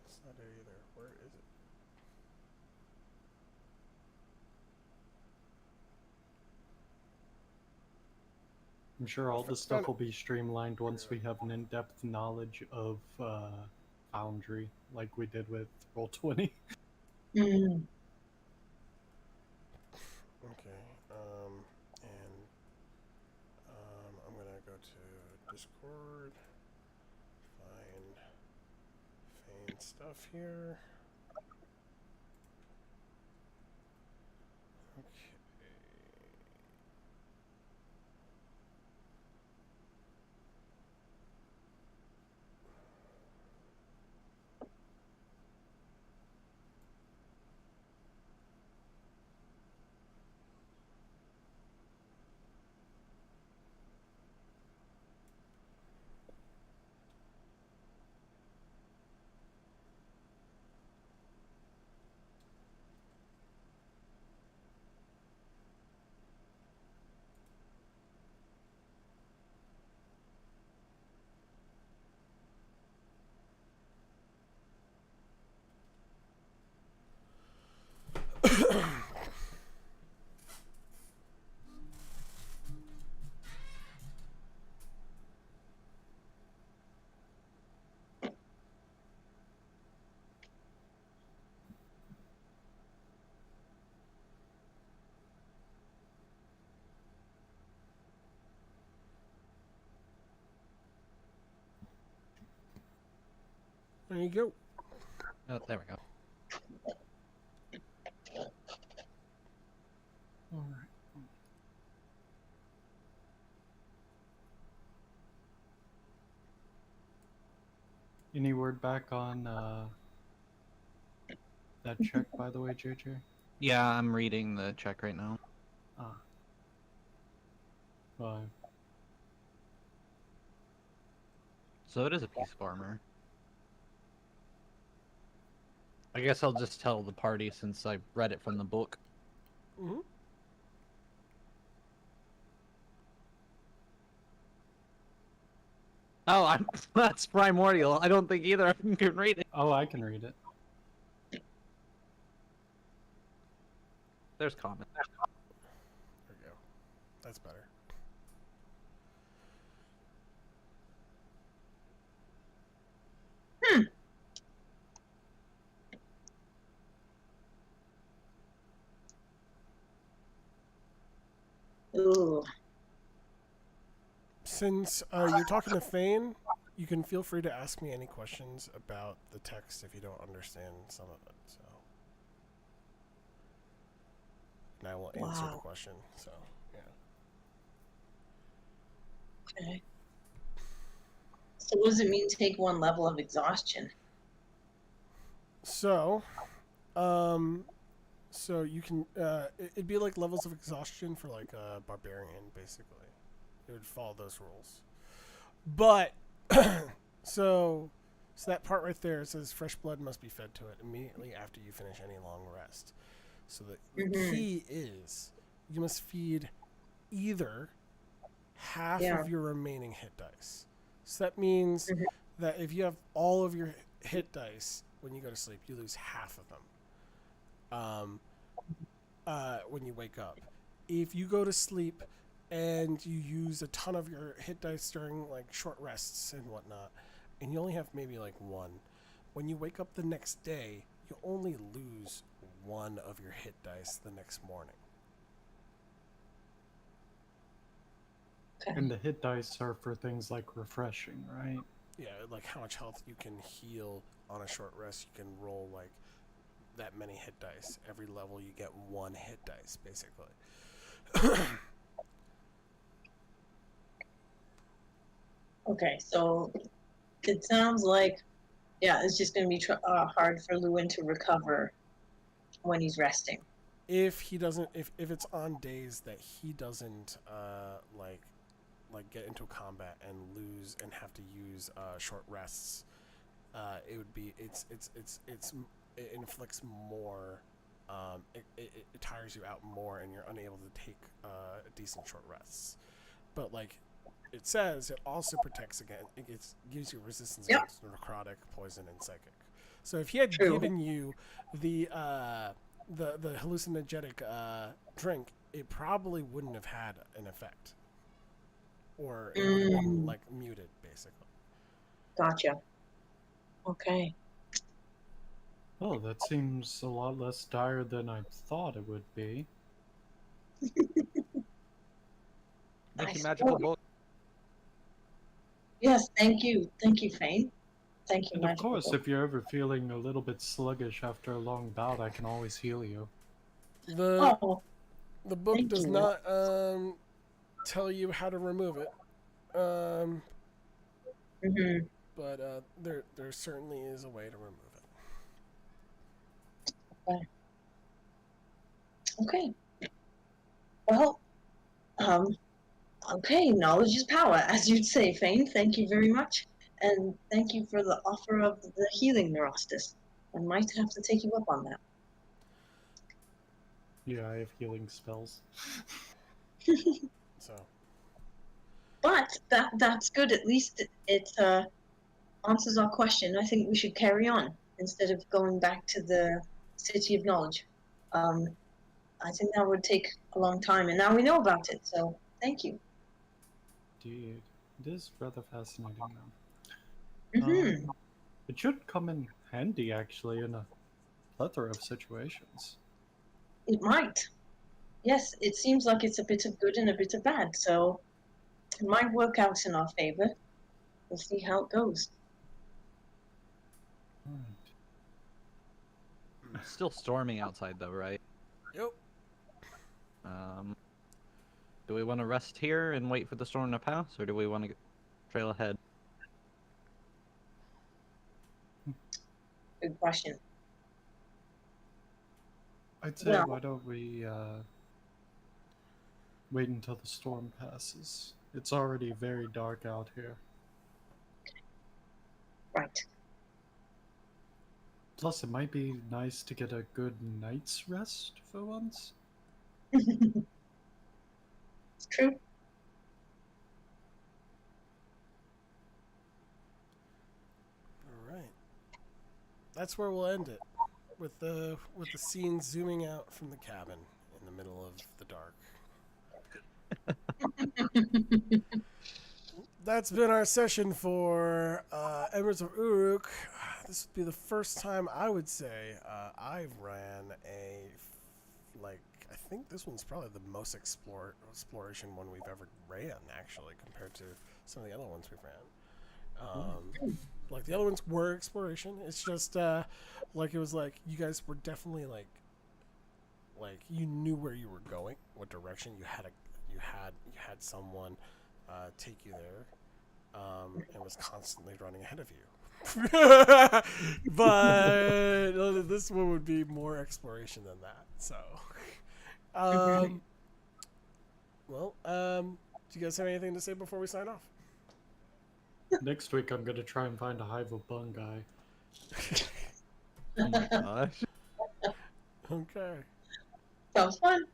That's not it either. Where is it? I'm sure all this Found stuff it. will be streamlined once we have an in-depth knowledge of Foundry, like we did with Roll20. Mm. Okay. And I'm gonna go to Discord. Find Fane stuff here. Okay. There you go. Oh, there we go. Alright. Any word back on that check, by the way, JJ? Yeah, I'm reading the check right now. Ah. Fine. So it is a piece of armor. I guess I'll just tell the party since I read it from the book. Mm-hmm. Oh, that's primordial. I don't think either of them can read it. Oh, I can read it. There's common. There we go. That's better. Ooh. Since you're talking to Fane, you can feel free to ask me any questions about the text if you don't understand some of it. So, and I will answer the Wow. question. So, yeah. Okay. So what does it mean take one level of exhaustion? So, So you can, it'd be like levels of exhaustion for like a barbarian, basically. It would follow those rules. But, so that part right there says fresh blood must be fed to it immediately after you finish any long rest. So the key is you must feed either half of your remaining hit dice. So that means that if you have all of your hit dice when you go to sleep, you lose half of them when you wake up. If you go to sleep and you use a ton of your hit dice during like short rests and whatnot, and you only have maybe like one, when you wake up the next day, you only lose one of your hit dice the next morning. And the hit dice are for things like refreshing, right? Yeah, like how much health you can heal on a short rest. You can roll like that many hit dice. Every level you get one hit dice, basically. Okay, so it sounds like, yeah, it's just going to be hard for Lewin to recover when he's resting. If he doesn't, if it's on days that he doesn't like get into combat and lose and have to use short rests, it would be it inflicts more. It tires you out more, and you're unable to take decent short rests. But like it says, it also protects against. Gives you resistance against necrotic, poison, and psychic. So if he had given you the hallucinogenic drink, it probably wouldn't have had an effect, or it would have been like muted, basically. Gotcha. Okay. Oh, that seems a lot less dire than I thought it would be. Make your magical book. Yes, thank you, Fane. Thank you, And of course, if you're ever feeling a little bit sluggish after a long bout, I can always heal you. The book does not tell you how to remove it. But there certainly is a way to remove it. Okay. Well, okay, knowledge is power, as you'd say, Fane. Thank you very much. And thank you for the offer of the healing Neurostis. I might have to take you up on that. Yeah, I have healing spells. So. But that's good. At least it answers our question. I think we should carry on instead of going back to the City of Knowledge. I think that would take a long time, and now we know about it, so thank you. Indeed. It is rather fascinating, though. Mm-hmm. It should come in handy, actually, in a plethora of situations. It might. Yes, it seems like it's a bit of good and a bit of bad, so it might work out in our favor. We'll see how it goes. Right. It's still storming outside, though, right? Yep. Do we want to rest here and wait for the storm to pass, or do we want to trail ahead? Good question. I'd say, why don't we wait until the storm passes? It's already very dark out here. Right. Plus, it might be nice to get a good night's rest for once. It's true. All right. That's where we'll end it, with the scene zooming out from the cabin in the middle of the dark. That's been our session for Embers of Uruk. This would be the first time I would say I've ran I think this one's probably the most exploration one we've ever ran, actually, compared to some of the other ones we've ran. Like the other ones were exploration. It's just like it was like you guys were definitely like you knew where you were going, what direction you had someone take you there, and was constantly running ahead of you. but this one would be more exploration than that. So, Okay. do you guys have anything to say before we sign off? Next week, I'm gonna try and find a hive of Bungi. Oh my gosh. Okay. Sounds fun.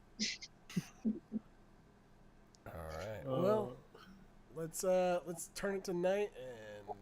All right. Well, let's turn it to night and